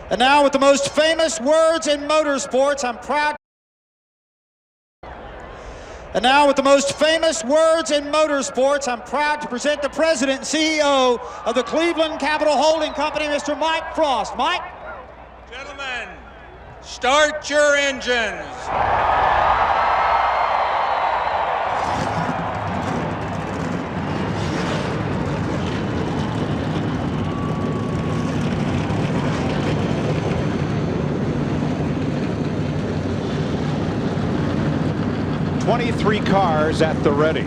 And now with the most famous words in motorsports, I'm proud. And now with the most famous words in motorsports, I'm proud to present the president and CEO of the Cleveland Capital Holding Company, Mr. Mike Frost. Mike? Gentlemen, start your engines. 23 cars at the ready.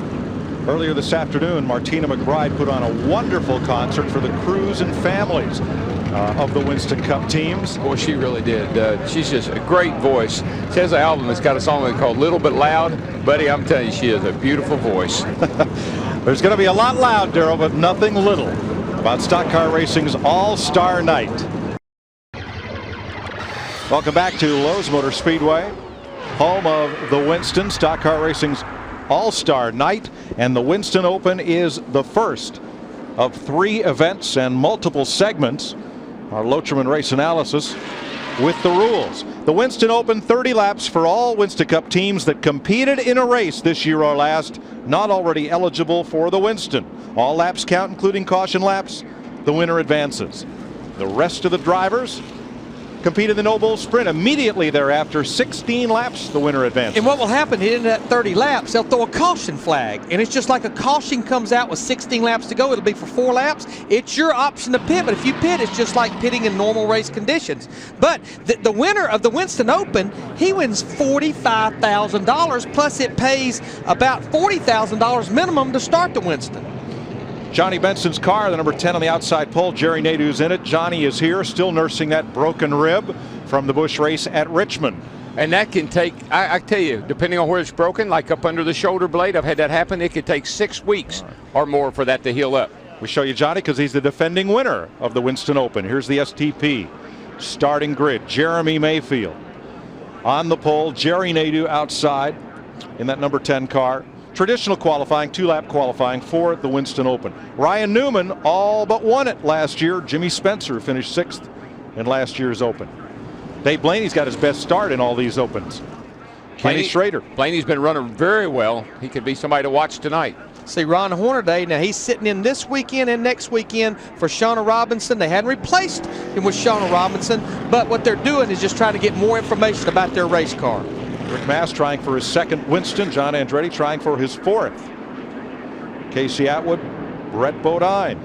Earlier this afternoon, Martina McBride put on a wonderful concert for the crews and families of the Winston Cup teams. Boy, she really did. She's just a great voice. She has an album that's got a song called Little Bit Loud. Buddy, I'm telling you, she has a beautiful voice. There's going to be a lot loud, Darrell, but nothing little about Stock Car Racing's All-Star Night. Welcome back to Lowe's Motor Speedway, home of the Winston. Stock Car Racing's All-Star Night, and the Winston Open is the first of 3 events and multiple segments. Our Locherman race analysis with the rules. The Winston Open, 30 laps for all Winston Cup teams that competed in a race this year or last, not already eligible for the Winston. All laps count, including caution laps. The winner advances. The rest of the drivers compete in the No Bull Sprint. Immediately thereafter, 16 laps, the winner advances. And what will happen in that 30 laps, they'll throw a caution flag. And it's just like a caution comes out with 16 laps to go. It'll be for 4 laps. It's your option to pit, but if you pit, it's just like pitting in normal race conditions. But the winner of the Winston Open, he wins $45,000, plus it pays about $40,000 minimum to start the Winston. Johnny Benson's car, the number 10 on the outside pole. Jerry Nadeau's in it. Johnny is here, still nursing that broken rib from the Busch race at Richmond. And that can take, I tell you, depending on where it's broken, like up under the shoulder blade, I've had that happen. It could take 6 weeks or more for that to heal up. We show you Johnny because he's the defending winner of the Winston Open. Here's the STP starting grid. Jeremy Mayfield on the pole. Jerry Nadeau outside in that number 10 car. Traditional qualifying, 2-lap qualifying for the Winston Open. Ryan Newman all but won it last year. Jimmy Spencer finished 6th in last year's Open. Dave Blaney's got his best start in all these Opens. Kenny Schrader. Blaney's been running very well. He could be somebody to watch tonight. See, Ron Hornaday, now he's sitting in this weekend and next weekend for Shauna Robinson. They hadn't replaced him with Shauna Robinson, but what they're doing is just trying to get more information about their race car. Rick Mast trying for his 2nd Winston. John Andretti trying for his 4th. Casey Atwood, Brett Bodine.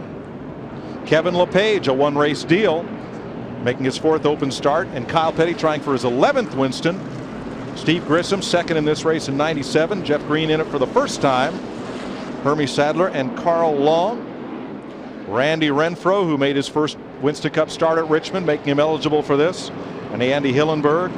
Kevin LePage, a 1-race deal, making his 4th Open start. And Kyle Petty trying for his 11th Winston. Steve Grissom, 2nd in this race in '97. Jeff Green in it for the first time. Hermie Sadler and Carl Long. Randy Renfro, who made his first Winston Cup start at Richmond, making him eligible for this. And Andy Hillenberg.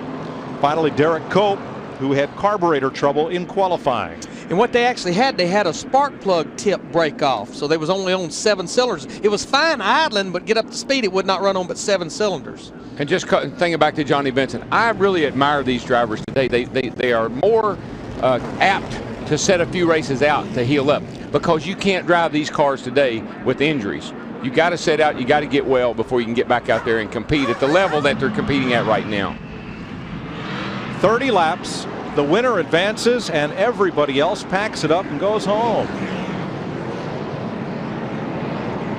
Finally, Derek Cope, who had carburetor trouble in qualifying. And what they actually had, they had a spark plug tip break off, so they was only on 7 cylinders. It was fine idling, but get up to speed, it would not run on but 7 cylinders. And just thinking back to Johnny Benson, I really admire these drivers today. They are more apt to set a few races out to heal up, because you can't drive these cars today with injuries. You got to set out, you got to get well before you can get back out there and compete at the level that they're competing at right now. 30 laps, the winner advances, and everybody else packs it up and goes home.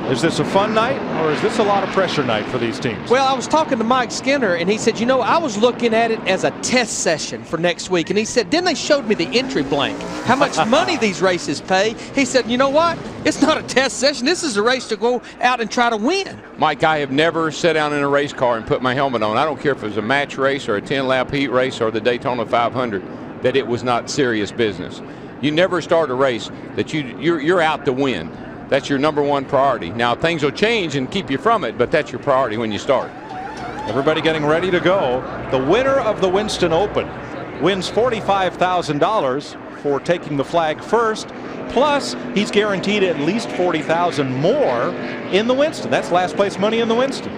Is this a fun night, or is this a lot of pressure night for these teams? Well, I was talking to Mike Skinner, and he said, you know, I was looking at it as a test session for next week. And he said, then they showed me the entry blank, how much money these races pay. He said, you know what? It's not a test session. This is a race to go out and try to win. Mike, I have never sat down in a race car and put my helmet on. I don't care if it was a match race or a 10-lap heat race or the Daytona 500, that it was not serious business. You never start a race that you're out to win. That's your number 1 priority. Now, things will change and keep you from it, but that's your priority when you start. Everybody getting ready to go. The winner of the Winston Open wins $45,000 for taking the flag first. Plus, he's guaranteed at least $40,000 more in the Winston. That's last place money in the Winston.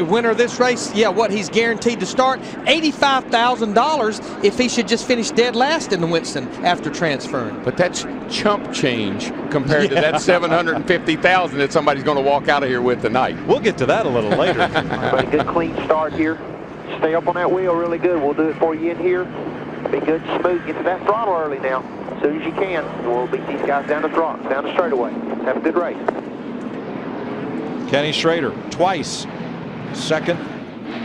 Winner of this race, yeah, what he's guaranteed to start, $85,000 if he should just finish dead last in the Winston after transferring. But that's chump change compared to that $750,000 that somebody's going to walk out of here with tonight. We'll get to that a little later. Everybody, good clean start here. Stay up on that wheel really good. We'll do it for you in here. Be good and smooth. Get to that throttle early now, as soon as you can. We'll beat these guys down the throttle, down the straightaway. Have a good race. Kenny Schrader, twice second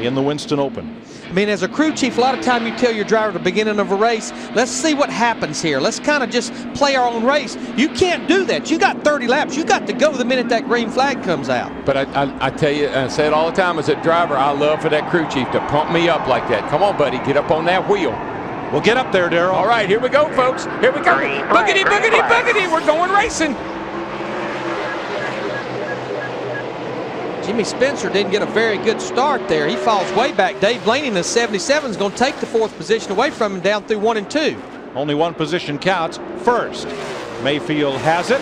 in the Winston Open. I mean, as a crew chief, a lot of time you tell your driver at the beginning of a race, let's see what happens here. Let's kind of just play our own race. You can't do that. You got 30 laps. You got to go the minute that green flag comes out. But I tell you, I say it all the time as a driver, I love for that crew chief to pump me up like that. Come on, buddy, get up on that wheel. Well, get up there, Darrell. All right, here we go, folks. Here we go. Boogity, boogity, boogity. We're going racing. Jimmy Spencer didn't get a very good start there. He falls way back. Dave Blaney in the 77 is going to take the 4th position away from him down through 1 and 2. Only one position counts. First, Mayfield has it.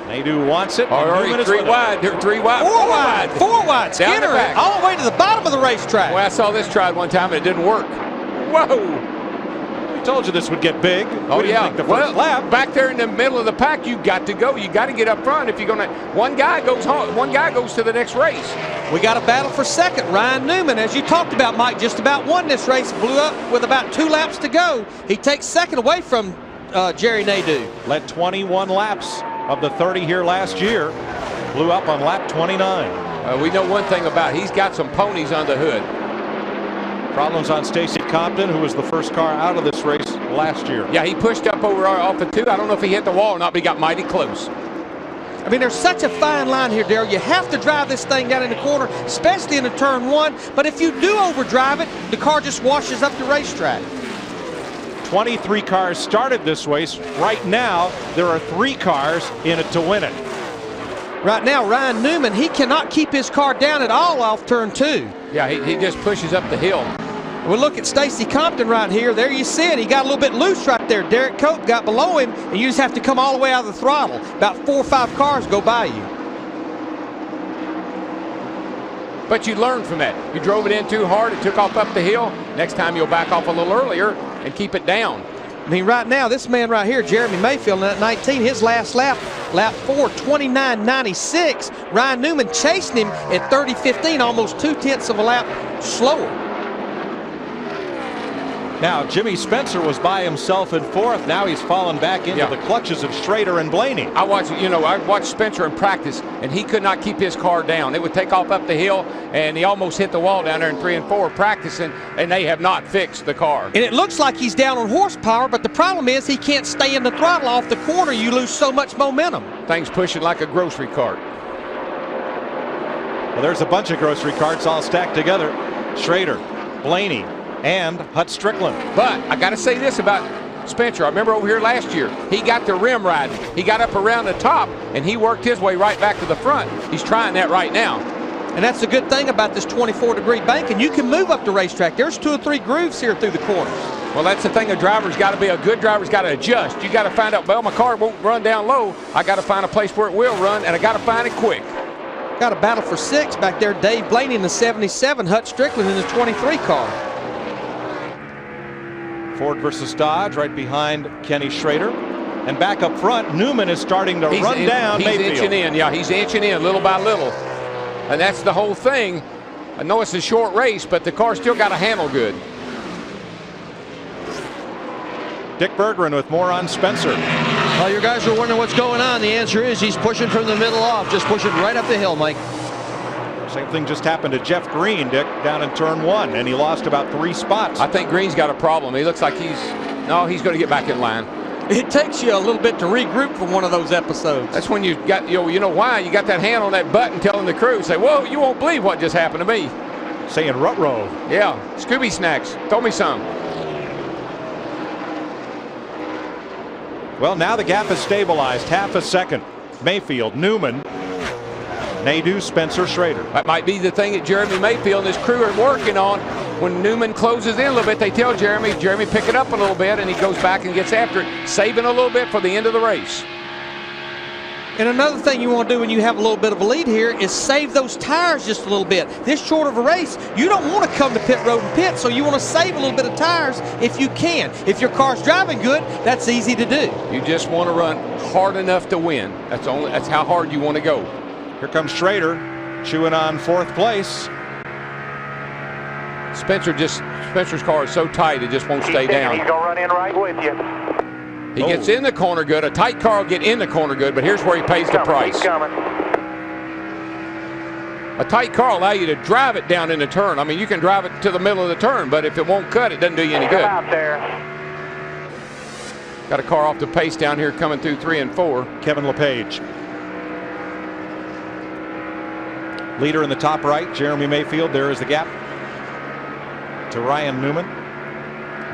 Nadeau wants it. All right, 3 wide. 3 wide. 4 wide. 4 wide. Skinner all the way to the bottom of the racetrack. Well, I saw this tried one time and it didn't work. Whoa. We told you this would get big. Oh, we didn't think the first lap. Back there in the middle of the pack, you got to go. You got to get up front if you're going to. One guy goes home. One guy goes to the next race. We got a battle for second. Ryan Newman, as you talked about, Mike, just about won this race. Blew up with about 2 laps to go. He takes second away from Jerry Nadeau. Led 21 laps of the 30 here last year. Blew up on lap 29. We know one thing about it. He's got some ponies on the hood. Problems on Stacy Compton, who was the first car out of this race last year. Yeah, he pushed up over off of 2. I don't know if he hit the wall or not, but he got mighty close. I mean, there's such a fine line here, Darrell. You have to drive this thing down in the corner, especially in a turn 1. But if you do overdrive it, the car just washes up the racetrack. 23 cars started this race. Right now, there are 3 cars in it to win it. Right now, Ryan Newman, he cannot keep his car down at all off turn 2. Yeah, he just pushes up the hill. We'll look at Stacy Compton right here. There you see it. He got a little bit loose right there. Derek Cope got below him, and you just have to come all the way out of the throttle. About 4 or 5 cars go by you. But you learn from that. You drove it in too hard. It took off up the hill. Next time you'll back off a little earlier and keep it down. I mean, right now, this man right here, Jeremy Mayfield, in that 19, his last lap, lap 4, 29.96. Ryan Newman chasing him at 30.15, almost 2/10 of a lap slower. Now, Jimmy Spencer was by himself in 4th. Now he's fallen back into the clutches of Schrader and Blaney. I watched Spencer in practice, and he could not keep his car down. It would take off up the hill, and he almost hit the wall down there in 3 and 4 practicing, and they have not fixed the car. And it looks like he's down on horsepower, but the problem is he can't stay in the throttle off the corner. You lose so much momentum. Things pushing like a grocery cart. Well, there's a bunch of grocery carts all stacked together. Schrader, Blaney, and Hut Strickland. But I got to say this about Spencer. I remember over here last year, he got the rim riding. He got up around the top, and he worked his way right back to the front. He's trying that right now. And that's the good thing about this 24-degree bank, and you can move up the racetrack. There's 2 or 3 grooves here through the corners. Well, that's the thing. A driver's got to be a good driver's got to adjust. You got to find out, well, my car won't run down low. I got to find a place where it will run, and I got to find it quick. Got a battle for 6 back there. Dave Blaney in the 77, Hut Strickland in the 23 car. Ford versus Dodge right behind Kenny Schrader. And back up front, Newman is starting to run down Mayfield. He's inching in. Yeah, he's inching in little by little. And that's the whole thing. I know it's a short race, but the car still got to handle good. Dick Berggren with more on Spencer. Well, you guys are wondering what's going on. The answer is he's pushing from the middle off, just pushing right up the hill, Mike. Same thing just happened to Jeff Green, Dick, down in turn 1, and he lost about 3 spots. I think Green's got a problem. He looks like he's going to get back in line. It takes you a little bit to regroup from one of those episodes. That's when you got, you know why? You got that hand on that button telling the crew, say, whoa, you won't believe what just happened to me. Saying rut-row. Yeah, Scooby Snacks. Throw me some. Well, now the gap is stabilized. Half a second. Mayfield, Newman, Nadeau, Spencer, Schrader. That might be the thing that Jeremy Mayfield and his crew are working on. when Newman closes in a little bit, they tell Jeremy, pick it up a little bit, and he goes back and gets after it, saving a little bit for the end of the race. And another thing you want to do when you have a little bit of a lead here is save those tires just a little bit. This short of a race, you don't want to come to pit road and pit, so you want to save a little bit of tires if you can. If your car's driving good, that's easy to do. You just want to run hard enough to win. That's how hard you want to go. Here comes Schrader, chewing on 4th place. Spencer's car is so tight it just won't stay down. He's going to run in right with you. He gets in the corner good. A tight car will get in the corner good, but here's where he pays the price. A tight car will allow you to drive it down in the turn. I mean, you can drive it to the middle of the turn, but if it won't cut, it doesn't do you any good. Out there. Got a car off the pace down here coming through 3 and 4. Kevin LePage. Leader in the top right, Jeremy Mayfield. There is the gap to Ryan Newman.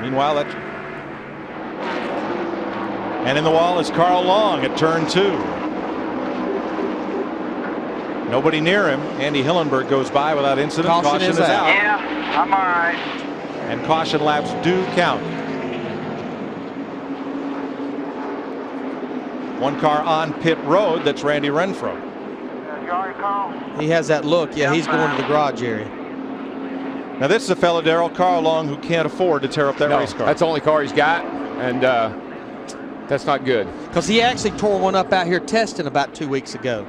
Meanwhile, and in the wall is Carl Long at turn 2. Nobody near him. Andy Hillenberg goes by without incident. Caution is out. Yeah, I'm all right. And caution laps do count. One car on pit road, that's Randy Renfro. He has that look. Yeah, he's going to the garage area. Now this is a fellow, Darrell, Carl Long, who can't afford to tear up that race car. That's the only car he's got, and that's not good. Because he actually tore one up out here testing about 2 weeks ago.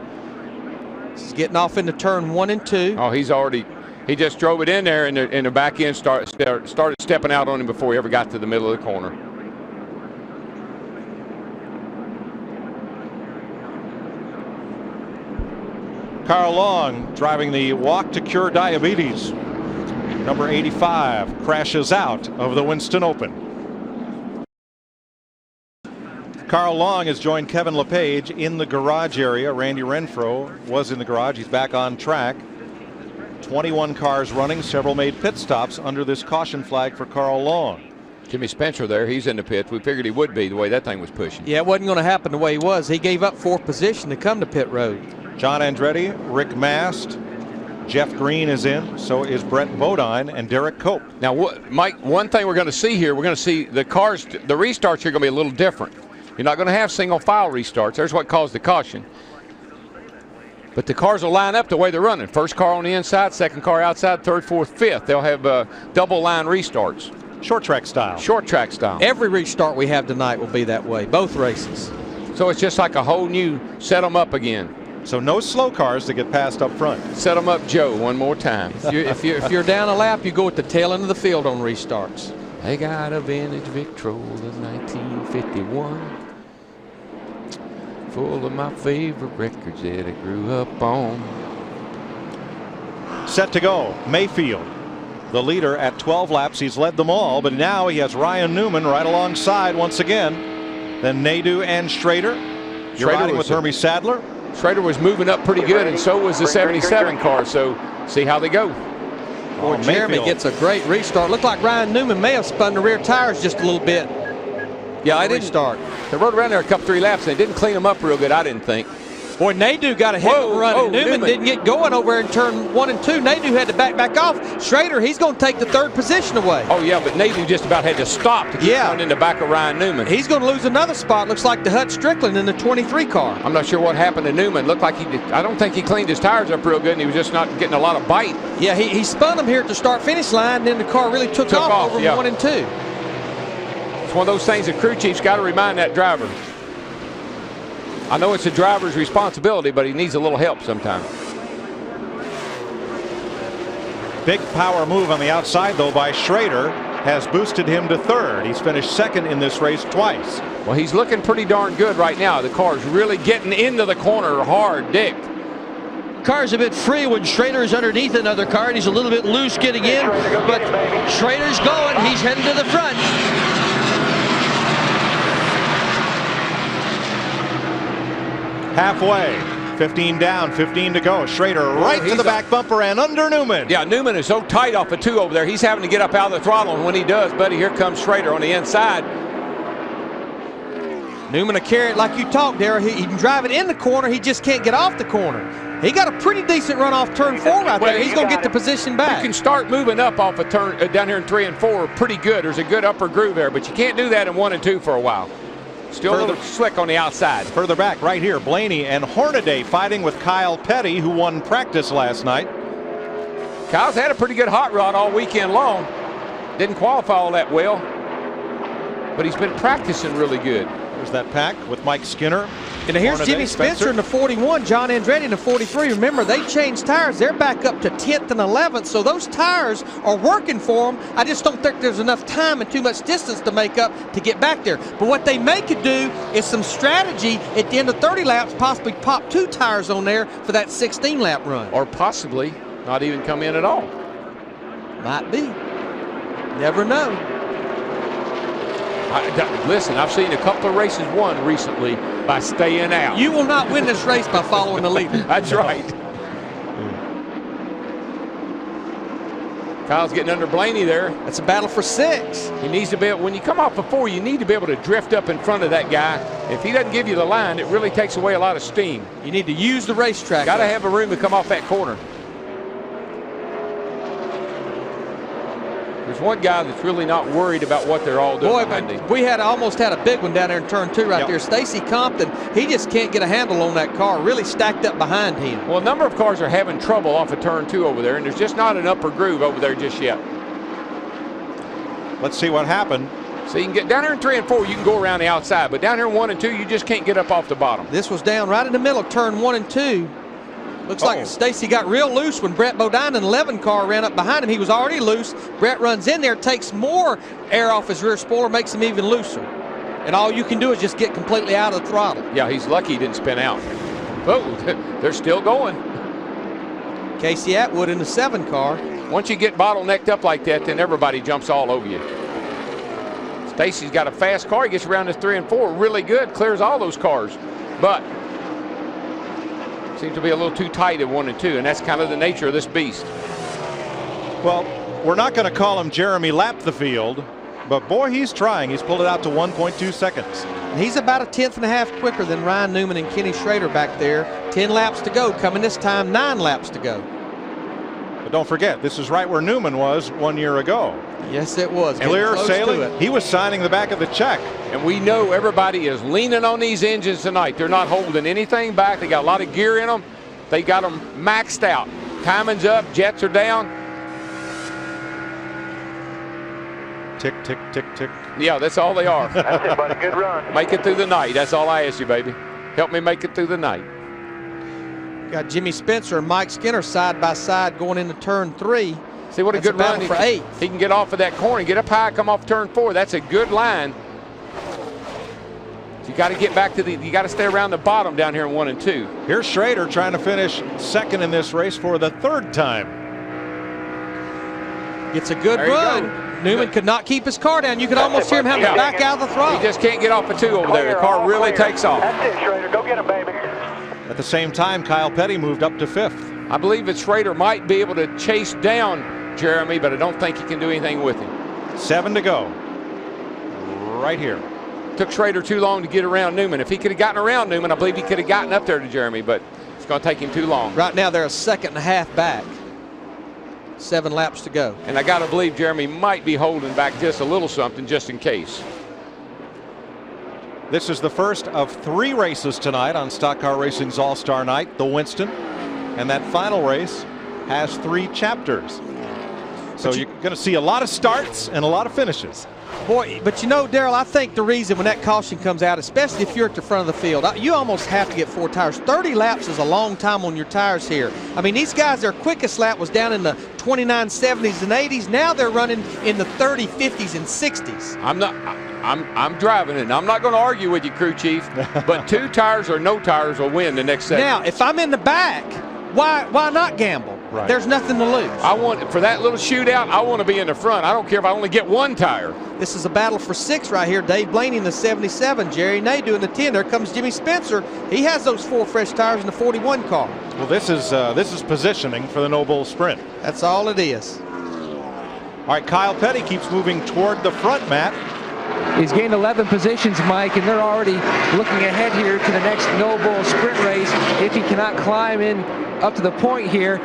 He's getting off into turn 1 and 2. Oh, he just drove it in there, and the back end started stepping out on him before he ever got to the middle of the corner. Carl Long driving the Walk to Cure Diabetes. Number 85 crashes out of the Winston Open. Carl Long has joined Kevin LePage in the garage area. Randy Renfro was in the garage. He's back on track. 21 cars running. Several made pit stops under this caution flag for Carl Long. Jimmy Spencer there, he's in the pits. We figured he would be the way that thing was pushing. Yeah, it wasn't going to happen the way he was. He gave up 4th position to come to pit road. John Andretti, Rick Mast, Jeff Green is in. So is Brett Bodine and Derek Cope. Now, Mike, one thing we're going to see here, we're going to see the cars, the restarts here are going to be a little different. You're not going to have single file restarts. There's what caused the caution. But the cars will line up the way they're running. First car on the inside, second car outside, third, fourth, fifth. They'll have double line restarts. Short track style. Short track style. Every restart we have tonight will be that way, both races. So it's just like a whole new set them up again. So no slow cars to get passed up front. Set them up, Joe, one more time. If you're down a lap, you go at the tail end of the field on restarts. They got a vintage Victrola of 1951. Full of my favorite records that I grew up on. Set to go. Mayfield, the leader at 12 laps. He's led them all, but now he has Ryan Newman right alongside once again. Then Nadeau and Schrader. You're riding with Hermie Sadler. Schrader was moving up pretty good, and so was the 77 car. So see how they go. Boy, Jeremy gets a great restart. Looked like Ryan Newman may have spun the rear tires just a little bit. Yeah, I didn't start. They rode around there a couple, 3 laps, and they didn't clean them up real good, I didn't think. Boy, Nadeau got a heck of a run, and Newman didn't get going over in turn 1 and 2. Nadeau had to back off. Schrader, he's going to take the 3rd position away. Oh, yeah, but Nadeau just about had to stop to keep running in the back of Ryan Newman. He's going to lose another spot, looks like, to Hut Strickland in the 23 car. I'm not sure what happened to Newman. Looked like I don't think he cleaned his tires up real good, and he was just not getting a lot of bite. Yeah, he spun them here at the start-finish line, and then the car really took off over 1 and 2. It's one of those things the crew chief's got to remind that driver. I know it's the driver's responsibility, but he needs a little help sometimes. Big power move on the outside, though, by Schrader has boosted him to 3rd. He's finished 2nd in this race twice. Well, he's looking pretty darn good right now. The car's really getting into the corner hard, Dick. Car's a bit free when Schrader's underneath another car, and he's a little bit loose getting in, but Schrader's going. He's heading to the front. Halfway, 15 down, 15 to go. Schrader right to the back bumper and under Newman. Yeah, Newman is so tight off the 2 over there. He's having to get up out of the throttle, and when he does, buddy, here comes Schrader on the inside. Newman will carry it like you talked, Darrell. He can drive it in the corner. He just can't get off the corner. He got a pretty decent run off turn 4 right there. He's going to get the position back. You can start moving up off a turn down here in 3 and 4 pretty good. There's a good upper groove there, but you can't do that in 1 and 2 for a while. Still a little slick on the outside. Further back right here, Blaney and Hornaday fighting with Kyle Petty, who won practice last night. Kyle's had a pretty good hot rod all weekend long. Didn't qualify all that well, but he's been practicing really good. There's that pack with Mike Skinner. And here's Hornaday, Jimmy Spencer in the 41, John Andretti in the 43. Remember, they changed tires. They're back up to 10th and 11th, so those tires are working for them. I just don't think there's enough time and too much distance to make up to get back there. But what they may could do is some strategy at the end of 30 laps, possibly pop 2 tires on there for that 16-lap run. Or possibly not even come in at all. Might be. Never know. Listen, I've seen a couple of races won recently by staying out. You will not win this race by following the leader. That's right. Kyle's getting under Blaney there. That's a battle for 6. He needs to be able, when you come off before, you need to be able to drift up in front of that guy. If he doesn't give you the line, it really takes away a lot of steam. You need to use the racetrack. Got to have a room to come off that corner. There's one guy that's really not worried about what they're all doing. Boy, but we almost had a big one down there in turn 2 right there. Stacy Compton, he just can't get a handle on that car. Really stacked up behind him. Well, a number of cars are having trouble off of turn 2 over there, and there's just not an upper groove over there just yet. Let's see what happened. So you can get down here in 3 and 4, you can go around the outside, but down here in 1 and 2, you just can't get up off the bottom. This was down right in the middle of turn 1 and 2. Looks like Stacy got real loose when Brett Bodine in the 11 car ran up behind him. He was already loose. Brett runs in there, takes more air off his rear spoiler, makes him even looser. And all you can do is just get completely out of the throttle. Yeah, he's lucky he didn't spin out. Oh, they're still going. Casey Atwood in the 7 car. Once you get bottlenecked up like that, then everybody jumps all over you. Stacy's got a fast car. He gets around this 3 and 4 really good, clears all those cars. But seems to be a little too tight at 1 and 2, and that's kind of the nature of this beast. Well, we're not going to call him Jeremy Lap the field, but boy, he's trying. He's pulled it out to 1.2 seconds. And he's about a 10th and a half quicker than Ryan Newman and Kenny Schrader back there. 10 laps to go. Coming this time, 9 laps to go. But don't forget, this is right where Newman was 1 year ago. Yes, it was. Clear sailing. He was signing the back of the check. And we know everybody is leaning on these engines tonight. They're not holding anything back. They got a lot of gear in them. They got them maxed out. Timing's up. Jets are down. Tick, tick, tick, tick. Yeah, that's all they are. That's it, buddy. Good run. Make it through the night. That's all I ask you, baby. Help me make it through the night. Got Jimmy Spencer and Mike Skinner side by side going into turn 3. See what a good run for 8. He can get off of that corner, get up high, come off turn 4. That's a good line. So you got to get back to you got to stay around the bottom down here in 1 and 2. Here's Schrader trying to finish second in this race for the 3rd time. It's a good run. Newman could not keep his car down. You could almost hear him having to back out of the throttle. He just can't get off of 2 over there. The car really takes off. That's it, Schrader. Go get him, baby. At the same time, Kyle Petty moved up to 5th. I believe that Schrader might be able to chase down Jeremy, but I don't think he can do anything with him. 7 to go. Right here. Took Schrader too long to get around Newman. If he could have gotten around Newman, I believe he could have gotten up there to Jeremy, but it's going to take him too long. Right now, they're a 2.5 seconds back. 7 laps to go. And I got to believe Jeremy might be holding back just a little something just in case. This is the first of 3 races tonight on Stock Car Racing's All-Star Night, the Winston. And that final race has 3 chapters. So you're going to see a lot of starts and a lot of finishes. Boy, but you know, Darrell, I think the reason when that caution comes out, especially if you're at the front of the field, you almost have to get 4 tires. 30 laps is a long time on your tires here. I mean, these guys, their quickest lap was down in the 29 70s and 80s. Now they're running in the 30 50s and 60s. I'm driving it. I'm not going to argue with you, crew chief, but 2 tires or no tires will win the next segment. Now, if I'm in the back, why not gamble? Right. There's nothing to lose. I want, for that little shootout, I want to be in the front. I don't care if I only get 1 tire. This is a battle for 6 right here. Dave Blaney in the 77, Jerry Nadeau in the 10. There comes Jimmy Spencer. He has those 4 fresh tires in the 41 car. Well, this is positioning for the No Bull Sprint. That's all it is. All right, Kyle Petty keeps moving toward the front, Matt. He's gained 11 positions, Mike, and they're already looking ahead here to the next Noble Sprint race. If he cannot climb in up to the point here,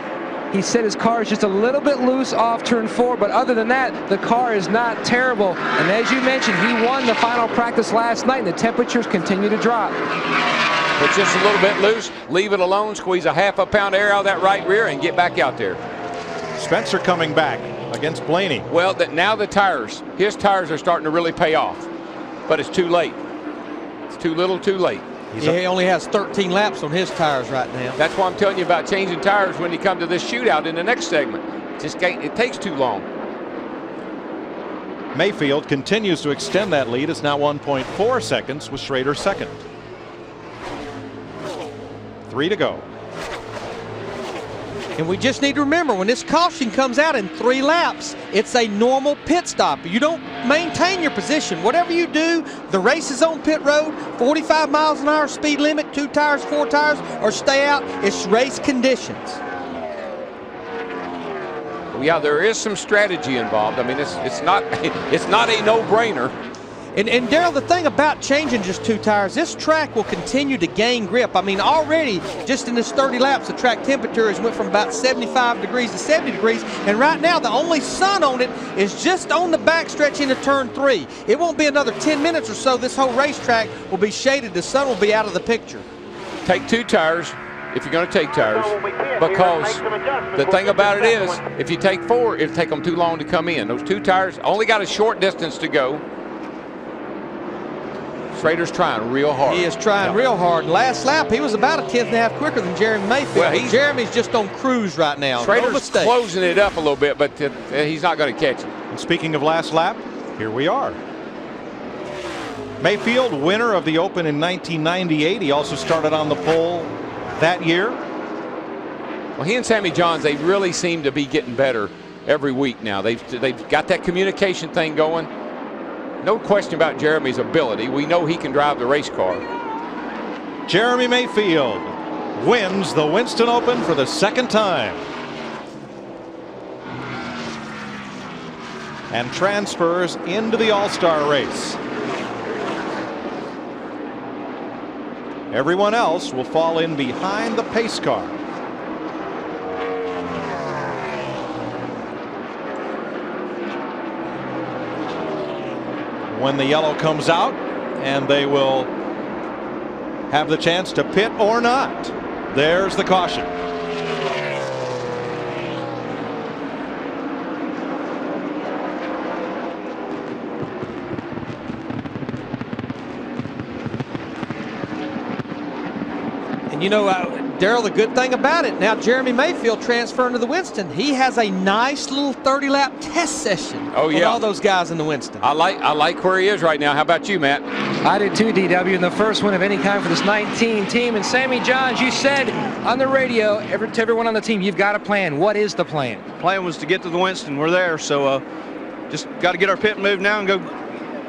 he said his car is just a little bit loose off turn 4, but other than that, the car is not terrible. And as you mentioned, he won the final practice last night, and the temperatures continue to drop. It's just a little bit loose. Leave it alone. Squeeze a half a pound of air out of that right rear and get back out there. Spencer coming back against Blaney. Well, now the tires, his tires are starting to really pay off, but it's too late. It's too little, too late. He only has 13 laps on his tires right now. That's why I'm telling you about changing tires when you come to this shootout in the next segment. It takes too long. Mayfield continues to extend that lead. It's now 1.4 seconds with Schrader second. 3 to go. And we just need to remember, when this caution comes out in 3 laps, it's a normal pit stop. You don't maintain your position. Whatever you do, the race is on pit road, 45 miles an hour speed limit, 2 tires, 4 tires, or stay out. It's race conditions. Yeah, there is some strategy involved. I mean, it's not a no-brainer. And Darrell, the thing about changing just 2 tires, this track will continue to gain grip. I mean, already just in this 30 laps, the track temperature has went from about 75 degrees to 70 degrees. And right now, the only sun on it is just on the backstretch into turn 3. It won't be another 10 minutes or so. This whole racetrack will be shaded. The sun will be out of the picture. Take 2 tires if you're going to take tires, because the thing about it is, if you take 4, it'll take them too long to come in. Those 2 tires only got a short distance to go. Schrader's trying real hard. He is trying real hard. Last lap, he was about a 10th and a half quicker than Jeremy Mayfield. Well, Jeremy's just on cruise right now. Schrader's closing it up a little bit, but he's not going to catch it. And speaking of last lap, here we are. Mayfield, winner of the Open in 1998. He also started on the pole that year. Well, he and Sammy Johns, they really seem to be getting better every week now. They've got that communication thing going. No question about Jeremy's ability. We know he can drive the race car. Jeremy Mayfield wins the Winston Open for the 2nd time and transfers into the All-Star race. Everyone else will fall in behind the pace car. When the yellow comes out, and they will have the chance to pit or not. There's the caution. And you know, Darrell, the good thing about it, now Jeremy Mayfield transferring to the Winston, he has a nice little 30-lap test session with all those guys in the Winston. I like where he is right now. How about you, Matt? I did too, DW, and the first one of any kind for this 19 team. And Sammy Johns, you said on the radio to everyone on the team, you've got a plan. What is the plan? The plan was to get to the Winston. We're there, so just got to get our pit moved now and go.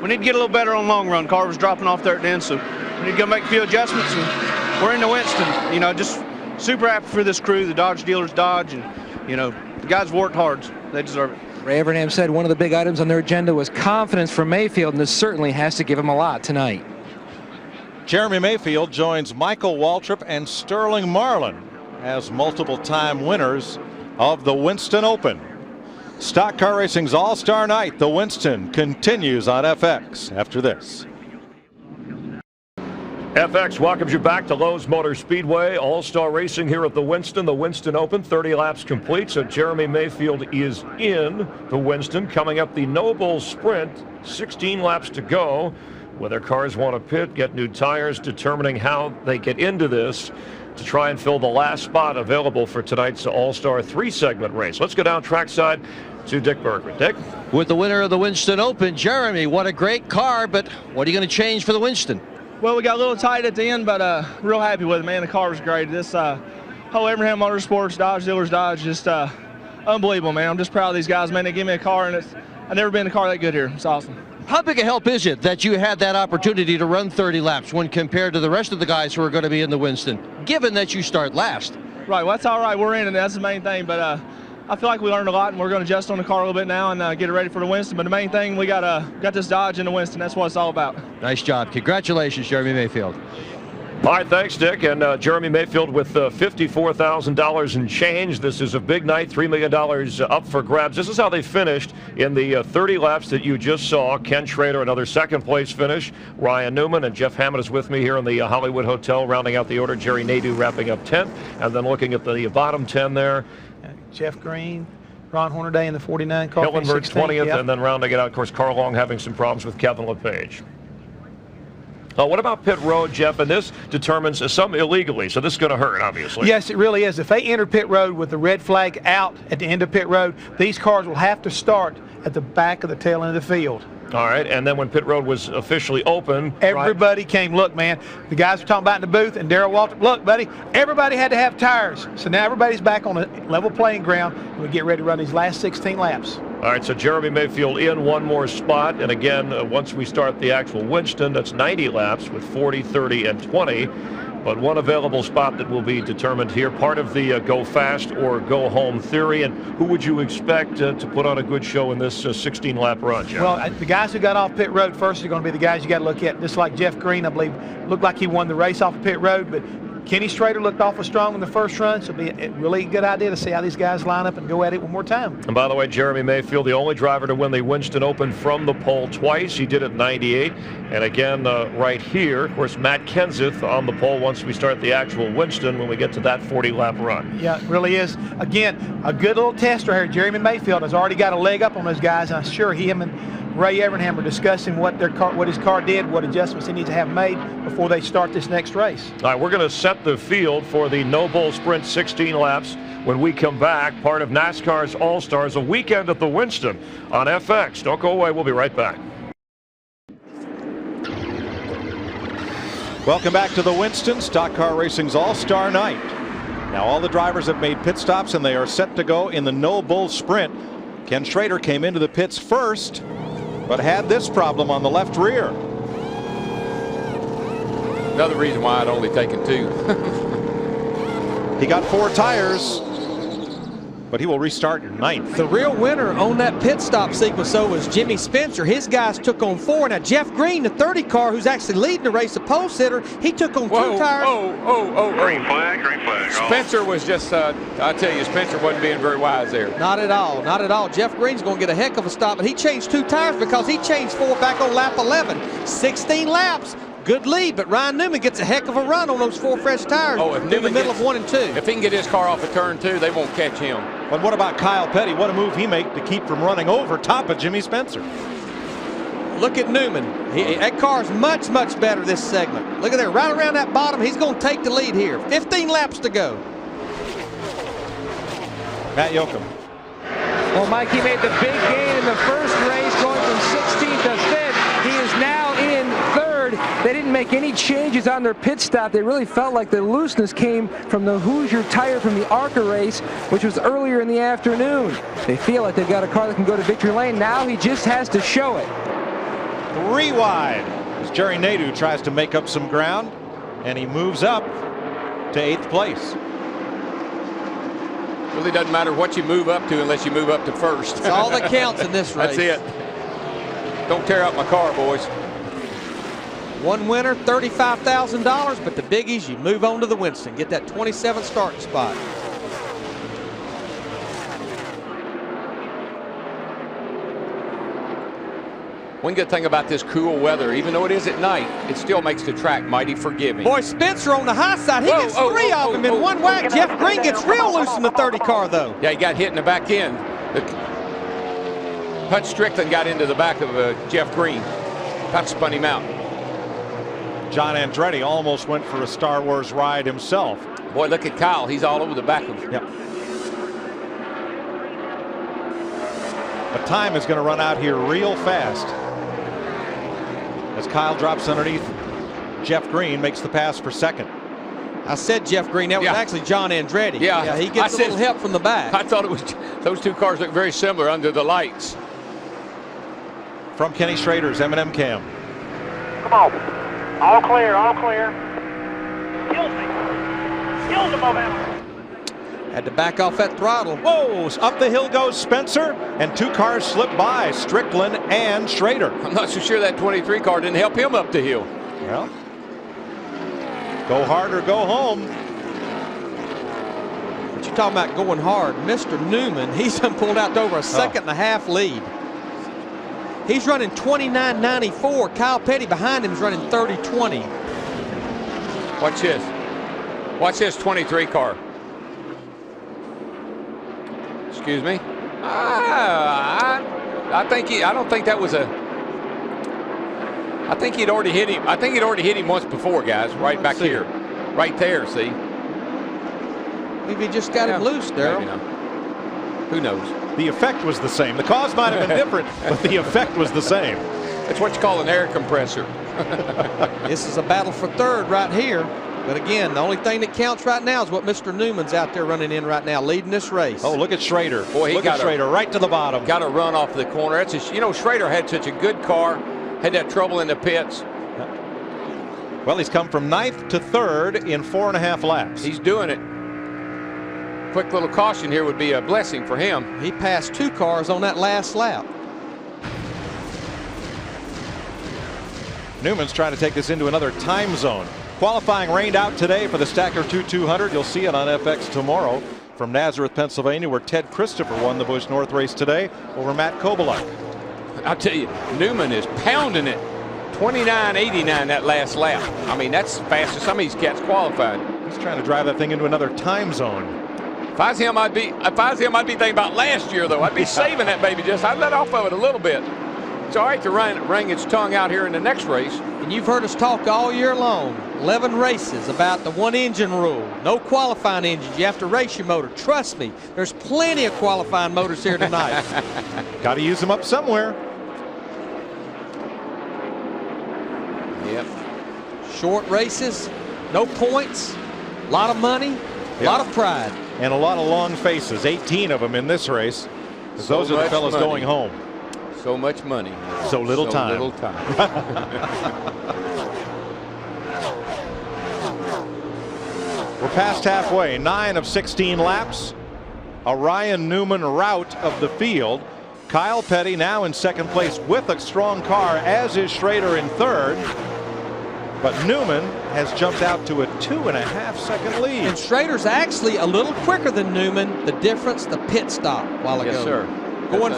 We need to get a little better on long run. Car was dropping off there at the end, so we need to go make a few adjustments. And we're in the Winston. You know, just super happy for this crew. The Dodge dealers Dodge, and you know, the guys worked hard. So they deserve it. Ray Evernham said one of the big items on their agenda was confidence for Mayfield, and this certainly has to give him a lot tonight. Jeremy Mayfield joins Michael Waltrip and Sterling Marlin as multiple-time winners of the Winston Open. Stock Car Racing's All-Star Night, the Winston, continues on FX after this. FX welcomes you back to Lowe's Motor Speedway. All-Star Racing here at the Winston Open, 30 laps complete. So Jeremy Mayfield is in the Winston. Coming up, the Noble Sprint, 16 laps to go. Whether cars want to pit, get new tires, determining how they get into this to try and fill the last spot available for tonight's All-Star 3-segment race. Let's go down trackside to Dick Bergman. Dick? With the winner of the Winston Open, Jeremy, what a great car, but what are you going to change for the Winston? Well, we got a little tight at the end, but real happy with it, man. The car was great. This whole Evernham Motorsports, Dodge dealers Dodge, just unbelievable, man. I'm just proud of these guys, man. They give me a car, and I've never been in a car that good here. It's awesome. How big a help is it that you had that opportunity to run 30 laps when compared to the rest of the guys who are going to be in the Winston, given that you start last? Right, well, that's all right. We're in, and that's the main thing. But I feel like we learned a lot, and we're going to adjust on the car a little bit now and get it ready for the Winston. But the main thing, we got this Dodge in the Winston. That's what it's all about. Nice job. Congratulations, Jeremy Mayfield. All right, thanks, Dick. And Jeremy Mayfield with $54,000 in change. This is a big night, $3 million up for grabs. This is how they finished in the 30 laps that you just saw. Ken Schrader, another second-place finish. Ryan Newman and Jeff Hammond is with me here in the Hollywood Hotel, rounding out the order. Jerry Nadeau wrapping up 10th. And then looking at the bottom 10 there. Jeff Green, Ron Hornaday in the 49 car. Hillenberg 20th, yep. And then rounding it out, of course, Carl Long having some problems with Kevin LePage. What about pit road, Jeff? And this determines some illegally, so this is going to hurt, obviously. Yes, it really is. If they enter pit road with the red flag out at the end of pit road, these cars will have to start at the back of the tail end of the field. All right, and then when pit road was officially open, everybody came. Look, man, the guys were talking about in the booth, and Darrell Walter, look, buddy, everybody had to have tires. So now everybody's back on a level playing ground, and we get ready to run these last 16 laps. All right, so Jeremy Mayfield in one more spot. And again, once we start the actual Winston, that's 90 laps with 40, 30, and 20. But one available spot that will be determined here, part of the go fast or go home theory. And who would you expect to put on a good show in this 16-lap run, Jeff? Well, the guys who got off pit road first are going to be the guys you got to look at. Just like Jeff Green, I believe, looked like he won the race off of pit road, but Kenny Schrader looked awful strong in the first run, so it'll be a really good idea to see how these guys line up and go at it one more time. And by the way, Jeremy Mayfield, the only driver to win the Winston Open from the pole twice. He did it in '98. And again, right here, of course, Matt Kenseth on the pole once we start the actual Winston when we get to that 40-lap run. Yeah, it really is. Again, a good little test right here. Jeremy Mayfield has already got a leg up on those guys, and I'm sure him and Ray Evernham are discussing what his car did, what adjustments he needs to have made before they start this next race. All right, we're going to set the field for the No Bull Sprint 16 laps when we come back. Part of NASCAR's All-Stars, a weekend at the Winston on FX. Don't go away. We'll be right back. Welcome back to the Winston, Stock Car Racing's All-Star Night. Now all the drivers have made pit stops and they are set to go in the No Bull Sprint. Ken Schrader came into the pits first, but had this problem on the left rear. Another reason why I'd only taken 2. He got 4 tires, but he will restart in 9th. The real winner on that pit stop sequence, though, was Jimmy Spencer. His guys took on 4. Now, Jeff Green, the 30 car, who's actually leading the race, the pole sitter, he took on 2 tires. Green flag, green flag. Spencer was just, I tell you, Spencer wasn't being very wise there. Not at all, not at all. Jeff Green's going to get a heck of a stop, but he changed 2 tires because he changed 4 back on lap 11. 16 laps. Good lead, but Ryan Newman gets a heck of a run on those 4 fresh tires in the middle of 1 and 2. If he can get his car off of turn 2, they won't catch him. But what about Kyle Petty? What a move he made to keep from running over top of Jimmy Spencer. Look at Newman. That car's much, much better this segment. Look at there, right around that bottom. He's going to take the lead here. 15 laps to go. Matt Yoakum. Well, Mike, he made the big gain in the first race, going from 16th to 5th. He is now in 3rd. They didn't make any changes on their pit stop. They really felt like the looseness came from the Hoosier tire from the ARCA race, which was earlier in the afternoon. They feel like they've got a car that can go to victory lane. Now he just has to show it. 3 wide as Jerry Nadeau tries to make up some ground, and he moves up to 8th place. Really doesn't matter what you move up to unless you move up to 1st. That's all that counts in this race. That's it. Don't tear up my car, boys. 1 winner, $35,000, but the biggies, you move on to the Winston. Get that 27th starting spot. One good thing about this cool weather, even though it is at night, it still makes the track mighty forgiving. Boy, Spencer on the high side, he gets 3 of them in one whack. Jeff Green gets real loose in the 30 car, though. Yeah, he got hit in the back end. Hutch Strickland got into the back of Jeff Green. That spun him out. John Andretti almost went for a Star Wars ride himself. Boy, look at Kyle. He's all over the back of him. Yep. But time is going to run out here real fast. As Kyle drops underneath, Jeff Green makes the pass for 2nd. I said Jeff Green. That was actually John Andretti. Yeah, he gets a little help from the back. I thought it was. Those 2 cars look very similar under the lights. From Kenny Schrader's M&M cam. Come on. All clear, all clear. Kills me. Kills the momentum. Had to back off that throttle. Whoa, up the hill goes Spencer, and 2 cars slip by, Strickland and Schrader. I'm not so sure that 23 car didn't help him up the hill. Well, go hard or go home. But you're talking about going hard. Mr. Newman, he's pulled out to over a second and a half lead. He's running 29.94. Kyle Petty behind him is running 30.20. Watch this. Watch this 23 car. Excuse me. I don't think that was a. I think he'd already hit him. I think he'd already hit him once before, guys. Right back here, right there. See. Maybe he just got him loose, Darryl. Who knows? The effect was the same. The cause might have been different, but the effect was the same. That's what you call an air compressor. This is a battle for third right here. But again, the only thing that counts right now is what Mr. Newman's out there running in right now, leading this race. Oh, look at Schrader. Boy, look at Schrader right to the bottom. Got to run off the corner. That's a, you know, Schrader had such a good car, had that trouble in the pits. Well, he's come from 9th to 3rd in 4.5 laps. He's doing it. Quick little caution here would be a blessing for him. He passed 2 cars on that last lap. Newman's trying to take this into another time zone. Qualifying rained out today for the Stacker 200. You'll see it on FX tomorrow from Nazareth, Pennsylvania, where Ted Christopher won the Busch North race today over Matt Kobaluk. I'll tell you, Newman is pounding it. 29.89 that last lap. I mean, that's the fastest some of these cats qualified. He's trying to drive that thing into another time zone. If I was him, I'd be thinking about last year, though. I'd be saving that baby. I'd let off of it a little bit. It's all right to wring its tongue out here in the next race. And you've heard us talk all year long, 11 races, about the 1-engine rule. No qualifying engines. You have to race your motor. Trust me, there's plenty of qualifying motors here tonight. Got to use them up somewhere. Yep. Short races, no points, a lot of money, a lot of pride. And a lot of long faces, 18 of them in this race. So those are the fellas going home. So much money. So little time. Little time. We're past halfway. 9 of 16 laps. A Ryan Newman rout of the field. Kyle Petty now in 2nd place with a strong car, as is Schrader in 3rd. But Newman has jumped out to a 2.5-second lead. And Schrader's actually a little quicker than Newman. The difference, the pit stop a while ago. Yes, sir. Going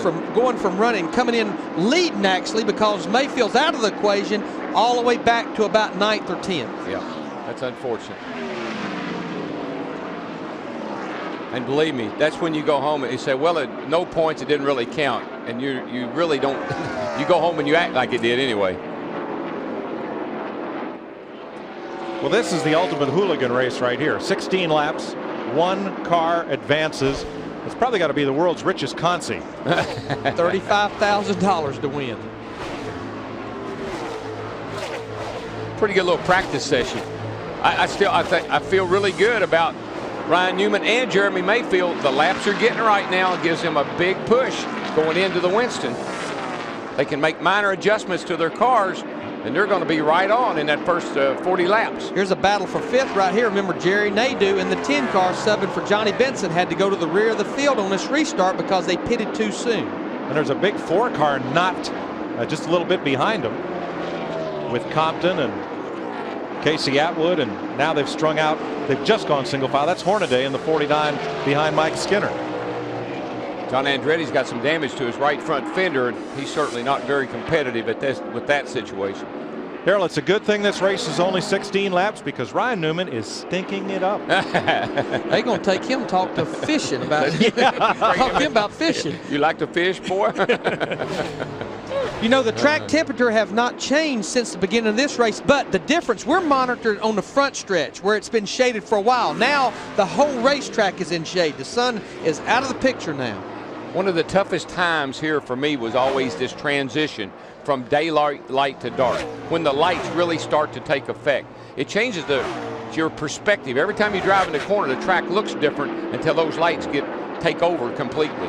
from running, coming in leading actually because Mayfield's out of the equation, all the way back to about 9th or 10th. Yeah, that's unfortunate. And believe me, that's when you go home and you say, well, no points, it didn't really count. And you really don't, you go home and you act like it did anyway. Well, this is the ultimate hooligan race right here. 16 laps, 1 car advances. It's probably got to be the world's richest consi. $35,000 to win. Pretty good little practice session. I feel really good about Ryan Newman and Jeremy Mayfield. The laps are getting right now. It gives them a big push going into the Winston. They can make minor adjustments to their cars, and they're going to be right on in that first 40 laps. Here's a battle for 5th right here. Remember, Jerry Nadeau in the 10 car subbing for Johnny Benson had to go to the rear of the field on this restart because they pitted too soon. And there's a big 4 car not just a little bit behind them with Compton and Casey Atwood, and now they've strung out. They've just gone single file. That's Hornaday in the 49 behind Mike Skinner. John Andretti's got some damage to his right front fender, and he's certainly not very competitive at this with that situation. Harold, it's a good thing this race is only 16 laps because Ryan Newman is stinking it up. They're going to take him talk to fishing about it. Talk to him about fishing. You like to fish, boy? You know, the track temperature have not changed since the beginning of this race, but the difference, we're monitored on the front stretch where it's been shaded for a while. Now the whole racetrack is in shade. The sun is out of the picture now. One of the toughest times here for me was always this transition from daylight to dark, when the lights really start to take effect. It changes your perspective. Every time you drive in the corner, the track looks different until those lights take over completely.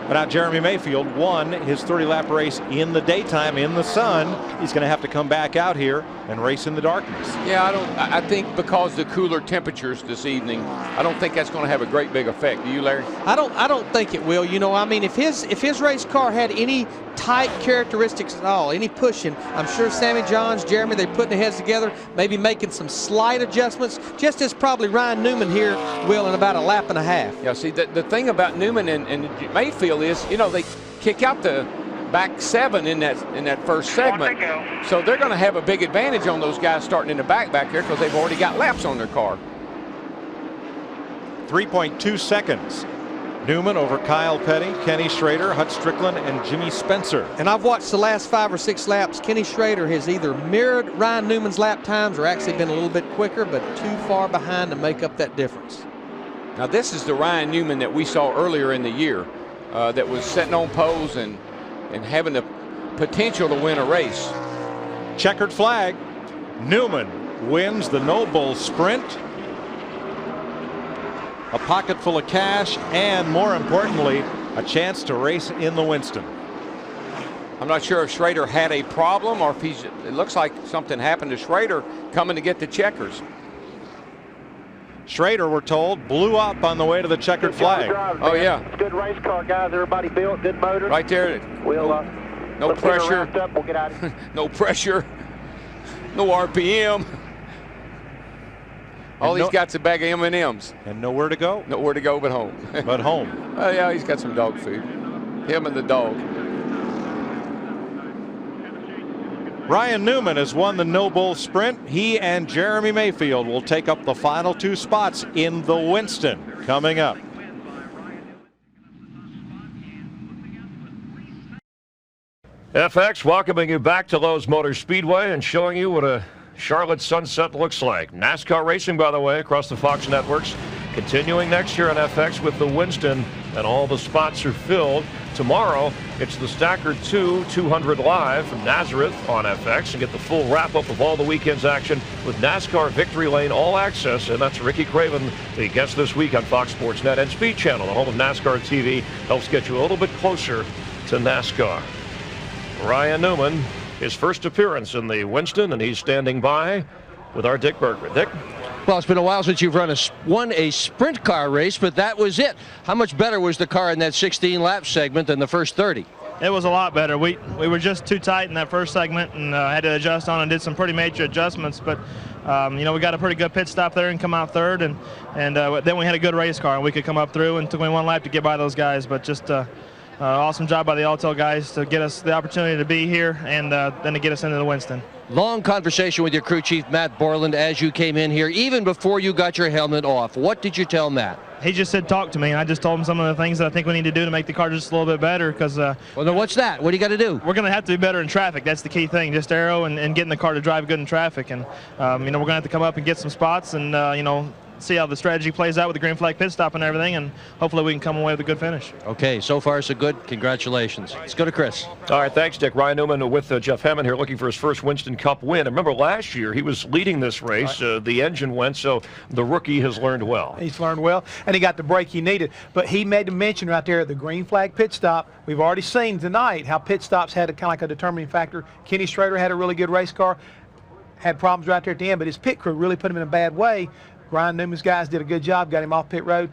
Now Jeremy Mayfield won his 30-lap race in the daytime in the sun. He's going to have to come back out here and race in the darkness. Yeah, I think because the cooler temperatures this evening, I don't think that's going to have a great big effect. Do you, Larry? I don't think it will. You know, I mean, if his race car had any tight characteristics at all, any pushing, I'm sure Sammy Johns, Jeremy, they're putting their heads together, maybe making some slight adjustments, just as probably Ryan Newman here will in about a lap and a half. Yeah, see, the thing about Newman and Mayfield is, you know, they kick out the back 7 in that first segment, so they're going to have a big advantage on those guys starting in the back here because they've already got laps on their car. 3.2 seconds. Newman over Kyle Petty, Kenny Schrader, Hut Strickland, and Jimmy Spencer. And I've watched the last 5 or 6 laps. Kenny Schrader has either mirrored Ryan Newman's lap times or actually been a little bit quicker, but too far behind to make up that difference. Now this is the Ryan Newman that we saw earlier in the year that was sitting on poles and having the potential to win a race. Checkered flag. Newman wins the No Bull Sprint. A pocket full of cash and, more importantly, a chance to race in the Winston. I'm not sure if Schrader had a problem or if it looks like something happened to Schrader coming to get the checkers. Schrader, we're told, blew up on the way to the checkered flag. Oh, yeah. Good race car, guys. Everybody built, good motor. Right there. No pressure. We'll get out of here. No pressure. No RPM. All he's got's a bag of M&Ms. And nowhere to go. Nowhere to go but home. But home. Oh, yeah, he's got some dog food. Him and the dog. Ryan Newman has won the No Bull Sprint. He and Jeremy Mayfield will take up the final 2 spots in the Winston coming up. FX welcoming you back to Lowe's Motor Speedway and showing you what a Charlotte sunset looks like. NASCAR racing, by the way, across the Fox networks. Continuing next year on FX with the Winston, and all the spots are filled. Tomorrow, it's the Stacker 200 Live from Nazareth on FX, and get the full wrap-up of all the weekend's action with NASCAR Victory Lane All Access, and that's Ricky Craven, the guest this week on Fox Sports Net and Speed Channel, the home of NASCAR TV, helps get you a little bit closer to NASCAR. Ryan Newman, his first appearance in the Winston, and he's standing by with our Dick Berger. Dick? Well, it's been a while since you've won a sprint car race, but that was it. How much better was the car in that 16-lap segment than the first 30? It was a lot better. We were just too tight in that first segment and had to adjust on and did some pretty major adjustments. But, you know, we got a pretty good pit stop there and come out third. And then we had a good race car, and we could come up through and took only 1 lap to get by those guys. But just awesome job by the Altel guys to get us the opportunity to be here and then to get us into the Winston. Long conversation with your crew chief, Matt Borland, as you came in here, even before you got your helmet off. What did you tell Matt? He just said talk to me, and I just told him some of the things that I think we need to do to make the car just a little bit better. Because well, then what's that? What do you got to do? We're going to have to be better in traffic. That's the key thing, just aero and getting the car to drive good in traffic. And you know, we're going to have to come up and get some spots and you know, see how the strategy plays out with the green flag pit stop and everything, and hopefully we can come away with a good finish. Okay, so far so good. Congratulations. Let's go to Chris. All right, thanks, Dick. Ryan Newman with Jeff Hammond here, looking for his first Winston Cup win. And remember, last year he was leading this race. The engine went, so the rookie has learned well. He's learned well, and he got the break he needed. But he made a mention right there at the green flag pit stop. We've already seen tonight how pit stops had kind of like a determining factor. Kenny Schrader had a really good race car, had problems right there at the end, but his pit crew really put him in a bad way. Ryan Newman's guys did a good job, got him off pit road,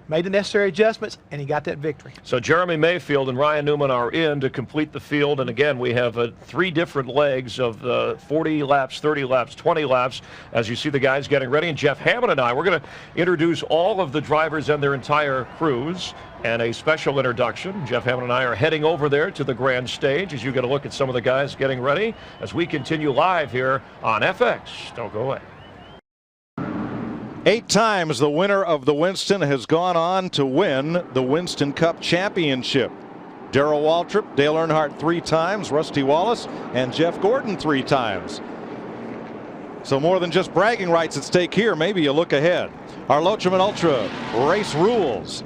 made the necessary adjustments, and he got that victory. So Jeremy Mayfield and Ryan Newman are in to complete the field. And again, we have 3 different legs of 40 laps, 30 laps, 20 laps, as you see the guys getting ready. And Jeff Hammond and I, we're going to introduce all of the drivers and their entire crews. And a special introduction. Jeff Hammond and I are heading over there to the grand stage as you get a look at some of the guys getting ready as we continue live here on FX. Don't go away. 8 times the winner of the Winston has gone on to win the Winston Cup Championship. Darrell Waltrip, Dale Earnhardt 3 times, Rusty Wallace, and Jeff Gordon 3 times. So more than just bragging rights at stake here. Maybe you look ahead. Our Lotriman Ultra race rules.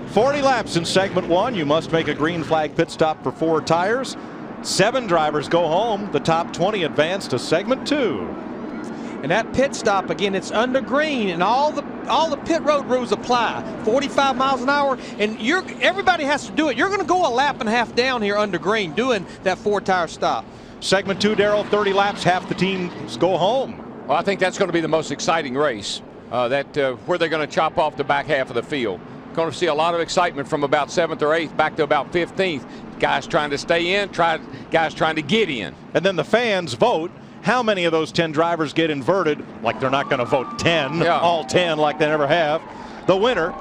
40 laps in segment 1. You must make a green flag pit stop for 4 tires. 7 drivers go home. The top 20 advance to segment 2. And that pit stop, again, it's under green, and all the pit road rules apply. 45 miles an hour, and everybody has to do it. You're going to go a lap and a half down here under green doing that 4-tire stop. Segment 2, Darrell, 30 laps, half the teams go home. Well, I think that's going to be the most exciting race, where they're going to chop off the back half of the field. Going to see a lot of excitement from about 7th or 8th back to about 15th. Guys trying to stay in, guys trying to get in. And then the fans vote. How many of those 10 drivers get inverted? Like they're not going to vote 10, all 10 like they never have. The winner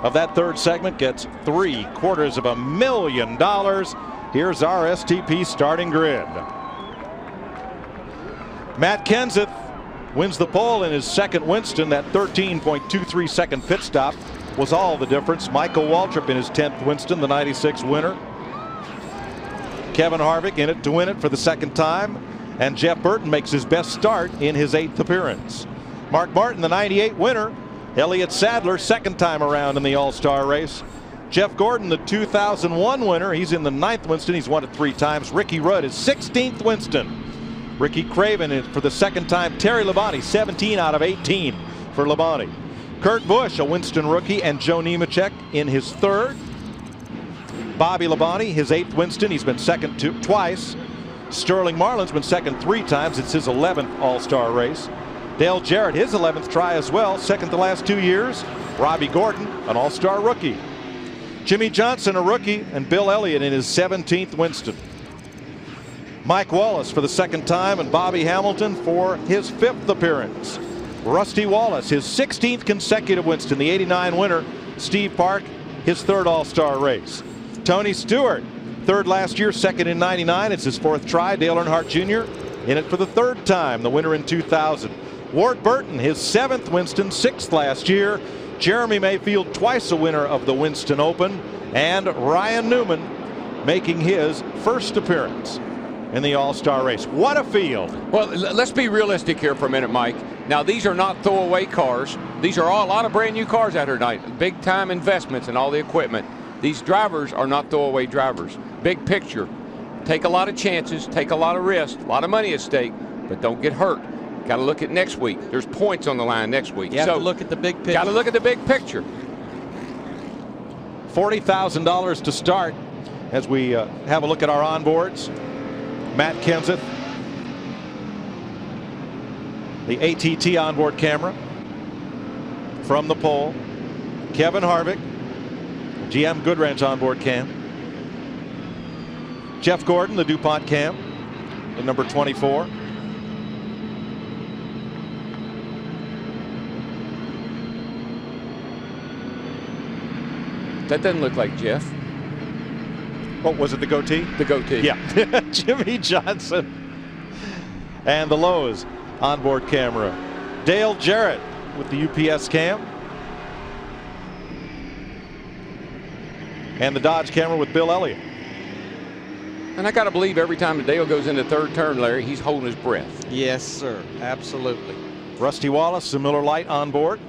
of that 3rd segment gets $750,000. Here's our STP starting grid. Matt Kenseth wins the pole in his 2nd Winston. That 13.23 second pit stop was all the difference. Michael Waltrip in his 10th Winston, the 96 winner. Kevin Harvick in it to win it for the 2nd time. And Jeff Burton makes his best start in his 8th appearance. Mark Martin, the 98 winner. Elliott Sadler, 2nd time around in the All-Star race. Jeff Gordon, the 2001 winner. He's in the 9th Winston. He's won it 3 times. Ricky Rudd, his 16th Winston. Ricky Craven for the 2nd time. Terry Labonte, 17 out of 18 for Labonte. Kurt Busch, a Winston rookie, and Joe Nemechek in his 3rd. Bobby Labonte, his 8th Winston. He's been 2nd twice. Sterling Marlin's been 2nd 3 times. It's his 11th All-Star race. Dale Jarrett, his 11th try as well, 2nd the last 2 years. Robbie Gordon, an All-Star rookie. Jimmy Johnson, a rookie, and Bill Elliott in his 17th Winston. Mike Wallace for the 2nd time, and Bobby Hamilton for his 5th appearance. Rusty Wallace, his 16th consecutive Winston, the 89 winner. Steve Park, his 3rd All-Star race. Tony Stewart, 3rd last year, 2nd in 99. It's his 4th try. Dale Earnhardt Jr. in it for the 3rd time, the winner in 2000. Ward Burton, his 7th Winston, 6th last year. Jeremy Mayfield, twice a winner of the Winston Open. And Ryan Newman making his 1st appearance in the All-Star race. What a field. Well, let's be realistic here for a minute, Mike. Now, these are not throwaway cars. These are all a lot of brand new cars out here tonight. Big time investments in all the equipment. These drivers are not throwaway drivers. Big picture. Take a lot of chances, take a lot of risks, a lot of money at stake, but don't get hurt. Got to look at next week. There's points on the line next week. You have to look at the big picture. Got to look at the big picture. $40,000 to start as we have a look at our onboards. Matt Kenseth, the ATT onboard camera from the pole. Kevin Harvick, GM Goodwrench onboard cam. Jeff Gordon, the DuPont cam, in number 24. That doesn't look like Jeff. What was it, the goatee? The goatee. Yeah. Jimmy Johnson. And the Lowe's onboard camera. Dale Jarrett with the UPS cam. And the Dodge camera with Bill Elliott. And I got to believe every time Dale goes into 3rd turn, Larry, he's holding his breath. Yes, sir. Absolutely. Rusty Wallace, the Miller Lite on board.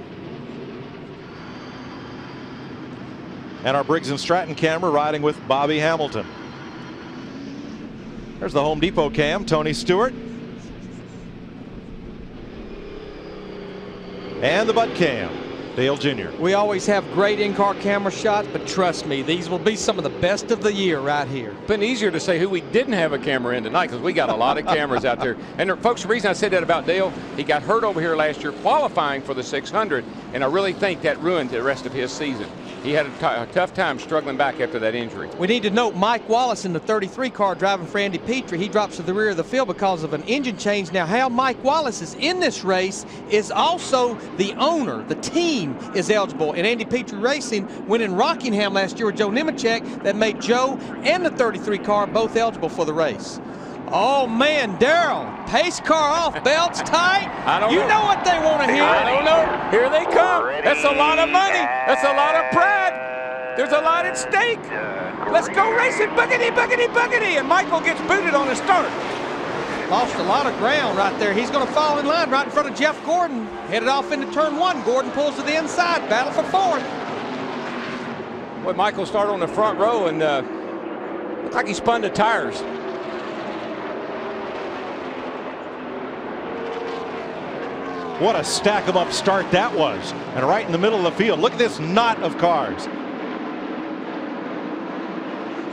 And our Briggs & Stratton camera riding with Bobby Hamilton. There's the Home Depot cam, Tony Stewart. And the Butt cam, Dale Jr. We always have great in-car camera shots, but trust me, these will be some of the best of the year right here. Been easier to say who we didn't have a camera in tonight because we got a lot of cameras out there. And folks, the reason I said that about Dale, he got hurt over here last year qualifying for the 600, and I really think that ruined the rest of his season. He had a tough time struggling back after that injury. We need to note Mike Wallace in the 33 car driving for Andy Petrie. He drops to the rear of the field because of an engine change. Now, how Mike Wallace is in this race is also the owner. The team is eligible. And Andy Petrie Racing went in Rockingham last year with Joe Nemechek that made Joe and the 33 car both eligible for the race. Oh, man, Darrell, pace car off, belts tight. You know what they want to hear. I don't know. Here they come. That's a lot of money. That's a lot of pride. There's a lot at stake. Let's go racing. Boogity, boogity, boogity. And Michael gets booted on his start. Lost a lot of ground right there. He's going to fall in line right in front of Jeff Gordon. Headed off into turn 1. Gordon pulls to the inside. Battle for 4th. Boy, Michael started on the front row and looked like he spun the tires. What a stack 'em up start that was. And right in the middle of the field. Look at this knot of cars.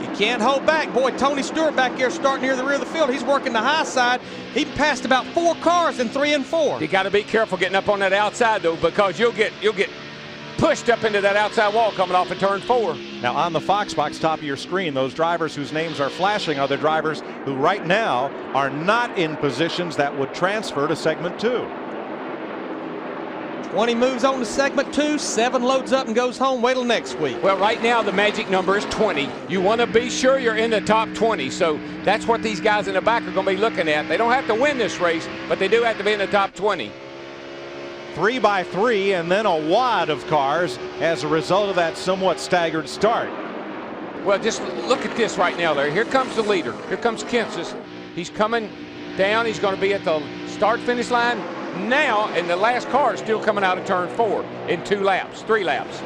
You can't hold back. Boy, Tony Stewart back here starting near the rear of the field. He's working the high side. He passed about 4 cars in 3 and 4. You got to be careful getting up on that outside, though, because you'll get pushed up into that outside wall coming off of turn 4. Now on the Fox box top of your screen, those drivers whose names are flashing are the drivers who right now are not in positions that would transfer to segment 2. 20 moves on to segment 2, 7 loads up and goes home. Wait till next week. Well, right now the magic number is 20. You want to be sure you're in the top 20. So that's what these guys in the back are going to be looking at. They don't have to win this race, but they do have to be in the top 20. 3 by 3 and then a wad of cars as a result of that somewhat staggered start. Well, just look at this right now, Larry. Here comes the leader. Here comes Kansas. He's coming down. He's going to be at the start-finish line now, and the last car is still coming out of turn 4 in 2 laps, 3 laps.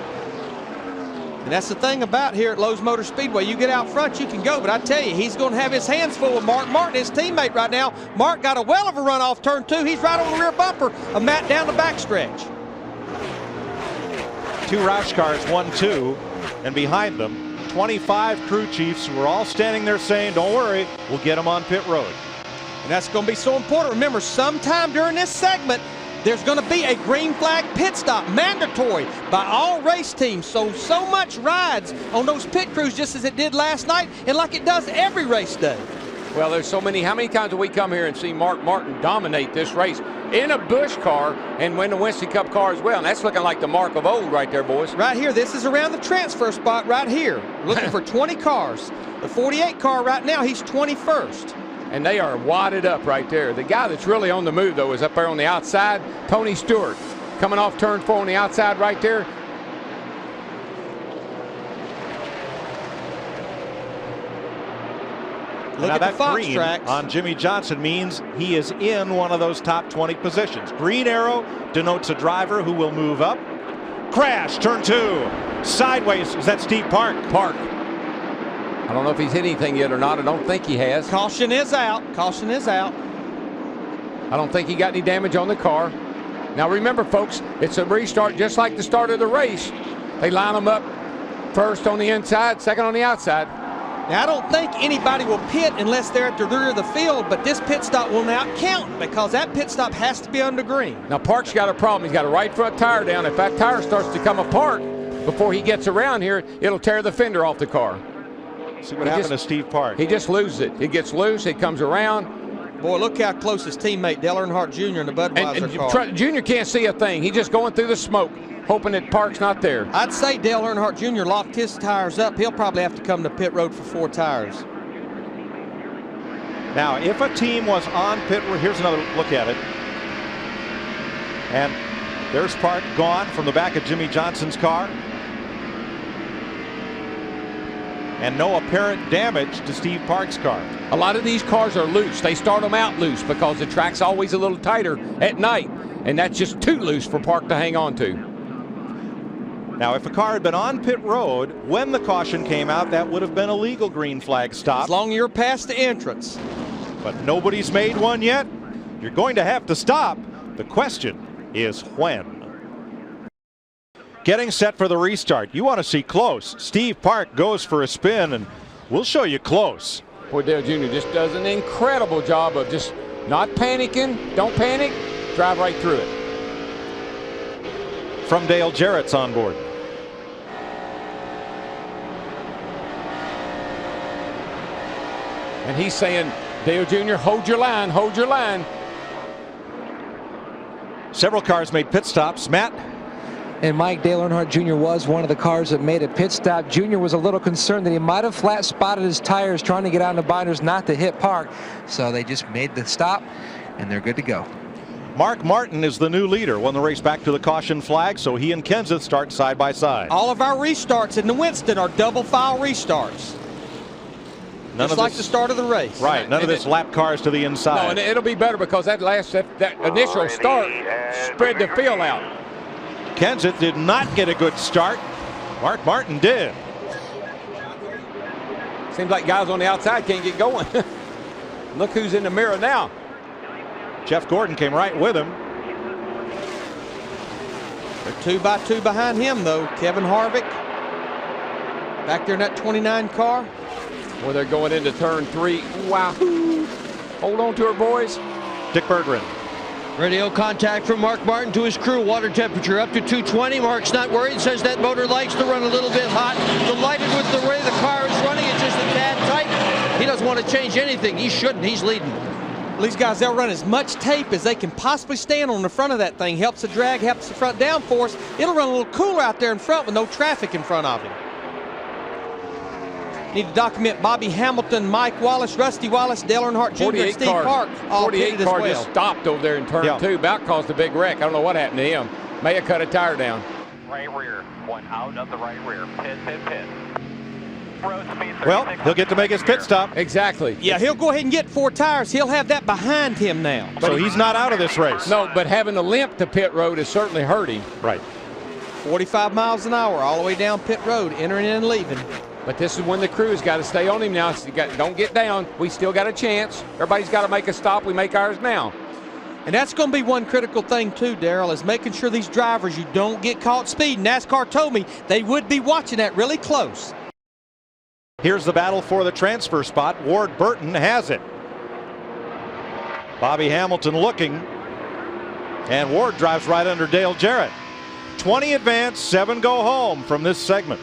And that's the thing about here at Lowe's Motor Speedway. You get out front, you can go, but I tell you, he's going to have his hands full with Mark Martin, his teammate right now. Mark got a well of a run off turn 2. He's right on the rear bumper of Matt down the backstretch. 2 Roush cars, 1-2, and behind them, 25 crew chiefs who are all standing there saying, don't worry, we'll get them on pit road. And that's going to be so important. Remember, sometime during this segment, there's going to be a green flag pit stop, mandatory by all race teams. So much rides on those pit crews just as it did last night and like it does every race day. Well, there's so many. How many times do we come here and see Mark Martin dominate this race in a Busch car and win the Winston Cup car as well? And that's looking like the Mark of old right there, boys. Right here. This is around the transfer spot right here. Looking for 20 cars. The 48 car right now, he's 21st. And they are wadded up right there. The guy that's really on the move, though, is up there on the outside, Tony Stewart. Coming off turn 4 on the outside right there. Look at that green on Jimmy Johnson means he is in one of those top 20 positions. Green arrow denotes a driver who will move up. Crash, turn 2. Sideways, is that Steve Park? Park. I don't know if he's hit anything yet or not. I don't think he has. Caution is out. Caution is out. I don't think he got any damage on the car. Now remember, folks, it's a restart just like the start of the race. They line them up first on the inside, second on the outside. Now, I don't think anybody will pit unless they're at the rear of the field, but this pit stop will not count because that pit stop has to be under green. Now, Park's got a problem. He's got a right front tire down. If that tire starts to come apart before he gets around here, it'll tear the fender off the car. See what happened to Steve Park. He just loses it. It gets loose. It comes around. Boy, look how close his teammate Dale Earnhardt Jr. in the Budweiser car. Jr. can't see a thing. He's just going through the smoke, hoping that Park's not there. I'd say Dale Earnhardt Jr. locked his tires up. He'll probably have to come to pit road for 4 tires. Now, if a team was on pit road, here's another look at it. And there's Park gone from the back of Jimmy Johnson's car. And no apparent damage to Steve Park's car. A lot of these cars are loose. They start them out loose because the track's always a little tighter at night. And that's just too loose for Park to hang on to. Now, if a car had been on pit road when the caution came out, that would have been a legal green flag stop. As long as you're past the entrance. But nobody's made one yet. You're going to have to stop. The question is when. Getting set for the restart. You want to see close. Steve Park goes for a spin, and we'll show you close. Boy, Dale Jr. just does an incredible job of just not panicking. Don't panic. Drive right through it. From Dale Jarrett's on board. And he's saying, Dale Jr., hold your line, hold your line. Several cars made pit stops. Matt? And Mike, Dale Earnhardt Jr. was one of the cars that made a pit stop. Jr. was a little concerned that he might have flat spotted his tires trying to get out in the binders not to hit Park. So they just made the stop, and they're good to go. Mark Martin is the new leader. Won the race back to the caution flag, so he and Kenseth start side by side. All of our restarts in the Winston are double file restarts. Just like the start of the race. Right, none of this lap cars to the inside. No, and it'll be better because that initial start spread the field out. Kenseth did not get a good start. Mark Martin did. Seems like guys on the outside can't get going. Look who's in the mirror now. Jeff Gordon came right with him. They're 2 by 2 behind him, though. Kevin Harvick back there in that 29 car. Well, they're going into turn 3. Wow. Hold on to her, boys. Dick Berggren. Radio contact from Mark Martin to his crew. Water temperature up to 220. Mark's not worried. Says that motor likes to run a little bit hot. Delighted with the way the car is running. It's just a tad tight. He doesn't want to change anything. He shouldn't. He's leading. These guys, they'll run as much tape as they can possibly stand on the front of that thing. Helps the drag, helps the front downforce. It'll run a little cooler out there in front with no traffic in front of him. Need to document Bobby Hamilton, Mike Wallace, Rusty Wallace, Dale Earnhardt Jr., and Steve Park. All 48 pitted as car well. just stopped over there in turn 2. About caused a big wreck. I don't know what happened to him. May have cut a tire down. Right rear. One out of the right rear. Pit, pit, pit. Road speed Well, he'll get to make his pit stop. Exactly. Yeah, he'll go ahead and get 4 tires. He'll have that behind him now. So he's not out of this race. No, but having a limp to pit road is certainly hurting. Right. 45 miles an hour all the way down pit road, entering and leaving. But this is when the crew's got to stay on him now. Don't get down. We still got a chance. Everybody's got to make a stop. We make ours now. And that's going to be one critical thing too, Darrell, is making sure these drivers, you don't get caught speeding. NASCAR told me they would be watching that really close. Here's the battle for the transfer spot. Ward Burton has it. Bobby Hamilton looking. And Ward drives right under Dale Jarrett. 20 advance, 7 go home from this segment.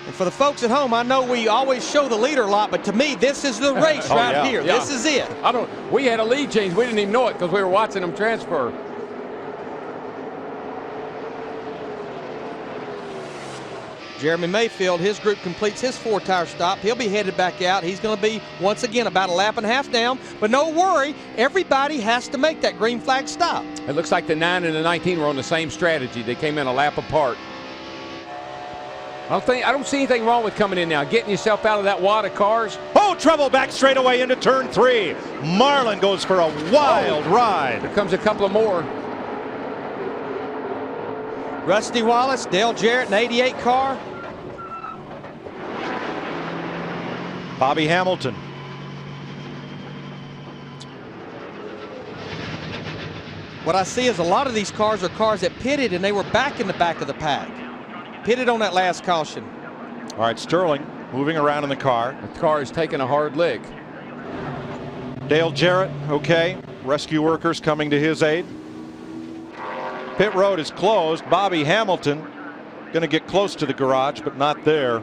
And for the folks at home, I know we always show the leader a lot, but to me, this is the race here. Yeah. This is it. We had a lead change. We didn't even know it because we were watching them transfer. Jeremy Mayfield, his group completes his 4-tire stop. He'll be headed back out. He's going to be, once again, about a lap and a half down. But no worry, everybody has to make that green flag stop. It looks like the 9 and the 19 were on the same strategy. They came in a lap apart. I don't see anything wrong with coming in now, getting yourself out of that wad of cars. Oh, trouble back straight away into turn 3. Marlin goes for a wild ride. Here comes a couple of more. Rusty Wallace, Dale Jarrett, an 88 car. Bobby Hamilton. What I see is a lot of these cars are cars that pitted and they were back in the back of the pack. Pitted on that last caution. All right, Sterling moving around in the car. The car is taking a hard lick. Dale Jarrett, okay. Rescue workers coming to his aid. Pit road is closed. Bobby Hamilton going to get close to the garage, but not there.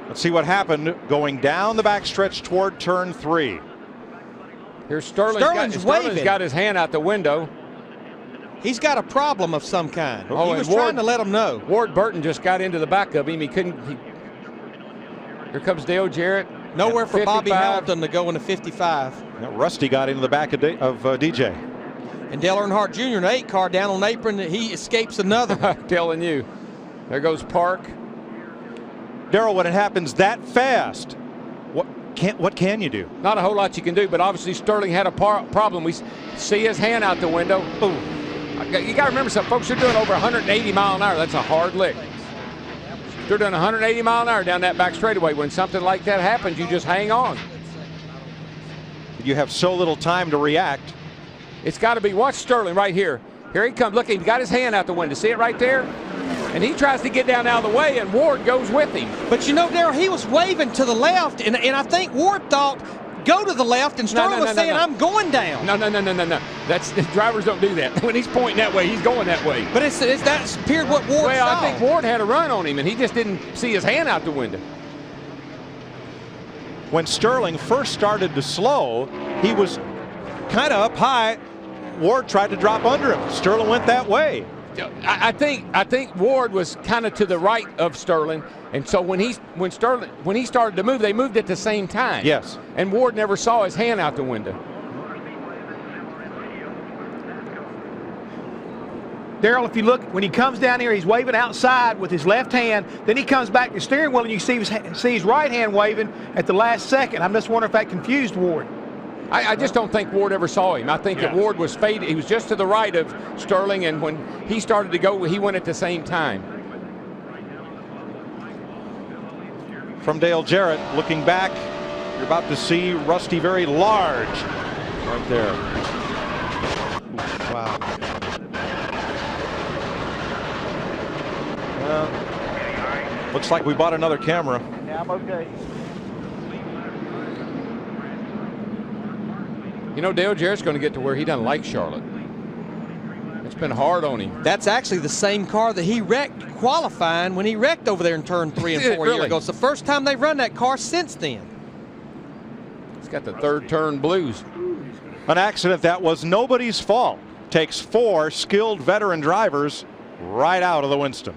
Let's see what happened going down the backstretch toward turn 3. Here's Sterling's waving. got his hand out the window. He's got a problem of some kind. Oh, he was trying to let him know. Ward Burton just got into the back of him. He couldn't. Here comes Dale Jarrett. Nowhere for Bobby Hamilton to go in the 55. Now, Rusty got into the back of DJ. And Dale Earnhardt Jr. in an 8 car down on the apron. He escapes another. I'm telling you. There goes Park. Darrell, when it happens that fast, what can you do? Not a whole lot you can do, but obviously Sterling had a problem. We see his hand out the window. Boom. You got to remember something, folks. They're doing over 180 mile an hour. That's a hard lick. They're doing 180 mile an hour down that back straightaway. When something like that happens, you just hang on. You have so little time to react. It's got to be. Watch Sterling right here. Here he comes. Look, he's got his hand out the window. See it right there? And he tries to get down out of the way, and Ward goes with him. But you know, Darrell, he was waving to the left, and I think Ward thought, go to the left, and Sterling was saying, I'm going down. No. That's drivers don't do that. When he's pointing that way, he's going that way. But that's appeared what Ward saw. I think Ward had a run on him, and he just didn't see his hand out the window. When Sterling first started to slow, he was kind of up high. Ward tried to drop under him. Sterling went that way. I think Ward was kind of to the right of Sterling, and so when he started to move, they moved at the same time. Yes. And Ward never saw his hand out the window. Darrell, if you look, when he comes down here, he's waving outside with his left hand. Then he comes back to the steering wheel, and you see his right hand waving at the last second. I'm just wondering if that confused Ward. I just don't think Ward ever saw him. I think that Ward was faded. He was just to the right of Sterling, and when he started to go, he went at the same time. From Dale Jarrett, looking back, you're about to see Rusty very large right there. Looks like we bought another camera. Yeah, I'm okay. You know, Dale Jarrett's going to get to where he doesn't like Charlotte. It's been hard on him. That's actually the same car that he wrecked qualifying when he wrecked over there in turn 3 and 4 a year ago. It's the first time they've run that car since then. He's got the third turn blues. An accident that was nobody's fault takes 4 skilled veteran drivers right out of the Winston.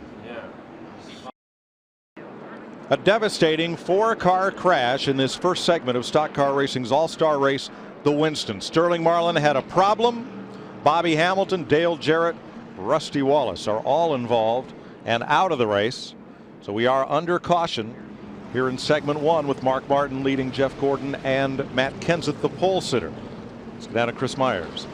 A devastating 4-car crash in this first segment of Stock Car Racing's all-star race, the Winston. Sterling Marlin had a problem. Bobby Hamilton, Dale Jarrett, Rusty Wallace are all involved and out of the race. So we are under caution here in segment 1 with Mark Martin leading Jeff Gordon and Matt Kenseth, the pole sitter. Let's go down to Chris Myers.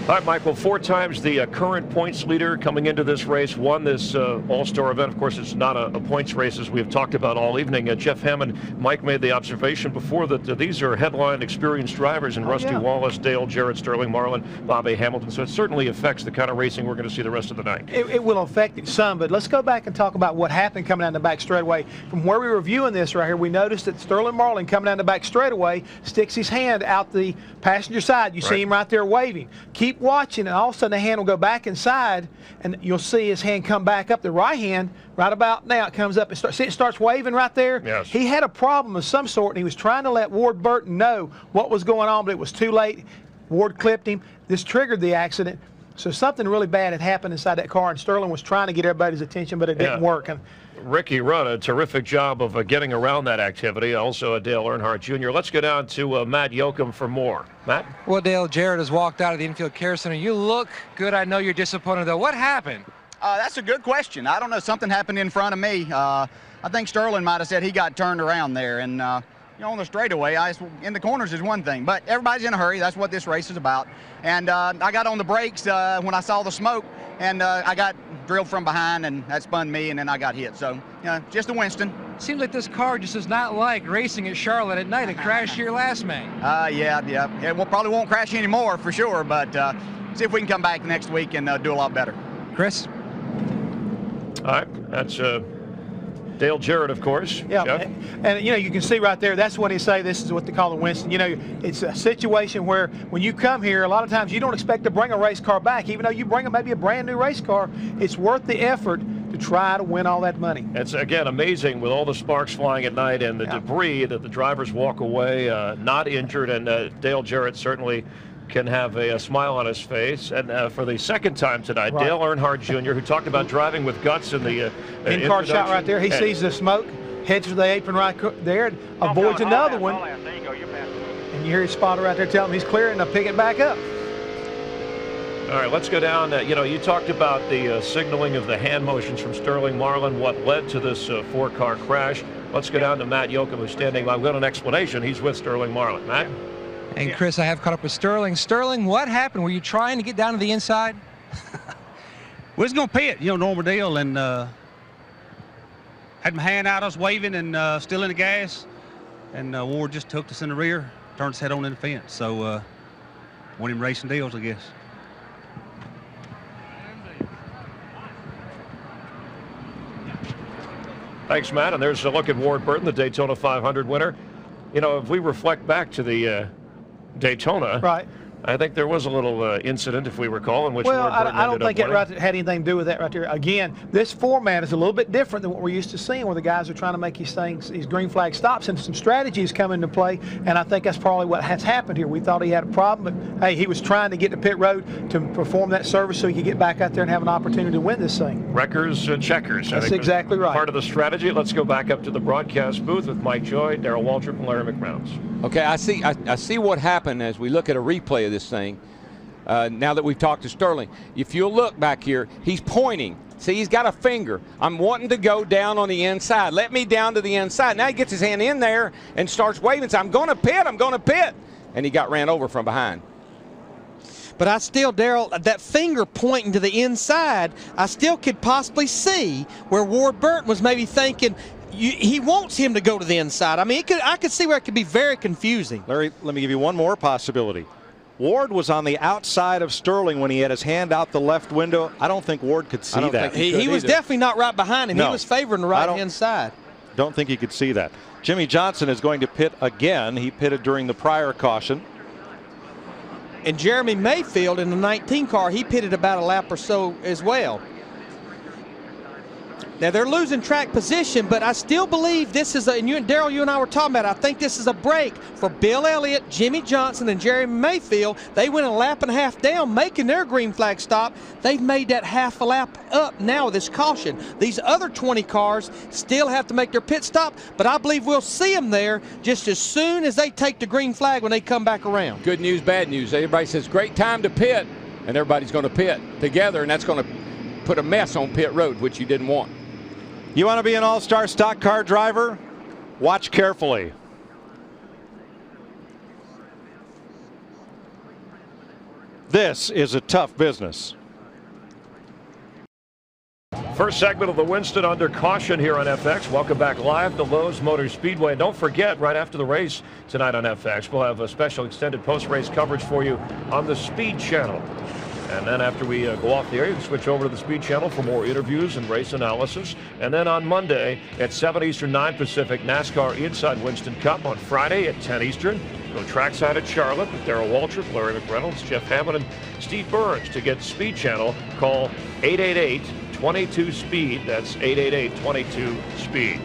All right, Michael, 4 times the current points leader coming into this race, won this all-star event. Of course, it's not a points race, as we've talked about all evening. Jeff Hammond, Mike made the observation before that these are headline experienced drivers in Rusty Wallace, Dale Jarrett, Sterling Marlin, Bobby Hamilton. So it certainly affects the kind of racing we're going to see the rest of the night. It will affect it some, but let's go back and talk about what happened coming down the back straightaway. From where we were viewing this right here, we noticed that Sterling Marlin coming down the back straightaway sticks his hand out the passenger side. You see him right there waving. Keep watching, and all of a sudden the hand will go back inside, and you'll see his hand come back up. The right hand, right about now, it comes up and starts waving right there. Yes. He had a problem of some sort, and he was trying to let Ward Burton know what was going on, but it was too late. Ward clipped him. This triggered the accident. So something really bad had happened inside that car, and Sterling was trying to get everybody's attention, but it didn't work. And Ricky Rudd, a terrific job of getting around that activity. Also, Dale Earnhardt Jr. Let's go down to Matt Yoakum for more. Matt? Well, Dale Jarrett has walked out of the infield care center. You look good. I know you're disappointed, though. What happened? That's a good question. I don't know. Something happened in front of me. I think Sterling might have said he got turned around there. And, you know, on the straightaway, in the corners is one thing. But everybody's in a hurry. That's what this race is about. And I got on the brakes when I saw the smoke. And I got drilled from behind, and that spun me, and then I got hit. So, you know, just a Winston. Seems like this car just does not like racing at Charlotte at night. It crashed here last May. Yeah. It probably won't crash anymore for sure, but see if we can come back next week and do a lot better. Chris? All right, that's Dale Jarrett, of course. Yeah, Jeff? and you know, you can see right there, that's when he say this is what they call the Winston. You know, it's a situation where when you come here, a lot of times you don't expect to bring a race car back. Even though you bring maybe a brand new race car, it's worth the effort to try to win all that money. It's, again, amazing with all the sparks flying at night and the debris that the drivers walk away not injured, and Dale Jarrett certainly can have a smile on his face. And for the second time tonight, Dale Earnhardt Jr., who talked about driving with guts in the in-car shot right there. He sees the smoke, heads for the apron right there, and avoids another one. And you hear his spotter right there telling him he's clear, and they'll pick it back up. All right, let's go down. You know, you talked about the signaling of the hand motions from Sterling Marlin, what led to this 4-car crash. Let's go down to Matt Yoakum, who's standing by. I've got an explanation. He's with Sterling Marlin. Matt? And Chris, I have caught up with Sterling. Sterling, what happened? Were you trying to get down to the inside? We're just going to pit, you know, normal deal, and had my hand out, I was waving and still in the gas, and Ward just took us in the rear, turned his head on in the fence. So one of them racing deals, I guess. Thanks, Matt. And there's a look at Ward Burton, the Daytona 500 winner. You know, if we reflect back to the Daytona, I think there was a little incident, if we recall, in which Ward Burton I don't think it had anything to do with that right there. Again, this format is a little bit different than what we're used to seeing, where the guys are trying to make these things, these green flag stops, and some strategies come into play, and I think that's probably what has happened here. We thought he had a problem, but hey, he was trying to get to pit road to perform that service so he could get back out there and have an opportunity to win this thing. Wreckers and checkers. That's exactly right. Part of the strategy. Let's go back up to the broadcast booth with Mike Joy, Darrell Waltrip, and Larry McMounts. Okay, I see what happened as we look at a replay of this thing. Now that we've talked to Sterling, if you'll look back here, he's pointing. See, he's got a finger. I'm wanting to go down on the inside. Let me down to the inside. Now he gets his hand in there and starts waving. So I'm going to pit. I'm going to pit. And he got ran over from behind. But I still, Darrell, that finger pointing to the inside, I still could possibly see where Ward Burton was maybe thinking he wants him to go to the inside. I mean, I could see where it could be very confusing. Larry, let me give you one more possibility. Ward was on the outside of Sterling when he had his hand out the left window. I don't think Ward could see that. He was definitely not right behind him. No. He was favoring the right-hand side. Don't think he could see that. Jimmy Johnson is going to pit again. He pitted during the prior caution. And Jeremy Mayfield in the 19 car, he pitted about a lap or so as well. Now they're losing track position, but I still believe this is and Darrell, you and I were talking about it, I think this is a break for Bill Elliott, Jimmy Johnson, and Jeremy Mayfield. They went a lap and a half down, making their green flag stop. They've made that half a lap up now with this caution. These other 20 cars still have to make their pit stop, but I believe we'll see them there just as soon as they take the green flag when they come back around. Good news, bad news. Everybody says great time to pit, and everybody's going to pit together, and that's going to put a mess on pit road, which you didn't want. You want to be an all-star stock car driver? Watch carefully. This is a tough business. First segment of the Winston under caution here on FX. Welcome back live to Lowe's Motor Speedway. And don't forget, right after the race tonight on FX, we'll have a special extended post-race coverage for you on the Speed Channel. And then after we go off the air, you can switch over to the Speed Channel for more interviews and race analysis. And then on Monday at 7 Eastern, 9 Pacific, NASCAR Inside Winston Cup. On Friday at 10 Eastern, go trackside at Charlotte with Darrell Waltrip, Larry McReynolds, Jeff Hammond, and Steve Burns. To get Speed Channel, call 888-22-SPEED. That's 888-22-SPEED.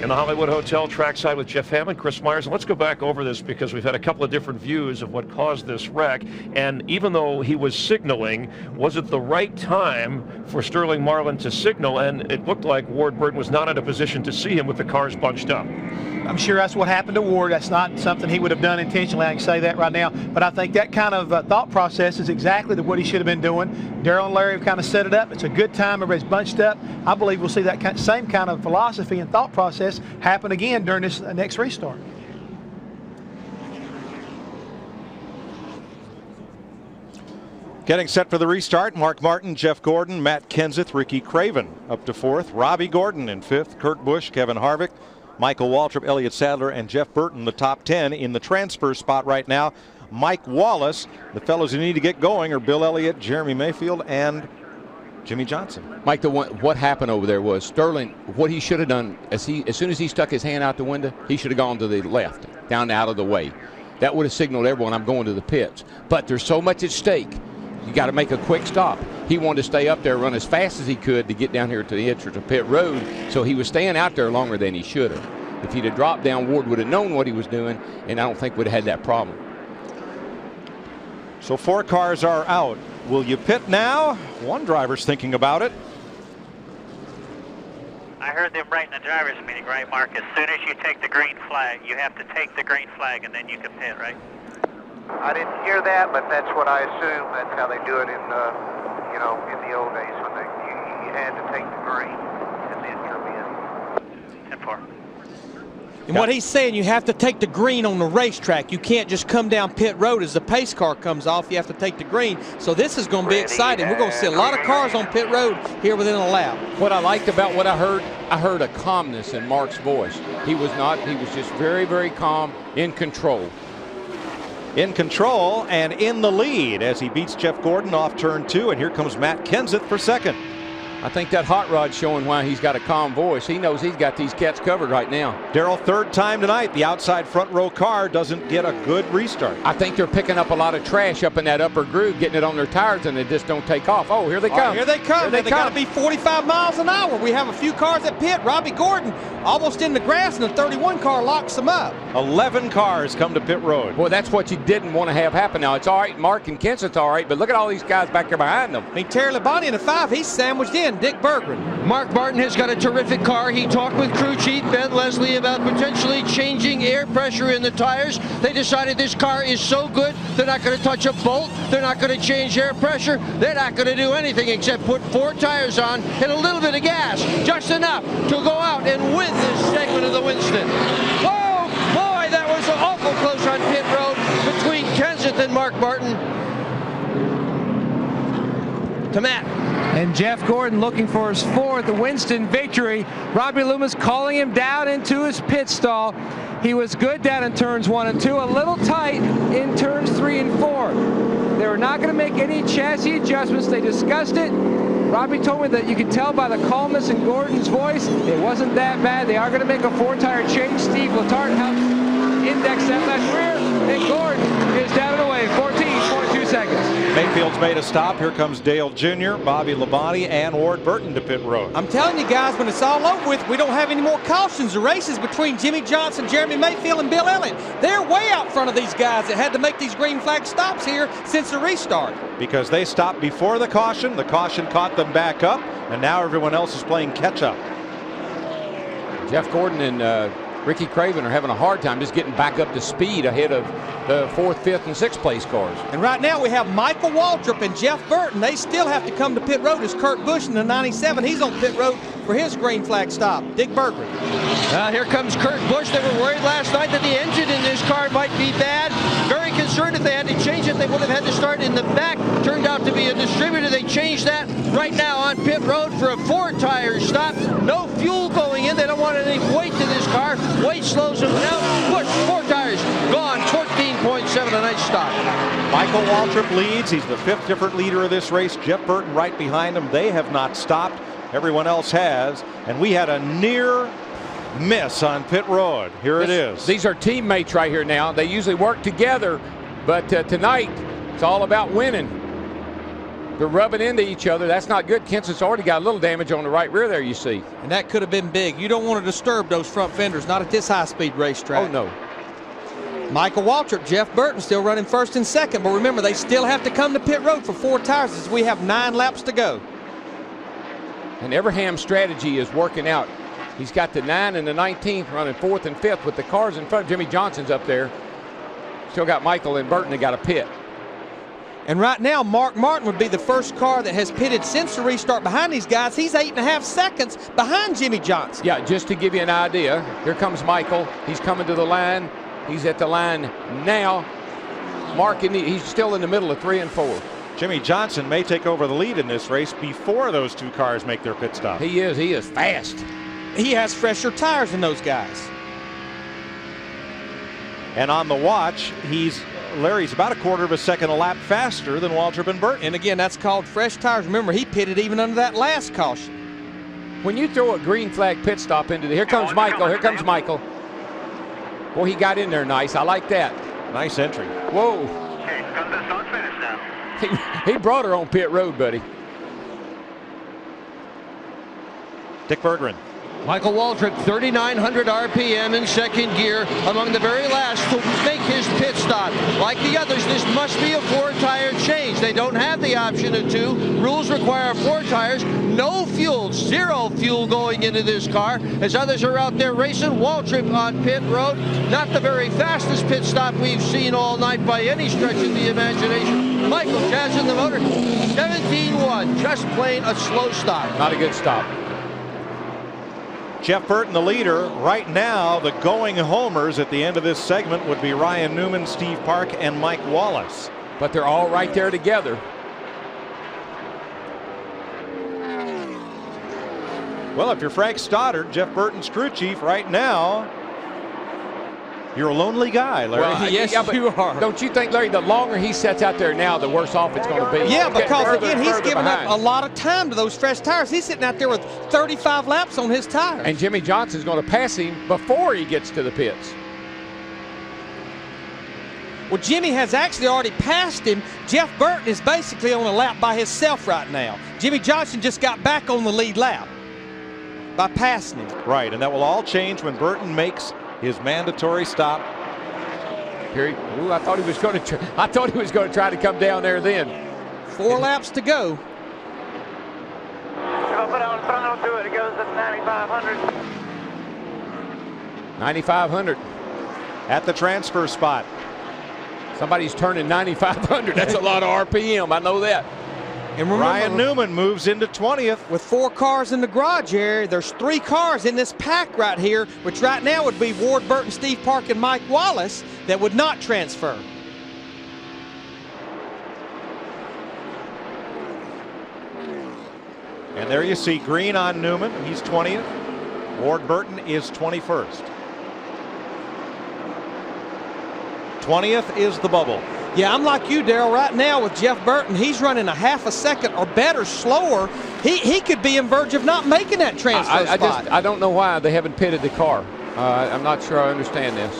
In the Hollywood Hotel, trackside with Jeff Hammond, Chris Myers. And let's go back over this because we've had a couple of different views of what caused this wreck. And even though he was signaling, was it the right time for Sterling Marlin to signal? And it looked like Ward Burton was not in a position to see him with the cars bunched up. I'm sure that's what happened to Ward. That's not something he would have done intentionally. I can say that right now. But I think that kind of thought process is exactly what he should have been doing. Darrell and Larry have kind of set it up. It's a good time. Everybody's bunched up. I believe we'll see that same kind of philosophy and thought process happen again during this next restart. Getting set for the restart, Mark Martin, Jeff Gordon, Matt Kenseth, Ricky Craven up to fourth, Robbie Gordon in fifth, Kurt Busch, Kevin Harvick, Michael Waltrip, Elliott Sadler, and Jeff Burton, the top 10. In the transfer spot right now, Mike Wallace. The fellows who need to get going are Bill Elliott, Jeremy Mayfield, and Jimmy Johnson. Mike, what happened over there was Sterling, what he should have done, as soon as he stuck his hand out the window, he should have gone to the left, down out of the way. That would have signaled everyone, I'm going to the pits. But there's so much at stake. You got to make a quick stop. He wanted to stay up there, run as fast as he could to get down here to the entrance of pit road, so he was staying out there longer than he should have. If he'd have dropped down, Ward would have known what he was doing, and I don't think would have had that problem. So 4 cars are out. Will you pit now? One driver's thinking about it. I heard them right in the driver's meeting, right, Mark? As soon as you take the green flag, you have to take the green flag, and then you can pit, right? I didn't hear that, but that's what I assume. That's how they do it in the, in the old days when you had to take the green and then come in. 10-4. And what he's saying, you have to take the green on the racetrack. You can't just come down pit road as the pace car comes off. You have to take the green. So this is going to be exciting. We're going to see a lot of cars on pit road here within a lap. What I liked about what I heard a calmness in Mark's voice. He was just very, very calm, in control. In control and in the lead as he beats Jeff Gordon off turn 2. And here comes Matt Kenseth for second. I think that hot rod's showing why he's got a calm voice. He knows he's got these cats covered right now. Darrell, third time tonight. The outside front row car doesn't get a good restart. I think they're picking up a lot of trash up in that upper groove, getting it on their tires, and they just don't take off. Oh, here they come. Here they come. They got to be 45 miles an hour. We have a few cars at pit. Robbie Gordon almost in the grass, and the 31 car locks them up. 11 cars come to pit road. Boy, that's what you didn't want to have happen. Now, it's all right. Mark and Kenseth's all right, but look at all these guys back there behind them. I mean, Terry Labonte in the 5, he's sandwiched in. Dick Berggren. Mark Martin has got a terrific car. He talked with crew chief Ben Leslie about potentially changing air pressure in the tires. They decided this car is so good, they're not going to touch a bolt. They're not going to change air pressure. They're not going to do anything except put 4 tires on and a little bit of gas, just enough to go out and win this segment of the Winston. Oh, boy, that was awful close on pit road between Kenseth and Mark Martin. to Matt. And Jeff Gordon looking for his 4th Winston victory. Robbie Loomis calling him down into his pit stall. He was good down in turns 1 and 2, a little tight in turns 3 and 4. They were not going to make any chassis adjustments. They discussed it. Robbie told me that you could tell by the calmness in Gordon's voice, it wasn't that bad. They are going to make a 4-tire change. Steve Letarte helps index that left rear, and Gordon is down and away, 14.2 seconds. Mayfield's made a stop. Here comes Dale Jr., Bobby Labonte, and Ward Burton to pit road. I'm telling you guys, when it's all over with, we don't have any more cautions. The races between Jimmy Johnson, Jeremy Mayfield, and Bill Elliott, they're way out front of these guys that had to make these green flag stops here since the restart. Because they stopped before the caution caught them back up, and now everyone else is playing catch up. Jeff Gordon and Ricky Craven are having a hard time just getting back up to speed ahead of the 4th, 5th, and 6th place cars. And right now we have Michael Waltrip and Jeff Burton. They still have to come to pit road as Kurt Busch in the 97. He's on pit road for his green flag stop. Dick Berger. Here comes Kurt Busch. They were worried last night that the engine in this car might be bad. Very concerned if they had to change it, they would have had to start in the back. Turned out to be a distributor. They changed that right now on pit road for a 4-tire stop. No fuel going in. They don't want any weight to this car. Weight slows them down. Busch, 4 tires, gone, 14.7, a nice stop. Michael Waltrip leads. He's the 5th different leader of this race. Jeff Burton right behind him. They have not stopped. Everyone else has. And we had a near miss on pit road. Here it is. These are teammates right here now. They usually work together, but tonight it's all about winning. They're rubbing into each other. That's not good. Kenseth's already got a little damage on the right rear there, you see. And that could have been big. You don't want to disturb those front fenders, not at this high-speed racetrack. Oh, no. Michael Waltrip, Jeff Burton still running 1st and 2nd, but remember, they still have to come to pit road for 4 tires as we have 9 laps to go. And Everham's strategy is working out. He's got the 9 and the 19th running 4th and 5th with the cars in front. Jimmy Johnson's up there. Still got Michael and Burton that got a pit. And right now, Mark Martin would be the first car that has pitted since the restart behind these guys. He's 8.5 seconds behind Jimmy Johnson. Yeah, just to give you an idea, here comes Michael. He's coming to the line. He's at the line now. Mark, he's still in the middle of 3 and 4. Jimmy Johnson may take over the lead in this race before those 2 cars make their pit stop. He is fast. He has fresher tires than those guys. And on the watch, Larry's about 1/4 of a second a lap faster than Waltrip and Burton. And again, that's called fresh tires. Remember, he pitted even under that last caution. When you throw a green flag pit stop into here comes Michael. Here comes Michael. Boy, he got in there nice. I like that. Nice entry. Whoa. Okay, come to the start finish now. He brought her on pit road, buddy. Dick Berggren. Michael Waltrip, 3,900 RPM in 2nd gear, among the very last to make his pit stop. Like the others, this must be a 4-tire change. They don't have the option of 2. Rules require 4 tires. No fuel, 0 fuel going into this car. As others are out there racing, Waltrip on pit road. Not the very fastest pit stop we've seen all night by any stretch of the imagination. Michael jazzing the motor, 17-1, just plain a slow stop. Not a good stop. Jeff Burton, the leader. Right now, the going homers at the end of this segment would be Ryan Newman, Steve Park, and Mike Wallace. But they're all right there together. Well, if you're Frank Stoddard, Jeff Burton's crew chief right now, you're a lonely guy, Larry. Well, yes, you are. Don't you think, Larry, the longer he sets out there now, the worse off it's going to be? Yeah, because again, he's giving behind. up a lot of time to those fresh tires. He's sitting out there with 35 laps on his tires. And Jimmy Johnson's going to pass him before he gets to the pits. Well, Jimmy has actually already passed him. Jeff Burton is basically on a lap by himself right now. Jimmy Johnson just got back on the lead lap by passing him. Right, and that will all change when Burton makes his mandatory stop. Ooh, I thought he was going to try to come down there then. 4 laps to go. If I put on throttle to it, it goes at 9,500. 9,500 at the transfer spot. Somebody's turning 9,500. That's a lot of RPM. I know that. And remember, Ryan Newman moves into 20th. With 4 cars in the garage area, there's 3 cars in this pack right here, which right now would be Ward Burton, Steve Park, and Mike Wallace that would not transfer. And there you see Green on Newman. He's 20th. Ward Burton is 21st. 20th is the bubble. Yeah, I'm like you, Darrell. Right now with Jeff Burton, he's running a half a second or better slower. He could be in verge of not making that transfer spot. I don't know why they haven't pitted the car. I'm not sure I understand this.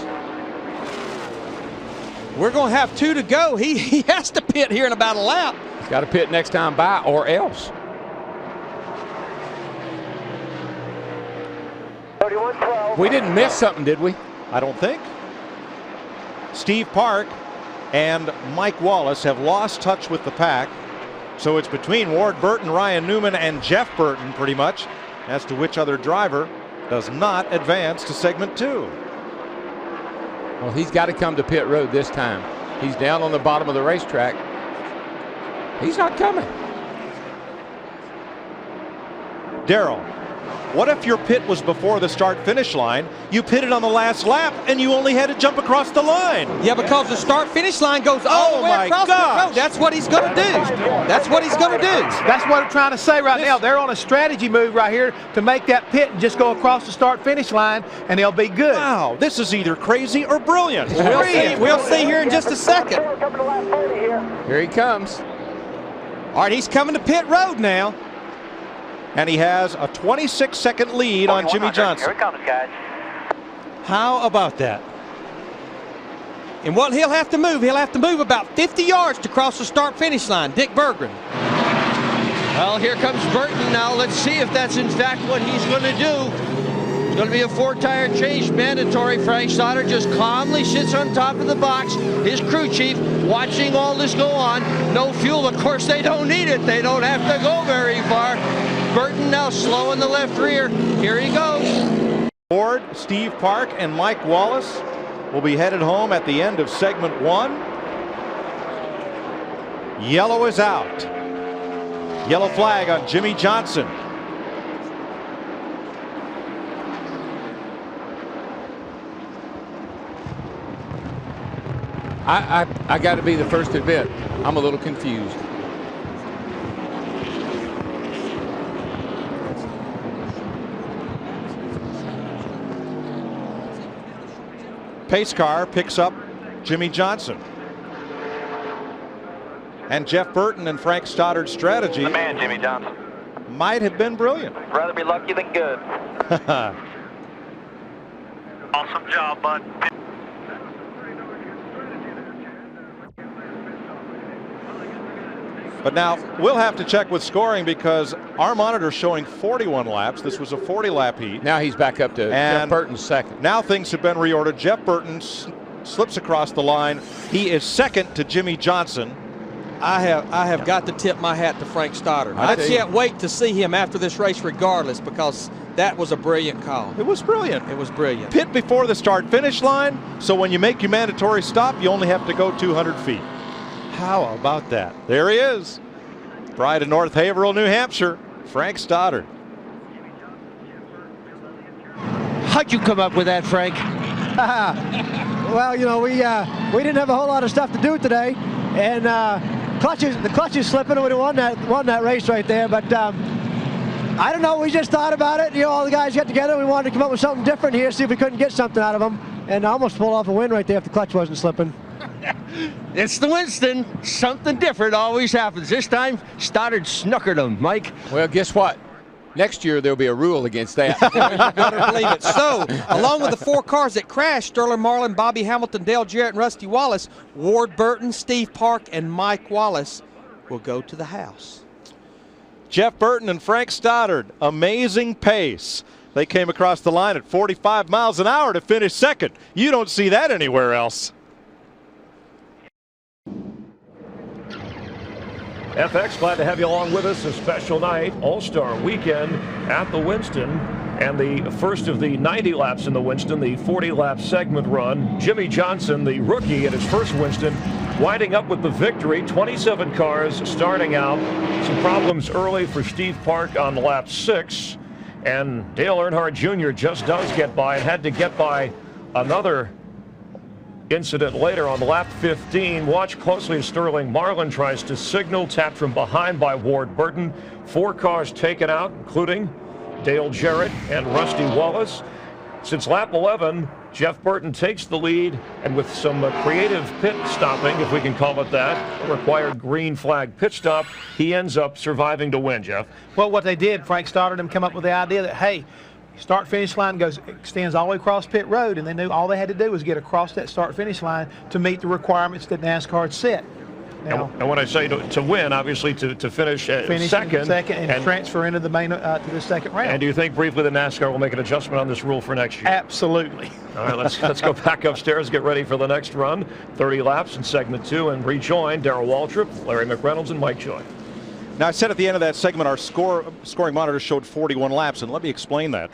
We're going to have 2 to go. He has to pit here in about a lap. He's got to pit next time by or else. 31-12. We didn't miss something, did we? I don't think. Steve Park and Mike Wallace have lost touch with the pack. So it's between Ward Burton, Ryan Newman, and Jeff Burton pretty much as to which other driver does not advance to segment 2. Well, he's got to come to pit road this time. He's down on the bottom of the racetrack. He's not coming. Darrell, what if your pit was before the start-finish line? You pitted on the last lap, and you only had to jump across the line. Yeah, because the start-finish line goes all the way across the road. That's what he's going to do. That's what he's going to do. That's what I'm trying to say right now. They're on a strategy move right here to make that pit and just go across the start-finish line, and they'll be good. Wow, this is either crazy or brilliant. We'll see here in just a second. Here he comes. All right, he's coming to pit road now. And he has a 26-second lead on Jimmy Johnson. Here it comes, guys. How about that? And what he'll have to move about 50 yards to cross the start-finish line. Dick Berggren. Well, here comes Burton now. Let's see if that's in fact what he's going to do. It's going to be a 4-tire change mandatory. Frank Stoddard just calmly sits on top of the box. His crew chief watching all this go on. No fuel. Of course, they don't need it. They don't have to go very far. Burton now slow in the left rear. Here he goes. Ward, Steve Park, and Mike Wallace will be headed home at the end of segment 1. Yellow is out. Yellow flag on Jimmy Johnson. I got to be the first to admit, I'm a little confused. Pace car picks up Jimmy Johnson. And Jeff Burton and Frank Stoddard's strategy The man, Jimmy Johnson. might have been brilliant. Rather be lucky than good. Awesome job, bud. But now we'll have to check with scoring because our monitor's showing 41 laps. This was a 40-lap heat. Now he's back up to Jeff Burton's second. Now things have been reordered. Jeff Burton slips across the line. He is second to Jimmy Johnson. I have got to tip my hat to Frank Stoddard. I can't wait to see him after this race regardless, because that was a brilliant call. It was brilliant. It was brilliant. Pit before the start-finish line, so when you make your mandatory stop, you only have to go 200 feet. How about that? There he is. Pride of North Haverhill, New Hampshire, Frank Stoddard. How'd you come up with that, Frank? Well, you know, we didn't have a whole lot of stuff to do today, and the clutch is slipping, and we won that race right there. But I don't know. We just thought about it. You know, all the guys got together. We wanted to come up with something different here, see if we couldn't get something out of them, and almost pulled off a win right there if the clutch wasn't slipping. It's the Winston. Something different always happens. This time, Stoddard snookered him, Mike. Well, guess what? Next year, there'll be a rule against that. You better believe it. So, along with the 4 cars that crashed, Sterling Marlin, Bobby Hamilton, Dale Jarrett, and Rusty Wallace, Ward Burton, Steve Park, and Mike Wallace will go to the house. Jeff Burton and Frank Stoddard, amazing pace. They came across the line at 45 miles an hour to finish second. You don't see that anywhere else. FX, glad to have you along with us. A special night, All-Star Weekend at the Winston. And the first of the 90 laps in the Winston, the 40-lap segment run. Jimmy Johnson, the rookie at his first Winston, winding up with the victory. 27 cars starting out. Some problems early for Steve Park on lap 6. And Dale Earnhardt Jr. just does get by and had to get by another incident later on lap 15. Watch closely as Sterling Marlin tries to signal, tapped from behind by Ward Burton. 4 cars taken out, including Dale Jarrett and Rusty Wallace. Since lap 11, Jeff Burton takes the lead, and with some creative pit stopping, if we can call it that, a required green flag pit stop, he ends up surviving to win, Jeff. Well, what they did, Frank started them, come up with the idea that, hey, start-finish line extends all the way across pit road, and they knew all they had to do was get across that start-finish line to meet the requirements that NASCAR had set. Now, and when I say to win, obviously to finish second and transfer into the main to the second round. And do you think briefly that NASCAR will make an adjustment on this rule for next year? Absolutely. All right, let's go back upstairs, get ready for the next run. 30 laps in segment 2, and rejoin Darrell Waltrip, Larry McReynolds, and Mike Joy. Now, I said at the end of that segment our scoring monitor showed 41 laps, and let me explain that.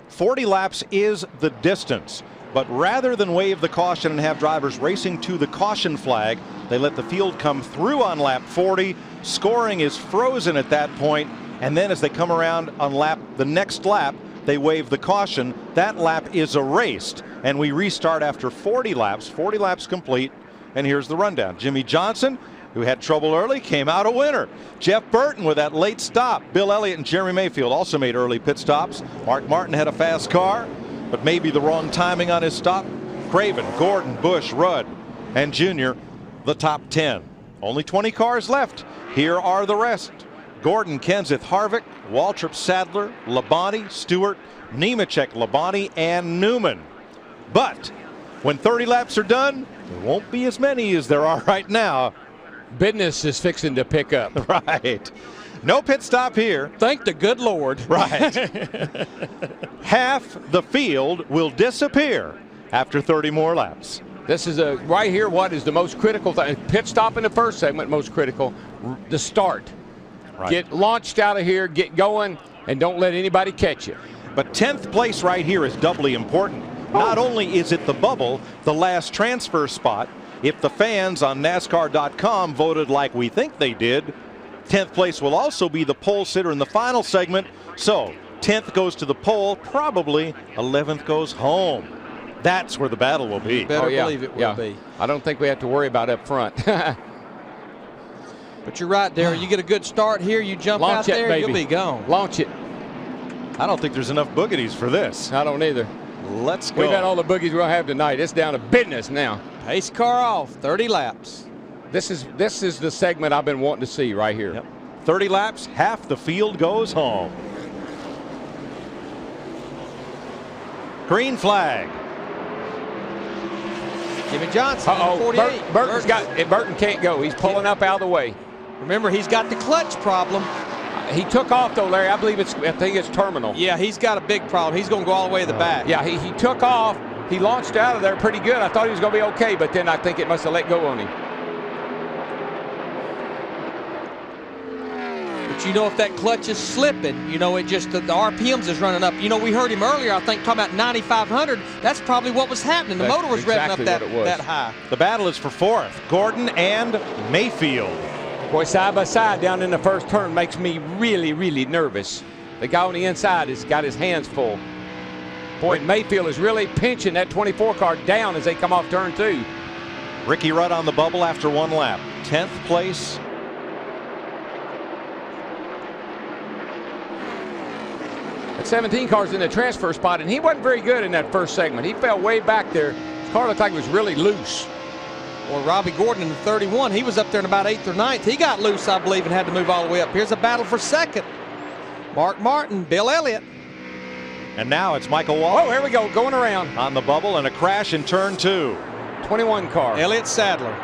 40 laps is the distance, but rather than wave the caution and have drivers racing to the caution flag, they let the field come through on lap 40. Scoring is frozen at that point, and then as they come around on the next lap, they wave the caution. That lap is erased, and we restart after 40 laps complete. And here's the rundown. Jimmy Johnson, who had trouble early, came out a winner. Jeff Burton with that late stop. Bill Elliott and Jeremy Mayfield also made early pit stops. Mark Martin had a fast car, but maybe the wrong timing on his stop. Craven, Gordon, Busch, Rudd, and Junior, the top 10. Only 20 cars left. Here are the rest. Gordon, Kenseth, Harvick, Waltrip, Sadler, Labonte, Stewart, Nemechek, Labonte, and Newman. But when 30 laps are done, there won't be as many as there are right now. Business is fixing to pick up. Right. No pit stop here. Thank the good Lord. Right. Half the field will disappear after 30 more laps. This is right here what is the most critical thing. Pit stop in the first segment, most critical. The start. Right. Get launched out of here, get going, and don't let anybody catch you. But 10th place right here is doubly important. Not only is it the bubble, the last transfer spot, if the fans on NASCAR.com voted like we think they did, 10th place will also be the pole sitter in the final segment. So 10th goes to the pole, probably 11th goes home. That's where the battle will be. Better believe it will be. I don't think we have to worry about up front. But you're right, Darrell. You get a good start here, you jump out there, baby. You'll be gone. Launch it. I don't think there's enough boogies for this. I don't either. Let's go. We've got all the boogies we'll have tonight. It's down to business now. Pace car off, 30 laps. This is the segment I've been wanting to see right here. Yep. 30 laps, half the field goes home. Green flag. Jimmy Johnson, 48. Burton can't go. He's pulling up out of the way. Remember, he's got the clutch problem. He took off though, Larry. I think it's terminal. Yeah, he's got a big problem. He's going to go all the way to the back. Yeah, he took off. He launched out of there pretty good. I thought he was going to be okay, but then I think it must have let go on him. But you know, if that clutch is slipping, you know, it just the RPMs is running up. You know, we heard him earlier, I think, talking about 9,500. That's probably what was happening. The motor was revving up that high. The battle is for 4th. Gordon and Mayfield. Boy, side by side down in the first turn makes me really, really nervous. The guy on the inside has got his hands full. Boy, Mayfield is really pinching that 24 car down as they come off turn 2. Ricky Rudd on the bubble after 1 lap. 10th place. At 17 cars in the transfer spot, and he wasn't very good in that first segment. He fell way back there. His car looked like it was really loose. Well, Robbie Gordon in the 31, he was up there in about 8th or 9th. He got loose, I believe, and had to move all the way up. Here's a battle for 2nd. Mark Martin, Bill Elliott. And now it's Michael Waltrip. Oh, here we go, going around. On the bubble and a crash in turn 2. 21 car. Elliott Sadler.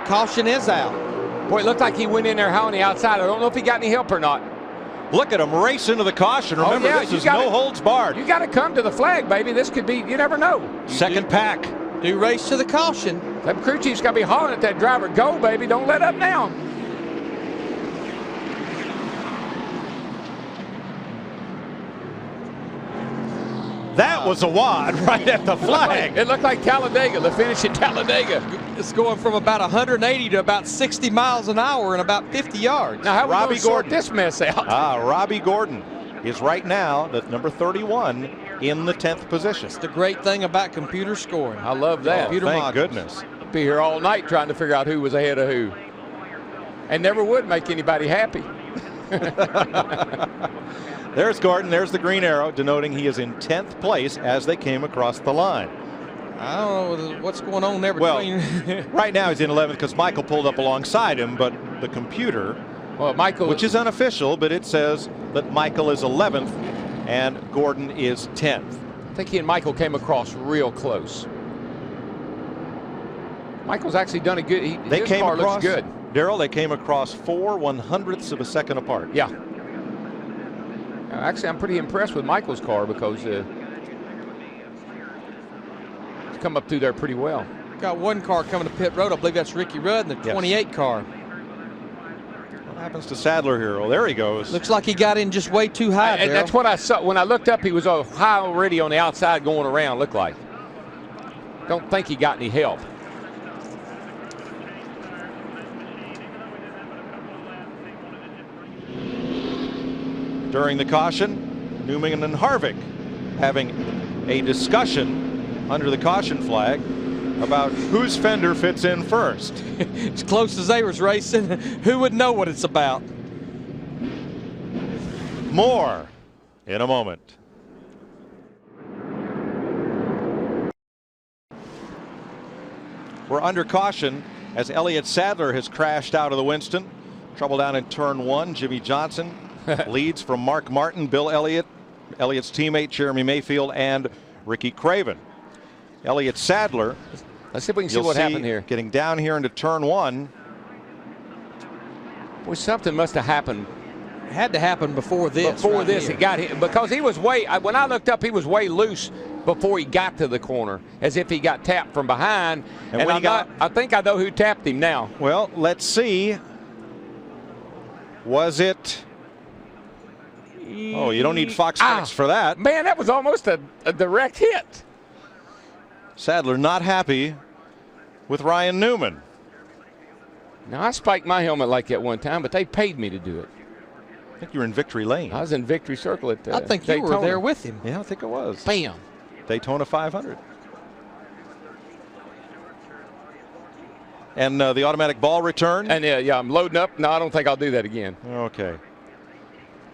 Caution is out. Boy, it looked like he went in there high on the outside. I don't know if he got any help or not. Look at him race into the caution. Remember, this is no holds barred. You got to come to the flag, baby. This could be, you never know. Second pack. Do race to the caution. Them crew chiefs got to be hollering at that driver. Go, baby. Don't let up now. That was a wad right at the flag. It looked like Talladega, the finish at Talladega. It's going from about 180 to about 60 miles an hour in about 50 yards. Now, how are we going to sort this mess out? Robbie Gordon is right now, the number 31, in the 10th position. It's the great thing about computer scoring. I love that. Computer Thank models. goodness. Be here all night trying to figure out who was ahead of who. And never would make anybody happy. There's Gordon. There's the green arrow denoting he is in 10th place as they came across the line. I don't know what's going on there between. Well, right now he's in 11th because Michael pulled up alongside him, but the computer, well, Michael, which is unofficial, but it says that Michael is 11th and Gordon is 10th. I think he and Michael came across real close. Michael's actually done a good. His car looks good. Darrell, they came across 4/100ths of a second apart. Yeah. Actually, I'm pretty impressed with Michael's car because he's come up through there pretty well. Got one car coming to pit road. I believe that's Ricky Rudd in the 28 car. What happens to Sadler here? Oh, there he goes. Looks like he got in just way too high. And that's what I saw. When I looked up, he was high already on the outside going around, looked like. Don't think he got any help. During the caution, Newman and Harvick having a discussion under the caution flag about whose fender fits in first. As close as they was racing, who would know what it's about? More in a moment. We're under caution as Elliott Sadler has crashed out of the Winston. Trouble down in turn 1. Jimmy Johnson leads from Mark Martin, Bill Elliott, Elliott's teammate Jeremy Mayfield, and Ricky Craven. Elliott Sadler, let's see if we can see what happened here. Getting down here into turn 1. Boy, something must have happened. It had to happen before this. Before this, it got hit because he was way. When I looked up, he was way loose before he got to the corner, as if he got tapped from behind. And when I think I know who tapped him now. Well, let's see. Was it? Oh, you don't need Fox Sports for that. Man, that was almost a direct hit. Sadler not happy with Ryan Newman. Now, I spiked my helmet like that one time, but they paid me to do it. I think you were in Victory Lane. I was in Victory Circle at I think Daytona. you were there with him. Yeah, I think it was. Bam. Daytona 500. And the automatic ball return. And yeah, I'm loading up. No, I don't think I'll do that again. Okay.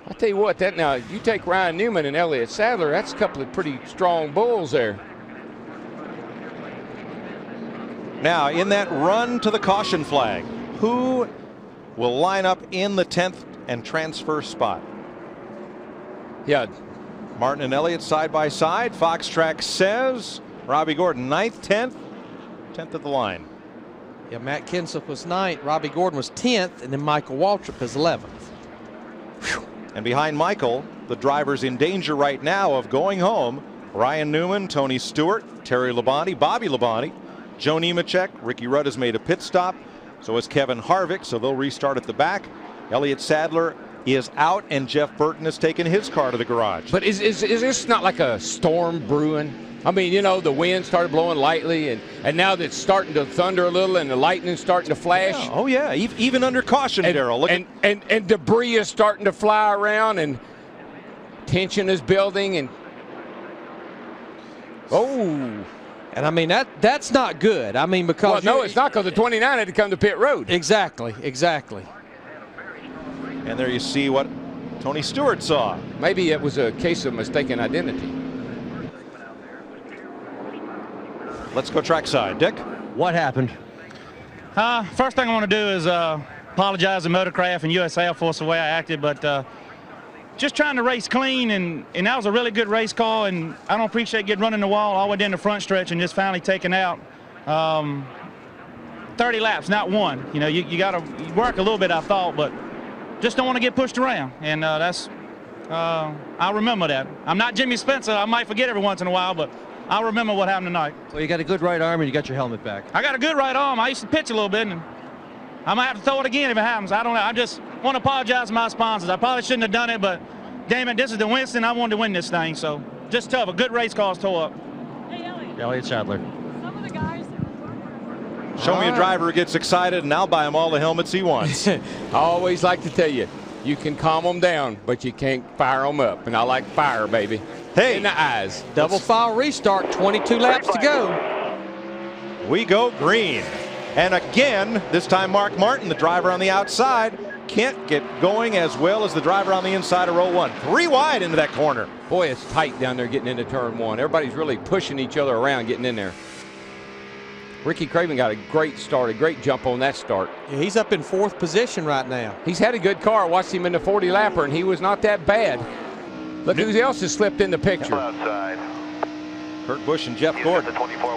I'll tell you what, now you take Ryan Newman and Elliott Sadler, that's a couple of pretty strong bulls there. Now, in that run to the caution flag, who will line up in the 10th and transfer spot? Yeah. Martin and Elliott side by side. Fox Track says Robbie Gordon 9th, 10th, 10th at the line. Yeah, Matt Kenseth was 9th, Robbie Gordon was 10th, and then Michael Waltrip is 11th. Whew. And behind Michael, the drivers in danger right now of going home, Ryan Newman, Tony Stewart, Terry Labonte, Bobby Labonte, Joe Nemechek, Ricky Rudd has made a pit stop. So is Kevin Harvick, so they'll restart at the back. Elliott Sadler is out, and Jeff Burton has taken his car to the garage. But is this not like a storm brewing? I mean, you know, the wind started blowing lightly, and now it's starting to thunder a little, and the lightning's starting to flash. Yeah. Oh, yeah, even under caution, Darrell. And debris is starting to fly around, and tension is building, and And I mean, that's not good. I mean, because no, it's not, because the 29 had to come to pit road. Exactly. And there you see what Tony Stewart saw. Maybe it was a case of mistaken identity. Let's go trackside. Dick? What happened? First thing I want to do is apologize to Motorcraft and USAF for the way I acted, but just trying to race clean, and that was a really good race call, and I don't appreciate getting run in the wall all the way down the front stretch and just finally taken out. 30 laps, not one. You know, you got to work a little bit, I thought, but just don't want to get pushed around, and I'll remember that. I'm not Jimmy Spencer. I might forget every once in a while, but I'll remember what happened tonight. Well, you got a good right arm and you got your helmet back. I got a good right arm. I used to pitch a little bit, and I might have to throw it again if it happens. I don't know. I just want to apologize to my sponsors. I probably shouldn't have done it, but damn it, this is the Winston. I wanted to win this thing, so just tough. A good race call's tore up. Hey, Elliott Sadler. Some of the guys. Show me a driver who gets excited, and I'll buy him all the helmets he wants. I always like to tell you, you can calm them down, but you can't fire them up. And I like fire, baby. Hey. in the eyes. Double file restart, 22 laps to go. We go green. And again, this time Mark Martin, the driver on the outside, can't get going as well as the driver on the inside of row 1. 3 wide into that corner. Boy, it's tight down there getting into turn 1. Everybody's really pushing each other around getting in there. Ricky Craven got a great start, a great jump on that start. Yeah, he's up in 4th position right now. He's had a good car. I watched him in the 40 lapper, and he was not that bad. Look who else has slipped in the picture. Kurt Busch and Jeff Gordon.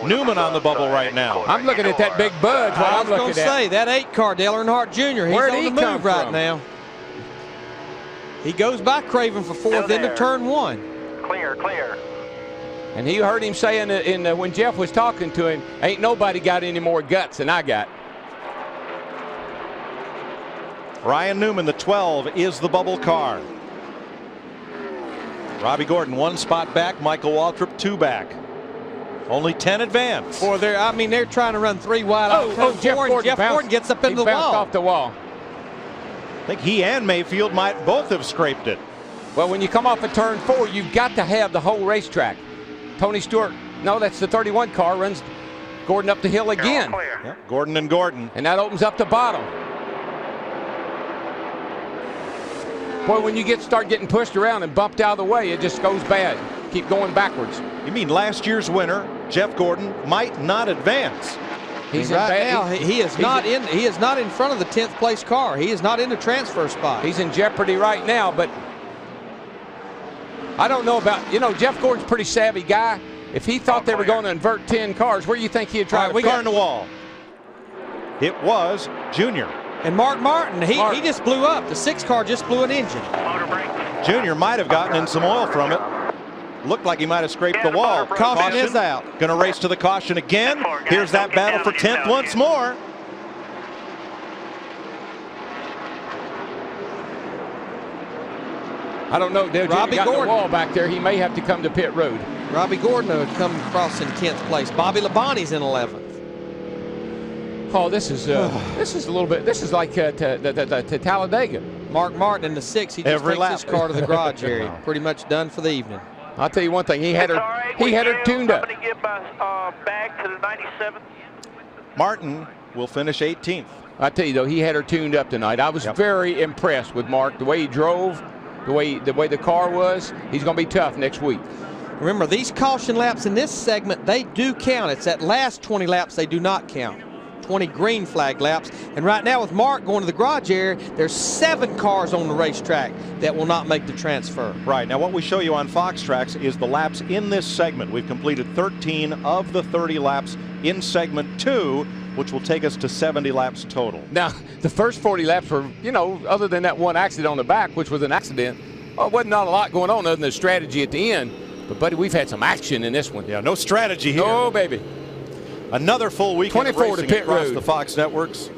Newman on the bubble right now. I'm looking at that big Bud. I was going to say, that 8 car, Dale Earnhardt Jr., he's on the move right now. He goes by Craven for 4th into turn 1. Clear, clear. And he heard him saying when Jeff was talking to him, ain't nobody got any more guts than I got. Ryan Newman, the 12, is the bubble car. Robbie Gordon 1 spot back. Michael Waltrip 2 back. Only 10 advance. Boy, they're trying to run 3 wide. Jeff Gordon gets up into the wall. Off the wall. I think he and Mayfield might both have scraped it. Well, when you come off of turn 4, you've got to have the whole racetrack. Tony Stewart, no, that's the 31 car, runs Gordon up the hill again. Yep, Gordon and Gordon. And that opens up the bottom. Boy, when you start getting pushed around and bumped out of the way, it just goes bad. Keep going backwards. You mean last year's winner, Jeff Gordon, might not advance? He's right now. He is not in front of the 10th place car. He is not in the transfer spot. He's in jeopardy right now, but I don't know about, Jeff Gordon's a pretty savvy guy. If he thought they were going to invert 10 cars, where do you think he'd try to car in the wall? It was Junior. And Mark Martin, he just blew up. The 6 car just blew an engine. Junior might have gotten in some oil from it. Looked like he might have scraped the wall. Caution is out. Going to race to the caution again. Here's that battle for 10th once more. I don't know, Dale. Robbie Gordon. The wall back there. He may have to come to pit road. Robbie Gordon would come across in 10th place. Bobby Labonte's in 11th. Oh, this is a little bit. This is like to Talladega. Mark Martin in the 6. He just takes his car to the garage area. Pretty much done for the evening. I'll tell you one thing. He had her tuned up. I'm going to give my bag to the 97th. Martin will finish 18th. I tell you though, he had her tuned up tonight. I was very impressed with Mark. The way he drove, the way the car was. He's going to be tough next week. Remember, these caution laps in this segment, they do count. It's that last 20 laps they do not count. 20 green flag laps. And right now with Mark going to the garage area, there's 7 cars on the racetrack that will not make the transfer. Right. Now what we show you on Fox Tracks is the laps in this segment. We've completed 13 of the 30 laps in segment 2, which will take us to 70 laps total. Now, the first 40 laps were, other than that one accident on the back, which was an accident, well, wasn't not a lot going on other than the strategy at the end. But, buddy, we've had some action in this one. Yeah, no strategy here. No, baby. Another full weekend of 24 racing to pit across road. the Fox networks,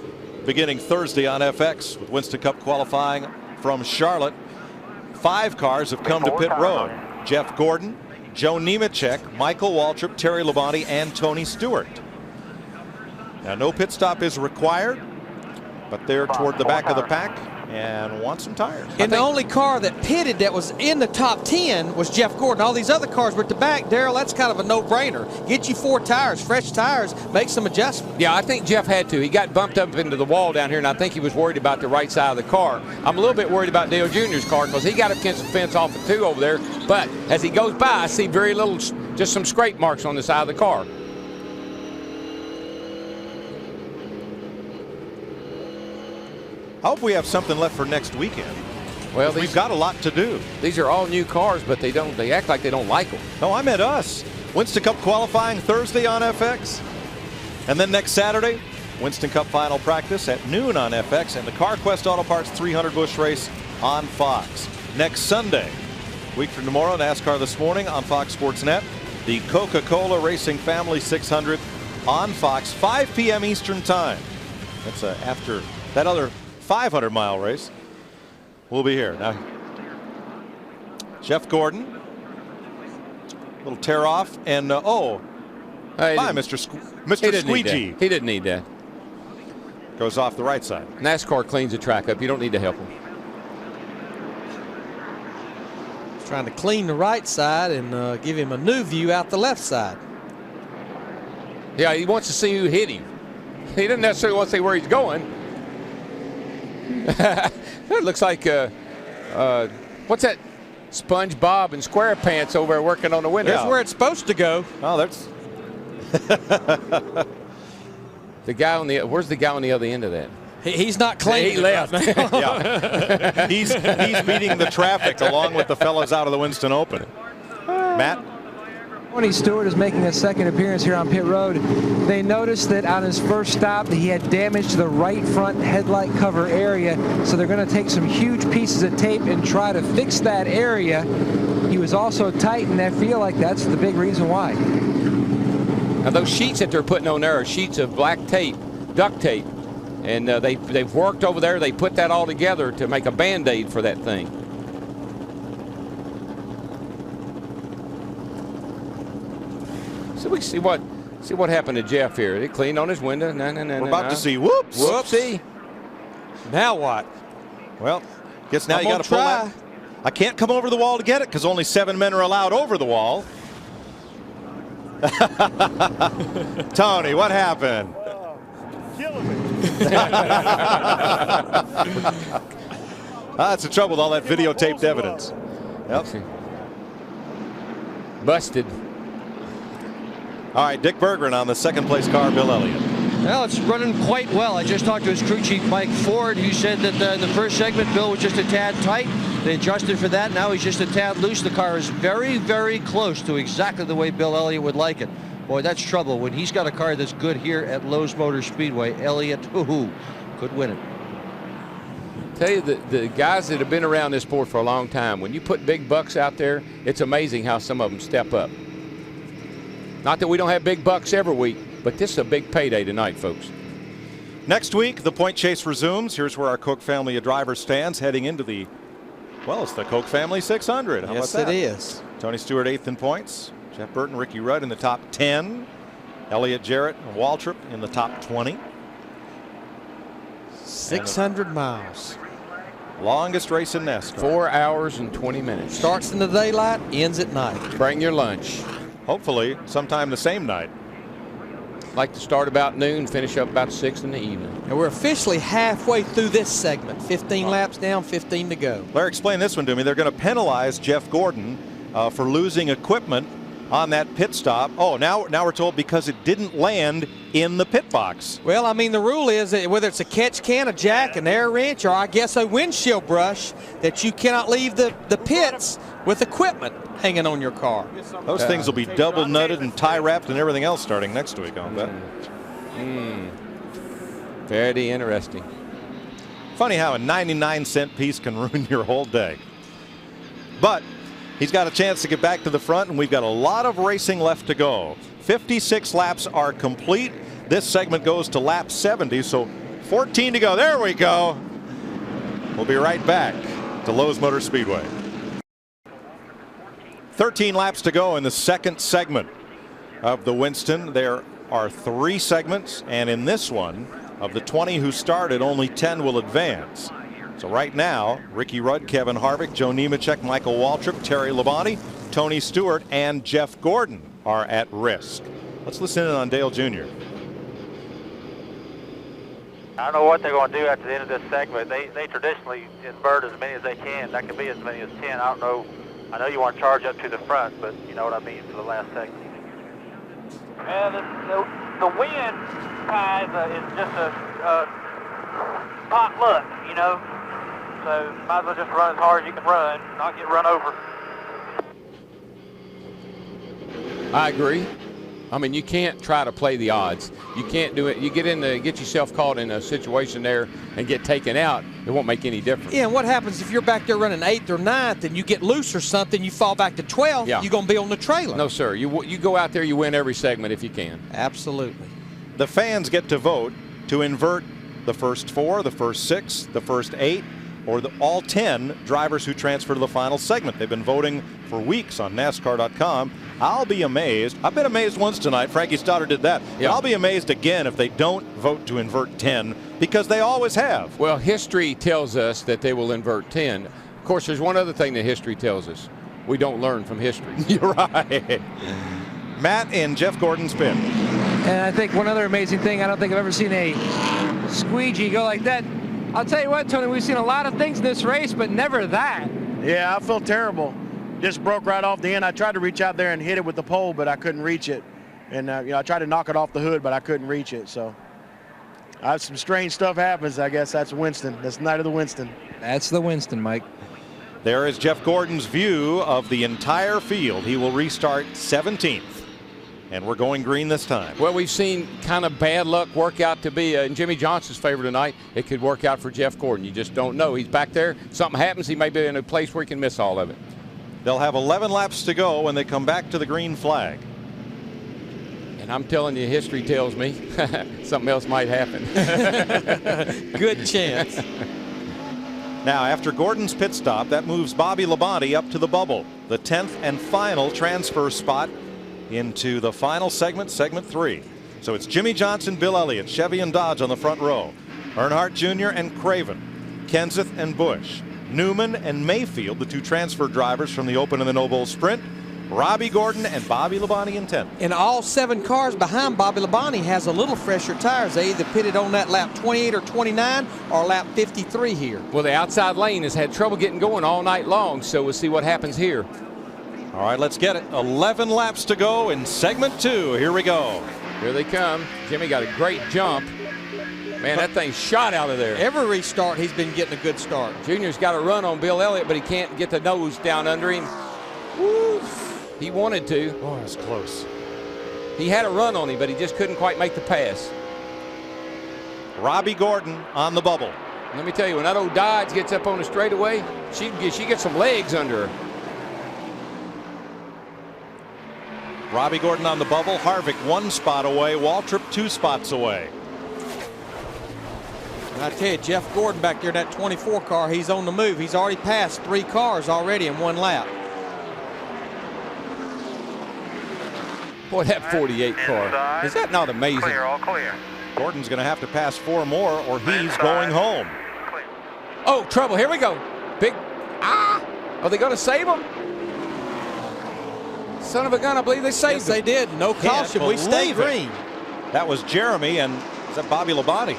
beginning Thursday on FX with Winston Cup qualifying from Charlotte. 5 cars have come to pit road. Jeff Gordon, Joe Nemechek, Michael Waltrip, Terry Labonte, and Tony Stewart. Now, no pit stop is required, but they're toward the back of the pack and want some tires. And the only car that pitted that was in the top 10 was Jeff Gordon. All these other cars were at the back. Darrell, that's kind of a no-brainer. Get you 4 tires, fresh tires, make some adjustments. Yeah, I think Jeff had to. He got bumped up into the wall down here, and I think he was worried about the right side of the car. I'm a little bit worried about Dale Jr.'s car because he got up against the fence off of 2 over there. But as he goes by, I see very little, just some scrape marks on the side of the car. I hope we have something left for next weekend. Well, we've got a lot to do. These are all new cars, but they act like they don't like them. No, I meant us. Winston Cup qualifying Thursday on FX. And then next Saturday, Winston Cup final practice at noon on FX and the CarQuest Auto Parts 300 Busch race on Fox. Next Sunday, week from tomorrow, NASCAR This Morning on Fox Sports Net. The Coca-Cola Racing Family 600 on Fox, 5 p.m. Eastern Time. That's after that other 500-mile race. We'll be here. Now, Jeff Gordon. Little tear off. And, bye, Mr. Squeegee. He didn't need that. Goes off the right side. NASCAR cleans the track up. You don't need to help him. Trying to clean the right side and give him a new view out the left side. Yeah, he wants to see who hit him. He doesn't necessarily want to see where he's going. It looks like, what's that? SpongeBob and SquarePants over there working on the window. That's where it's supposed to go. Oh, that's... The guy on the, where's the guy on the other end of that? He's not cleaning. He left. Yeah. He's beating the traffic along with the fellows out of the Winston Open. Matt? Tony Stewart is making a second appearance here on pit road. They noticed that on his first stop that he had damage to the right front headlight cover area, so they're going to take some huge pieces of tape and try to fix that area. He was also tight, and I feel like that's the big reason why. Now those sheets that they're putting on there are sheets of black tape, duct tape, and they've worked over there. They put that all together to make a Band-Aid for that thing. So we see what happened to Jeff here. He cleaned on his window. We're about to see whoops. Whoopsie. Now what? Well, guess now you got to pull that. I can't come over the wall to get it because only 7 men are allowed over the wall. Tony, what happened? That's the trouble with all that videotaped evidence. Yep. Busted. All right, Dick Berggren on the second place car, Bill Elliott. Well, it's running quite well. I just talked to his crew chief, Mike Ford, who said that in the first segment, Bill was just a tad tight. They adjusted for that. Now he's just a tad loose. The car is very, very close to exactly the way Bill Elliott would like it. Boy, that's trouble. When he's got a car that's good here at Lowe's Motor Speedway, Elliott, could win it. Tell you, the guys that have been around this sport for a long time, when you put big bucks out there, it's amazing how some of them step up. Not that we don't have big bucks every week, but this is a big payday tonight, folks. Next week, the point chase resumes. Here's where our Koch family of drivers stands heading into the, well, it's the Koch family 600. How yes, about that? It is. Tony Stewart 8th in points. Jeff Burton, Ricky Rudd in the top 10. Elliott Jarrett and Waltrip in the top 20. 600 miles. Longest race in NASCAR. 4 hours and 20 minutes. Starts in the daylight, ends at night. Bring your lunch. Hopefully sometime the same night. Like to start about noon, finish up about 6 in the evening. And we're officially halfway through this segment. 15 laps down, 15 to go. Larry, explain this one to me. They're going to penalize Jeff Gordon for losing equipment on that pit stop. Oh, now we're told because it didn't land in the pit box. Well, I mean, the rule is that whether it's a catch can, a jack, an air wrench, or I guess a windshield brush, that you cannot leave the pits with equipment hanging on your car. Those things will be double nutted and tie wrapped and everything else starting next week, I'll bet. Very interesting. Funny how a 99-cent piece can ruin your whole day. But he's got a chance to get back to the front, and we've got a lot of racing left to go. 56 laps are complete. This segment goes to lap 70, so 14 to go. There we go. We'll be right back to Lowe's Motor Speedway. 13 laps to go in the second segment of the Winston. There are 3 segments, and in this one, of the 20 who started, only 10 will advance. So right now, Ricky Rudd, Kevin Harvick, Joe Nemechek, Michael Waltrip, Terry Labonte, Tony Stewart, and Jeff Gordon are at risk. Let's listen in on Dale Jr. I don't know what they're going to do after the end of this segment. They traditionally invert as many as they can. That could be as many as 10. I don't know. I know you want to charge up to the front, but you know what I mean for the last segment. And the wind kind is just a pot luck, you know. So might as well just run as hard as you can run, not get run over. I agree. I mean, you can't try to play the odds. You can't do it. You get yourself caught in a situation there and get taken out, it won't make any difference. Yeah, and what happens if you're back there running 8th or 9th and you get loose or something, you fall back to 12th, yeah. You're going to be on the trailer. No, sir. You go out there, you win every segment if you can. Absolutely. The fans get to vote to invert the first 4, the first 6, the first 8, or all 10 drivers who transfer to the final segment. They've been voting for weeks on NASCAR.com. I'll be amazed. I've been amazed once tonight. Frankie Stoddard did that. Yeah. I'll be amazed again if they don't vote to invert 10, because they always have. Well, history tells us that they will invert 10. Of course, there's one other thing that history tells us. we don't learn from history. You're right. Matt in Jeff Gordon's pit. And I think one other amazing thing, I don't think I've ever seen a squeegee go like that. I'll tell you what, Tony, we've seen a lot of things in this race, but never that. Yeah, I feel terrible. Just broke right off the end. I tried to reach out there and hit it with the pole, but I couldn't reach it. And I tried to knock it off the hood, but I couldn't reach it. So some strange stuff happens. I guess that's Winston. That's the night of the Winston. That's the Winston, Mike. There is Jeff Gordon's view of the entire field. He will restart 17th. And we're going green this time. Well, we've seen kind of bad luck work out to be in Jimmy Johnson's favor tonight. It could work out for Jeff Gordon. You just don't know. He's back there. Something happens. He may be in a place where he can miss all of it. They'll have 11 laps to go when they come back to the green flag. And I'm telling you, history tells me something else might happen. Good chance. Now, after Gordon's pit stop, that moves Bobby Labonte up to the bubble, the 10th and final transfer spot into the final segment, segment 3. So it's Jimmy Johnson, Bill Elliott, Chevy and Dodge on the front row, Earnhardt Jr. and Craven, Kenseth and Busch, Newman and Mayfield, the 2 transfer drivers from the Open and the No Bull Sprint, Robbie Gordon and Bobby Labonte in 10th. And all 7 cars behind Bobby Labonte has a little fresher tires. They either pitted on that lap 28 or 29 or lap 53 here. Well, the outside lane has had trouble getting going all night long, so we'll see what happens here. All right, let's get it. 11 laps to go in segment 2. Here we go. Here they come. Jimmy got a great jump. Man, that thing shot out of there. Every restart, he's been getting a good start. Junior's got a run on Bill Elliott, but he can't get the nose down under him. Woo. He wanted to. Oh, that's close. He had a run on him, but he just couldn't quite make the pass. Robbie Gordon on the bubble. Let me tell you, when that old Dodge gets up on the straightaway, she gets some legs under her. Robbie Gordon on the bubble. Harvick 1 spot away. Waltrip 2 spots away. And I tell you, Jeff Gordon back there in that 24 car, he's on the move. He's already passed 3 cars already in 1 lap. Boy, that 48 car, is that not amazing? Clear, all clear. Gordon's going to have to pass 4 more or he's going home. Oh, trouble. Here we go. Big. Are they going to save him? Son of a gun, I believe they saved him. They did. No caution. We stayed green. That was Jeremy, and is that Bobby Labonte?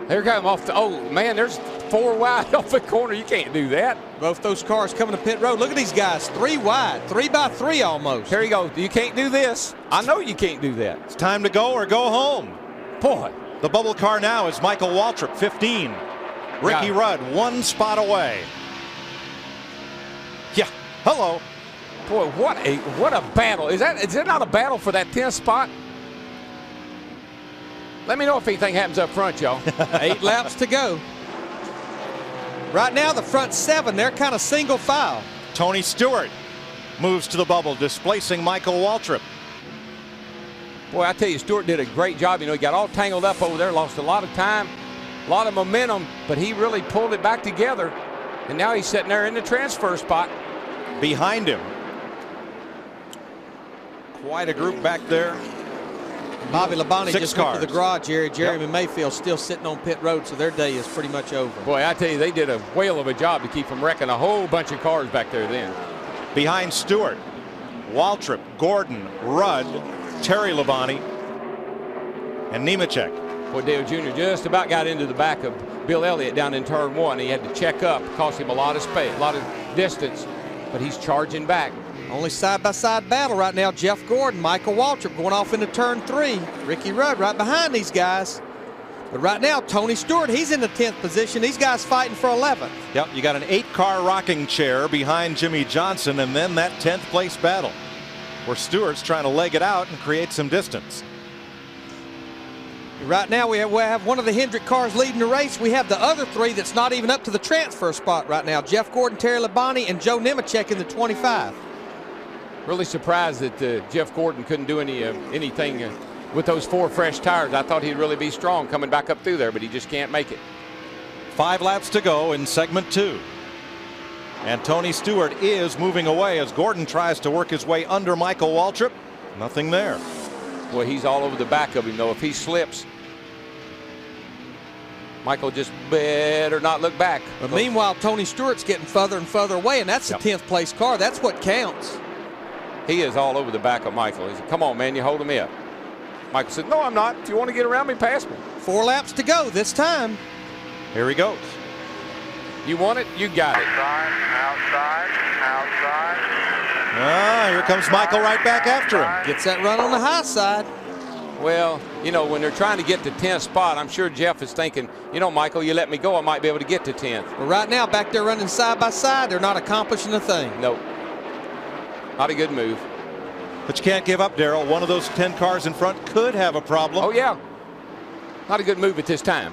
Here come off the. Oh, man, there's 4 wide off the corner. You can't do that. Both those cars coming to pit road. Look at these guys. 3 wide. 3 by 3 almost. Here you go. You can't do this. I know you can't do that. It's time to go or go home. Boy. The bubble car now is Michael Waltrip, 15. Ricky Rudd, 1 spot away. Yeah. Hello. Boy, what a battle. Is it not a battle for that 10th spot? Let me know if anything happens up front, y'all. 8 laps to go. Right now, the front 7, they're kind of single file. Tony Stewart moves to the bubble, displacing Michael Waltrip. Boy, I tell you, Stewart did a great job. You know, he got all tangled up over there, lost a lot of time, a lot of momentum, but he really pulled it back together. And now he's sitting there in the transfer spot. Behind him. Quite a group back there. Bobby Labonte 6 just cars. went to the garage area. Jeremy Mayfield still sitting on pit road, so their day is pretty much over. Boy, I tell you, they did a whale of a job to keep from wrecking a whole bunch of cars back there then. Behind Stewart, Waltrip, Gordon, Rudd, Terry Labonte, and Nemechek. Boy, Dale Jr. just about got into the back of Bill Elliott down in turn 1. He had to check up, cost him a lot of space, a lot of distance, but he's charging back. Only side-by-side battle right now. Jeff Gordon, Michael Waltrip going off into turn 3. Ricky Rudd right behind these guys. But right now, Tony Stewart, he's in the 10th position. These guys fighting for 11th. Yep, you got an 8-car rocking chair behind Jimmy Johnson, and then that 10th place battle where Stewart's trying to leg it out and create some distance. Right now, we have one of the Hendrick cars leading the race. We have the other 3 that's not even up to the transfer spot right now. Jeff Gordon, Terry Labonte, and Joe Nemechek in the 25. Really surprised that Jeff Gordon couldn't do anything with those 4 fresh tires. I thought he'd really be strong coming back up through there, but he just can't make it. 5 laps to go in segment 2. And Tony Stewart is moving away as Gordon tries to work his way under Michael Waltrip. Nothing there. Boy, he's all over the back of him, though. If he slips. Michael just better not look back. But meanwhile, Tony Stewart's getting further and further away, and that's the 10th place car. That's what counts. He is all over the back of Michael. He said, come on, man, you're holding me up. Michael said, no, I'm not. If you want to get around me, pass me. 4 laps to go this time. Here he goes. You want it, you got it. Outside. Ah, here comes Michael right back after him. Gets that run on the high side. Well, you know, when they're trying to get to 10th spot, I'm sure Jeff is thinking, you know, Michael, you let me go, I might be able to get to 10th. But right now, back there running side by side, they're not accomplishing a thing. Nope. Not a good move. But you can't give up, Darrell. One of those 10 cars in front could have a problem. Oh, yeah. Not a good move at this time.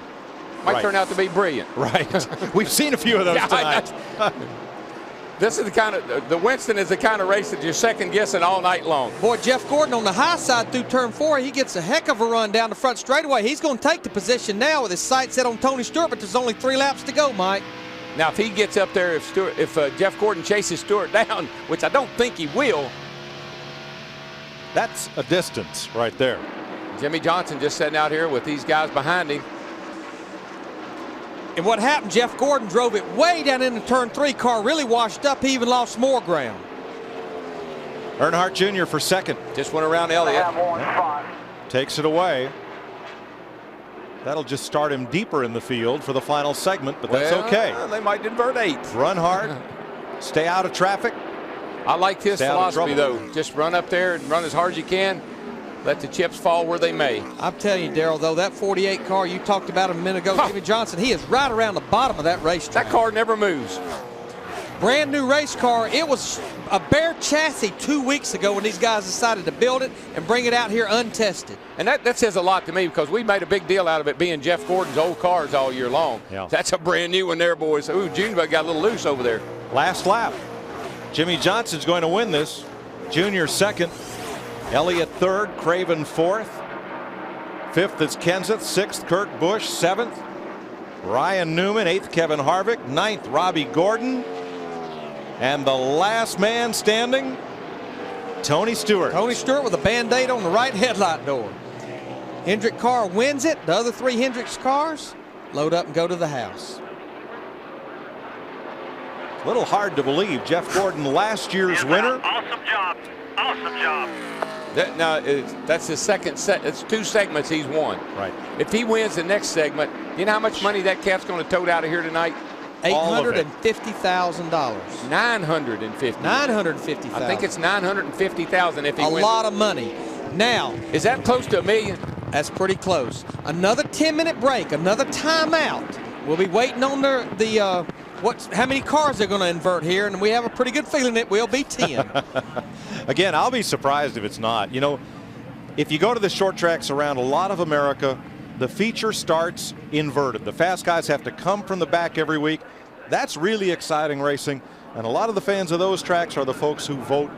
Might turn out to be brilliant. Right. We've seen a few of those tonight. This is the kind of, the Winston is the kind of race that you're second guessing all night long. Boy, Jeff Gordon on the high side through turn 4, he gets a heck of a run down the front straightaway. He's going to take the position now with his sights set on Tony Stewart, but there's only 3 laps to go, Mike. Now, if he gets up there, if Jeff Gordon chases Stewart down, which I don't think he will. That's a distance right there. Jimmy Johnson just sitting out here with these guys behind him. And what happened, Jeff Gordon drove it way down into turn 3. Car really washed up. He even lost more ground. Earnhardt Jr. for second. Just went around Elliott. Takes it away. That'll just start him deeper in the field for the final segment, but that's okay. They might invert 8. Run hard. Stay out of traffic. I like his philosophy, though. Just run up there and run as hard as you can. Let the chips fall where they may. I'm telling you, Darrell, though, that 48 car you talked about a minute ago, Jimmy Johnson, he is right around the bottom of that racetrack. That car never moves. Brand new race car. It was a bare chassis 2 weeks ago when these guys decided to build it and bring it out here untested. And that says a lot to me because we made a big deal out of it being Jeff Gordon's old cars all year long. Yeah. That's a brand new one there, boys. Ooh, Junior got a little loose over there. Last lap. Jimmy Johnson's going to win this. Junior second. Elliott third. Craven fourth. Fifth is Kenseth. Sixth, Kurt Busch. Seventh, Ryan Newman. Eighth, Kevin Harvick. Ninth, Robbie Gordon. And the last man standing, Tony Stewart. Tony Stewart with a Band-Aid on the right headlight door. Hendrick car wins it. The other 3 Hendricks cars load up and go to the house. A little hard to believe. Jeff Gordon, last year's winner. Awesome job. Awesome job. That's his second set. It's 2 segments he's won. Right. If he wins the next segment, you know how much money that cat's going to tote out of here tonight? $850,000. $950,000. I think it's $950,000 if he wins. A lot of money. Now, is that close to $1 million? That's pretty close. Another 10-minute break, another timeout. We'll be waiting on how many cars they're going to invert here, and we have a pretty good feeling it will be 10. Again, I'll be surprised if it's not. You know, if you go to the short tracks around a lot of America, the feature starts inverted. The fast guys have to come from the back every week. That's really exciting racing, and a lot of the fans of those tracks are the folks who vote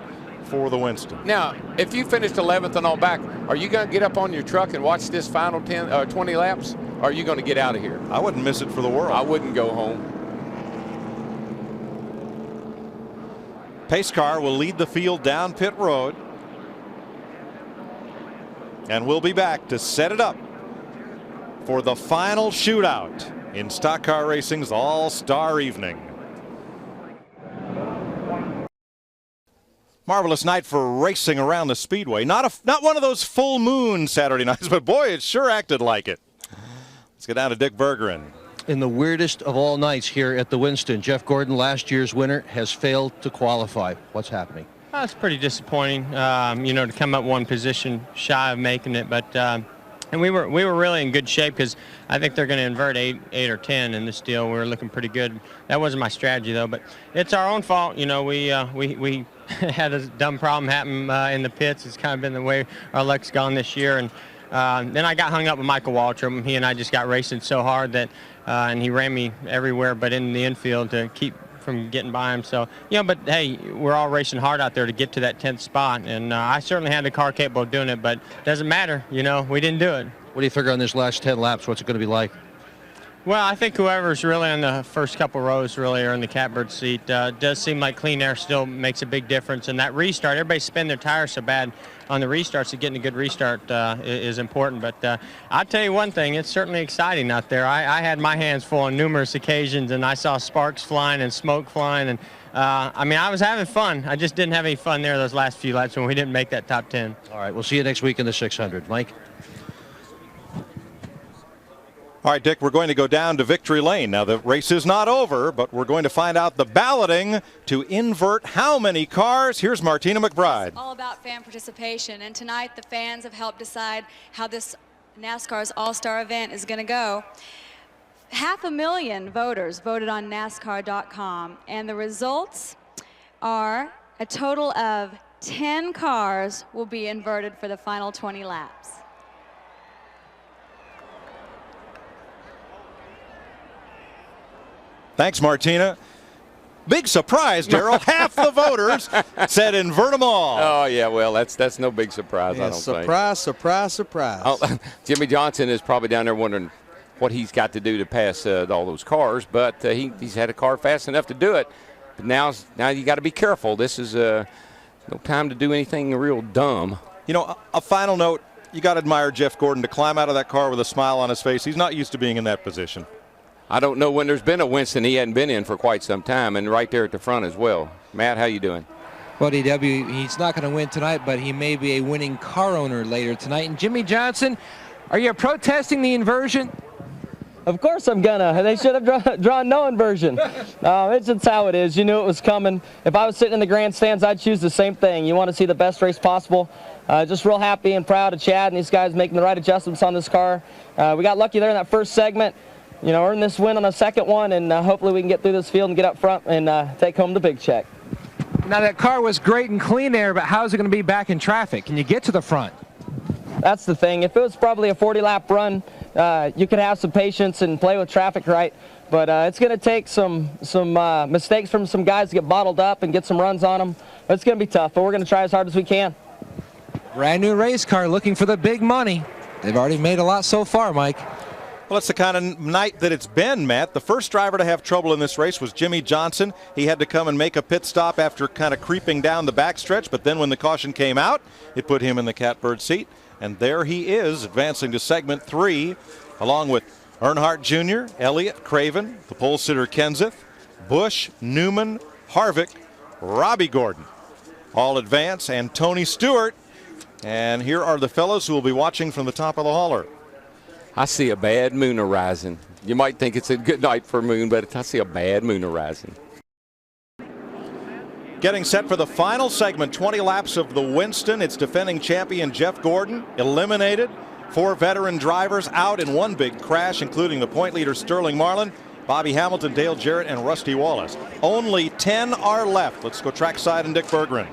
for the Winston. Now, if you finished 11th and on back, are you going to get up on your truck and watch this final 20 laps? Or are you going to get out of here? I wouldn't miss it for the world. I wouldn't go home. Pace car will lead the field down pit road. And we'll be back to set it up for the final shootout in stock car racing's all-star evening. Marvelous night for racing around the speedway. Not one of those full moon Saturday nights, but boy, it sure acted like it. Let's get down to Dick Bergeron. In the weirdest of all nights here at the Winston, Jeff Gordon, last year's winner, has failed to qualify. What's happening? It's pretty disappointing, to come up one position shy of making it, but and we were really in good shape because I think they're going to invert 8 or 10 in this deal. We were looking pretty good. That wasn't my strategy though, but it's our own fault. You know, we had a dumb problem happen in the pits. It's kind of been the way our luck's gone this year, and then I got hung up with Michael Waltrip. He and I just got racing so hard that, and he ran me everywhere but in the infield to keep from getting by him. So, but hey, we're all racing hard out there to get to that 10th spot, and I certainly had the car capable of doing it, but it doesn't matter. We didn't do it. What do you figure on this last 10 laps? What's it going to be like? Well, I think whoever's really on the first couple rows really are in the catbird seat. Does seem like clean air still makes a big difference. And that restart, everybody spin their tires so bad on the restarts, so getting a good restart is important. But I'll tell you one thing, it's certainly exciting out there. I had my hands full on numerous occasions, and I saw sparks flying and smoke flying. And I mean, I was having fun. I just didn't have any fun there those last few laps when we didn't make that top 10. All right, we'll see you next week in the 600. Mike? All right, Dick, we're going to go down to Victory Lane. Now, the race is not over, but we're going to find out the balloting to invert how many cars. Here's Martina McBride. It's all about fan participation, and tonight the fans have helped decide how this NASCAR's All-Star event is going to go. 500,000 voters voted on NASCAR.com, and the results are a total of 10 cars will be inverted for the final 20 laps. Thanks, Martina. Big surprise, Darrell. Half the voters said invert them all. Oh, yeah, well, that's no big surprise, Yeah, I don't think. Surprise. Oh, Jimmy Johnson is probably down there wondering what he's got to do to pass all those cars, but he's had a car fast enough to do it. But now you got to be careful. This is no time to do anything real dumb. You know, a final note, you got to admire Jeff Gordon to climb out of that car with a smile on his face. He's not used to being in that position. I don't know when there's been a Winston he hadn't been in for quite some time, and right there at the front as well. Matt, how you doing? Well, DW, he's not going to win tonight, but he may be a winning car owner later tonight. And Jimmy Johnson, are you protesting the inversion? Of course I'm gonna. They should have drawn no inversion. It's just how it is. You knew it was coming. If I was sitting in the grandstands, I'd choose the same thing. You want to see the best race possible. Just real happy and proud of Chad and these guys making the right adjustments on this car. We got lucky there in that first segment. You know, earn this win on the second one, and hopefully we can get through this field and get up front and take home the big check. Now, that car was great in clean air, but how's it going to be back in traffic? Can you get to the front? That's the thing. If it was probably a 40-lap run, you could have some patience and play with traffic right. But it's going to take some mistakes from some guys to get bottled up and get some runs on them. But it's going to be tough, but we're going to try as hard as we can. Brand new race car looking for the big money. They've already made a lot so far, Mike. Well, it's the kind of night that it's been, Matt. The first driver to have trouble in this race was Jimmy Johnson. He had to come and make a pit stop after kind of creeping down the backstretch, but then when the caution came out, it put him in the catbird seat. And there he is, advancing to segment 3, along with Earnhardt Jr., Elliott, Craven, the pole sitter Kenseth, Busch, Newman, Harvick, Robbie Gordon. All advance, and Tony Stewart. And here are the fellows who will be watching from the top of the hauler. I see a bad moon arising. You might think it's a good night for a moon, but I see a bad moon arising. Getting set for the final segment, 20 laps of the Winston. It's defending champion Jeff Gordon, eliminated. 4 veteran drivers out in one big crash, including the point leader Sterling Marlin, Bobby Hamilton, Dale Jarrett, and Rusty Wallace. Only 10 are left. Let's go trackside and Dick Berggren.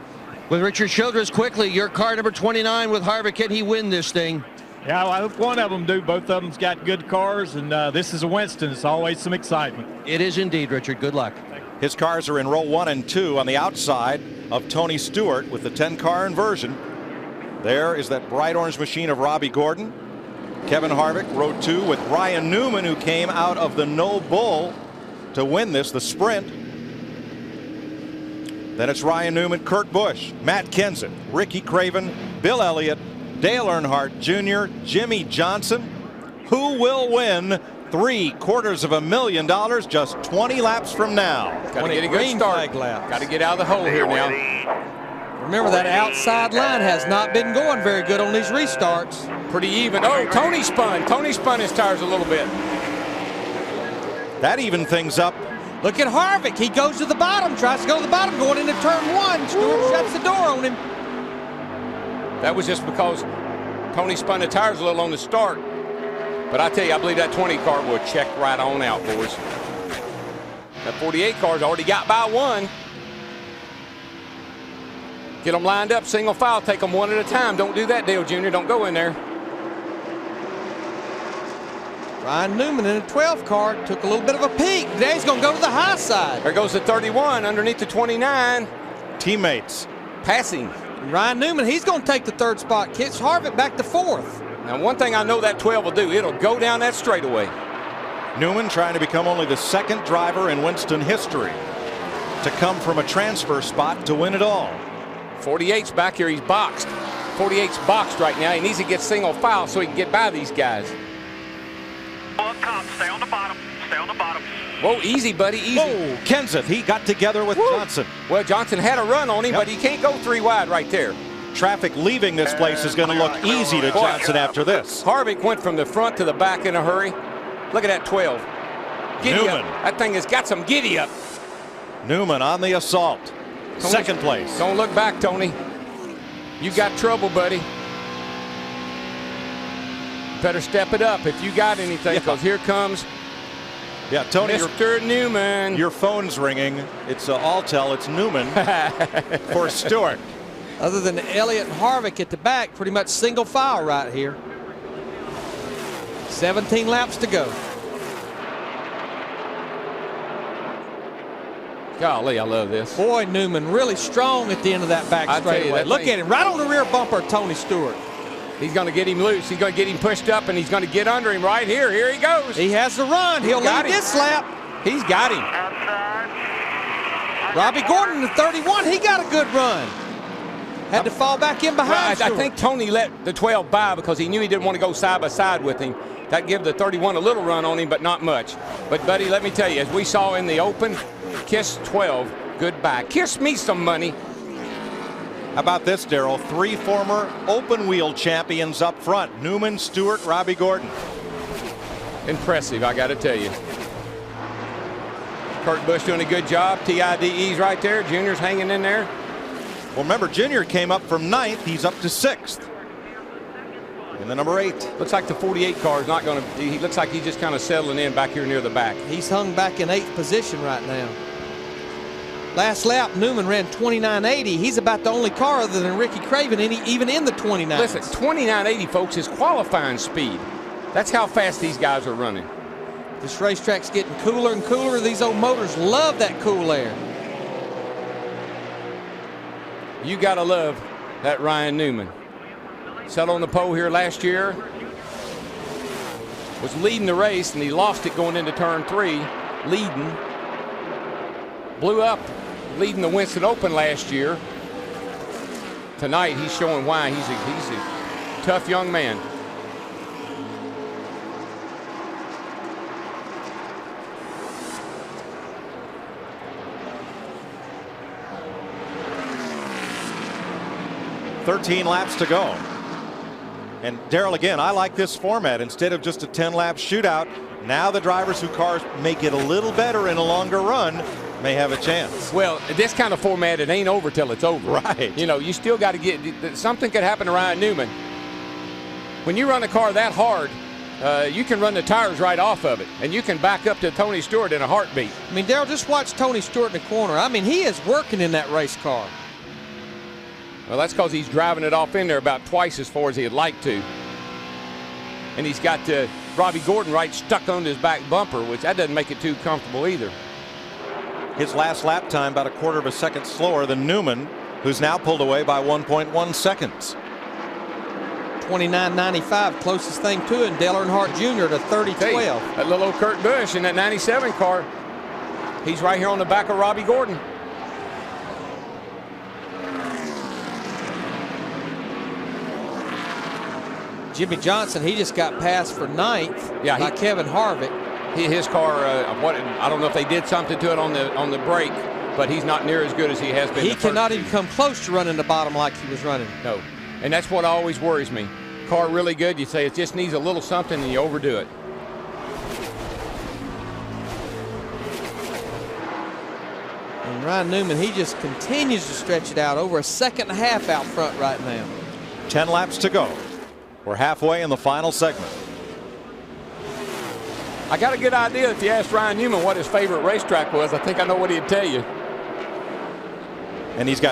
With Richard Childress quickly, your car number 29 with Harvick. Can he win this thing? Yeah, well, I hope one of them do. Both of them's got good cars, and this is a Winston. It's always some excitement. It is indeed, Richard. Good luck. His cars are in row 1 and 2 on the outside of Tony Stewart with the 10-car inversion. There is that bright orange machine of Robbie Gordon. Kevin Harvick, row 2 with Ryan Newman, who came out of the No Bull to win this, the sprint. Then it's Ryan Newman, Kurt Busch, Matt Kenseth, Ricky Craven, Bill Elliott, Dale Earnhardt Jr., Jimmy Johnson. Who will win $750,000 just 20 laps from now? Got to get a good start. Got to get out of the hole here now. Remember, that outside line has not been going very good on these restarts. Pretty even. Oh, Tony spun. Tony spun his tires a little bit. That evened things up. Look at Harvick. He goes to the bottom, tries to go to the bottom, going into turn 1. Stewart shuts the door on him. That was just because Tony spun the tires a little on the start. But I tell you, I believe that 20 car will check right on out, boys. That 48 car's already got by 1. Get them lined up, single file, take them one at a time. Don't do that, Dale Jr. Don't go in there. Ryan Newman in a 12 car took a little bit of a peek. Now he's going to go to the high side. There goes the 31 underneath the 29. Teammates passing. Ryan Newman, he's going to take the 3rd spot. Kicks Harvick back to 4th. Now, one thing I know that 12 will do, it'll go down that straightaway. Newman trying to become only the second driver in Winston history to come from a transfer spot to win it all. 48's back here. He's boxed. 48's boxed right now. He needs to get single file so he can get by these guys. Stay on the bottom. Stay on the bottom. Whoa, easy, buddy, easy. Whoa, Kenseth, he got together with Johnson. Well, Johnson had a run on him, but he can't go 3 wide right there. Traffic leaving this place is going to look easy to Johnson after this. Harvick went from the front to the back in a hurry. Look at that 12. Giddy Newman. up. That thing has got some giddy up. Newman on the assault. Tony, second place. Don't look back, Tony. You got trouble, buddy. Better step it up if you got anything, because here comes Tony, Mr. Newman. Your phone's ringing. It's Alltel. It's Newman for Stewart. Other than Elliott and Harvick at the back, pretty much single file right here. 17 laps to go. Golly, I love this. Boy, Newman really strong at the end of that back straightaway. Look at him, right on the rear bumper of Tony Stewart. He's going to get him loose. He's going to get him pushed up, and he's going to get under him right here. Here he goes. He has the run. He'll lead this lap. He's got him. Robbie Gordon, the 31, he got a good run. Had to fall back in behind. Well, I think Tony let the 12 by because he knew he didn't want to go side by side with him. That gave the 31 a little run on him, but not much. But, buddy, let me tell you, as we saw in the Open, kiss 12 goodbye. Kiss me some money. How about this, Darrell? 3 former open wheel champions up front. Newman, Stewart, Robbie Gordon. Impressive, I got to tell you. Kurt Busch doing a good job. TIDE's right there. Junior's hanging in there. Well, remember, Junior came up from 9th. He's up to 6th. In the number 8. Looks like the 48 car is not going to. He looks like he's just kind of settling in back here near the back. He's hung back in 8th position right now. Last lap, Newman ran 29.80. He's about the only car other than Ricky Craven even in the 29. Listen, 29.80, folks, is qualifying speed. That's how fast these guys are running. This racetrack's getting cooler and cooler. These old motors love that cool air. You got to love that Ryan Newman. Sat on the pole here last year. Was leading the race, and he lost it going into turn 3. Leading. Blew up leading the Winston Open last year. Tonight he's showing why he's a tough young man. "13 laps to go." And Darrell, again, I like this format. Instead of just a 10-lap shootout, now the drivers whose cars make it a little better in a longer run may have a chance. Well, this kind of format, it ain't over till it's over. Right. You know, you still got to get, something could happen to Ryan Newman. When you run a car that hard, you can run the tires right off of it, and you can back up to Tony Stewart in a heartbeat. I mean, Darrell, just watch Tony Stewart in the corner. I mean, he is working in that race car. Well, that's because he's driving it off in there about twice as far as he'd like to. And he's got Robbie Gordon right stuck under his back bumper, which that doesn't make it too comfortable either. His last lap time about a quarter of a second slower than Newman, who's now pulled away by 1.1 seconds. 29.95, closest thing to it, and Dale Earnhardt Jr. to 30.12. That little old Kurt Busch in that 97 car, he's right here on the back of Robbie Gordon. Jimmy Johnson, he just got passed for 9th by Kevin Harvick. His car, I don't know if they did something to it on the brake, but he's not near as good as he has been. He cannot even come close to running the bottom like he was running. No, and that's what always worries me. Car really good, you say it just needs a little something and you overdo it. And Ryan Newman, he just continues to stretch it out, over a second and a half out front right now. 10 laps to go. We're halfway in the final segment. I got a good idea if you asked Ryan Newman what his favorite racetrack was. I think I know what he'd tell you. And he's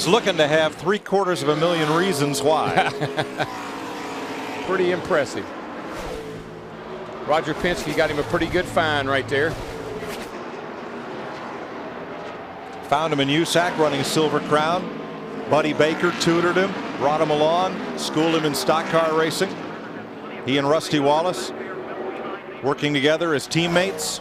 looking to have 750,000 reasons why. Pretty impressive. Roger Penske got him a pretty good fine right there. Found him in USAC running Silver Crown. Buddy Baker tutored him, brought him along, schooled him in stock car racing. He and Rusty Wallace. working together as teammates.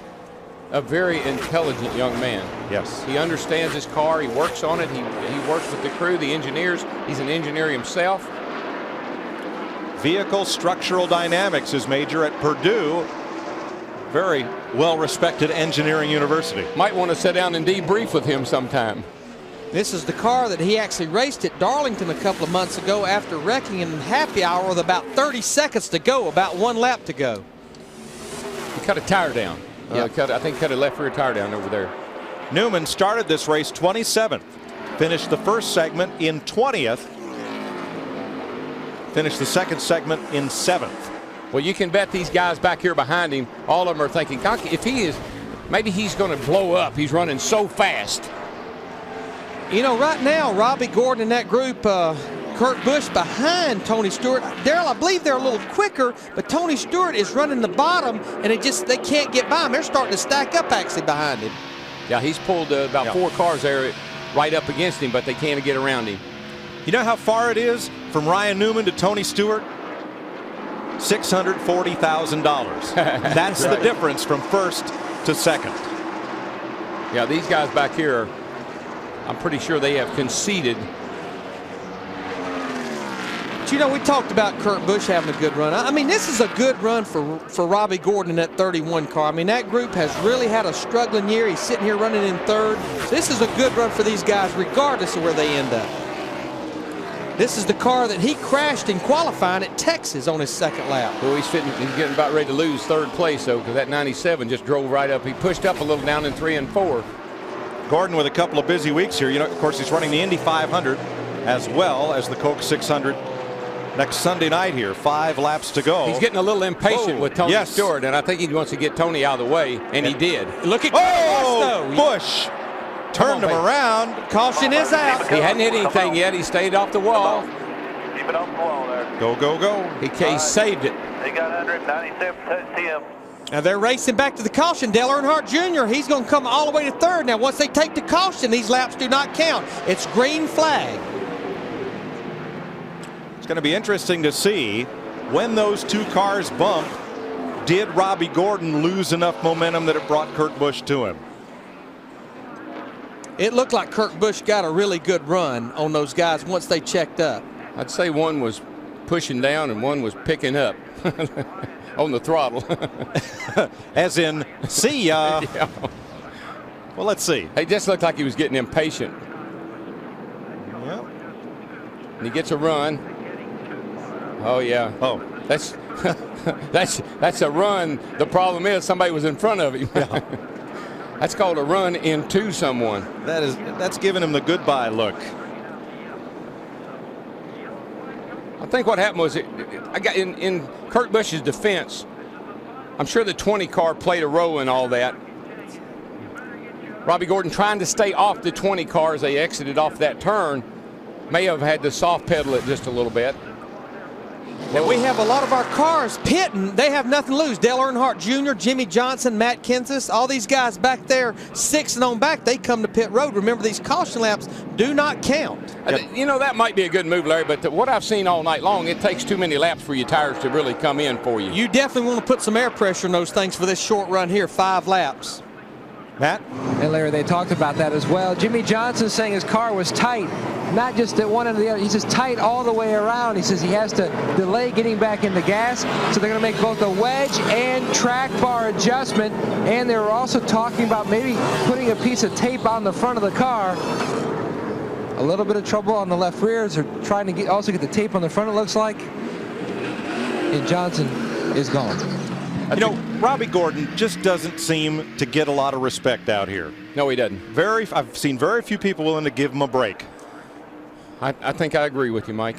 A very intelligent young man. Yes. He understands his car. He works on it. He works with the crew, the engineers. He's an engineer himself. Vehicle structural dynamics is major at Purdue. Very well-respected engineering university. Might want to sit down and debrief with him sometime. This is the car that he actually raced at Darlington a couple of months ago after wrecking in happy hour with about 30 seconds to go, about 1 lap to go. He cut a tire down. Yeah, I think cut a left rear tire down over there. Newman started this race 27th, finished the first segment in 20th, finished the second segment in 7th. Well, you can bet these guys back here behind him, all of them are thinking, God, if he is, maybe he's going to blow up. He's running so fast. You know, right now, Robbie Gordon and that group, Kurt Busch behind Tony Stewart. Darrell, I believe they're a little quicker, but Tony Stewart is running the bottom, and they can't get by him. They're starting to stack up actually behind him. Yeah, he's pulled about 4 cars there right up against him, but they can't get around him. You know how far it is from Ryan Newman to Tony Stewart? $640,000. That's right. The difference from first to second. Yeah, these guys back here, I'm pretty sure they have conceded. But you know, we talked about Kurt Busch having a good run. I mean, this is a good run for Robbie Gordon in that 31 car. I mean, that group has really had a struggling year. He's sitting here running in third. This is a good run for these guys regardless of where they end up. This is the car that he crashed in qualifying at Texas on his second lap. Well, he's getting about ready to lose third place, though, because that 97 just drove right up. He pushed up a little down in 3 and 4. Gordon with a couple of busy weeks here. You know, of course, he's running the Indy 500 as well as the Coke 600 next Sunday night here. 5 laps to go. He's getting a little impatient with Tony Stewart, and I think he wants to get Tony out of the way, and he did. Look at Busch turned him around. Caution is out. He hadn't hit anything yet. He stayed off the wall. Keep it off the wall there. Go, go, go. He saved it. He got 197 TM. Now they're racing back to the caution. Dale Earnhardt Jr., he's going to come all the way to third. Now once they take the caution, these laps do not count. It's green flag. It's going to be interesting to see when those 2 cars bump. Did Robbie Gordon lose enough momentum that it brought Kurt Busch to him? It looked like Kurt Busch got a really good run on those guys once they checked up. I'd say one was pushing down and one was picking up on the throttle. As in, see ya. Yeah. Well, let's see. He just looked like he was getting impatient. Yep. And he gets a run. Oh, yeah. Oh. That's that's a run. The problem is somebody was in front of him. Yeah. That's called a run into someone. That's giving him the goodbye look. I think what happened was I got in Kurt Busch's defense. I'm sure the 20 car played a role in all that. Robbie Gordon trying to stay off the 20 car as they exited off that turn may have had to soft pedal it just a little bit. And we have a lot of our cars pitting. They have nothing to lose. Dale Earnhardt Jr., Jimmy Johnson, Matt Kenseth, all these guys back there, 6 and on back, they come to pit road. Remember, these caution laps do not count. You know, that might be a good move, Larry, but what I've seen all night long, it takes too many laps for your tires to really come in for you. You definitely want to put some air pressure in those things for this short run here, 5 laps. Matt? And Larry, they talked about that as well. Jimmy Johnson saying his car was tight, not just at one end or the other. He's just tight all the way around. He says he has to delay getting back in the gas, so they're going to make both a wedge and track bar adjustment. And they were also talking about maybe putting a piece of tape on the front of the car. A little bit of trouble on the left rears. They're trying to also get the tape on the front, it looks like. And Johnson is gone. You know, Robbie Gordon just doesn't seem to get a lot of respect out here. No, he doesn't. I've seen very few people willing to give him a break. I think I agree with you, Mike.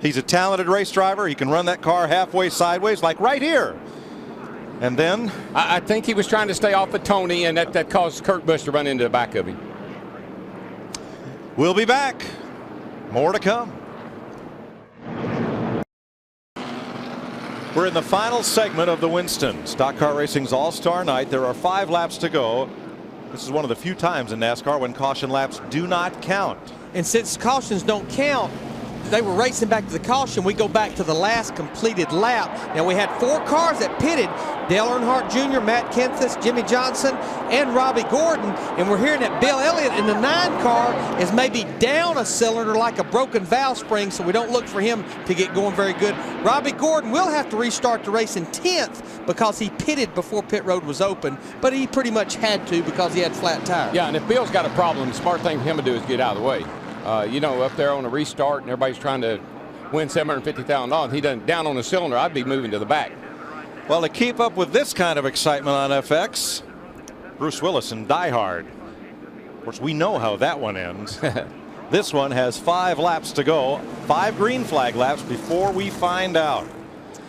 He's a talented race driver. He can run that car halfway sideways, like right here. And then? I think he was trying to stay off of Tony, and that caused Kurt Busch to run into the back of him. We'll be back. More to come. We're in the final segment of the Winston. Stock Car Racing's All-Star Night. There are 5 laps to go. This is one of the few times in NASCAR when caution laps do not count. And since cautions don't count, they were racing back to the caution. We go back to the last completed lap. Now, we had 4 cars that pitted: Dale Earnhardt Jr., Matt Kenseth, Jimmy Johnson, and Robbie Gordon. And we're hearing that Bill Elliott in the 9 car is maybe down a cylinder like a broken valve spring, so we don't look for him to get going very good. Robbie Gordon will have to restart the race in 10th because he pitted before pit road was open, but he pretty much had to because he had flat tires. Yeah, and if Bill's got a problem, the smart thing for him to do is get out of the way. You know, up there on a restart and everybody's trying to win $750,000, he doesn't down on the cylinder, I'd be moving to the back. Well, to keep up with this kind of excitement on FX, Bruce Willis and Die Hard. Of course, we know how that one ends. This one has 5 laps to go, 5 green flag laps before we find out.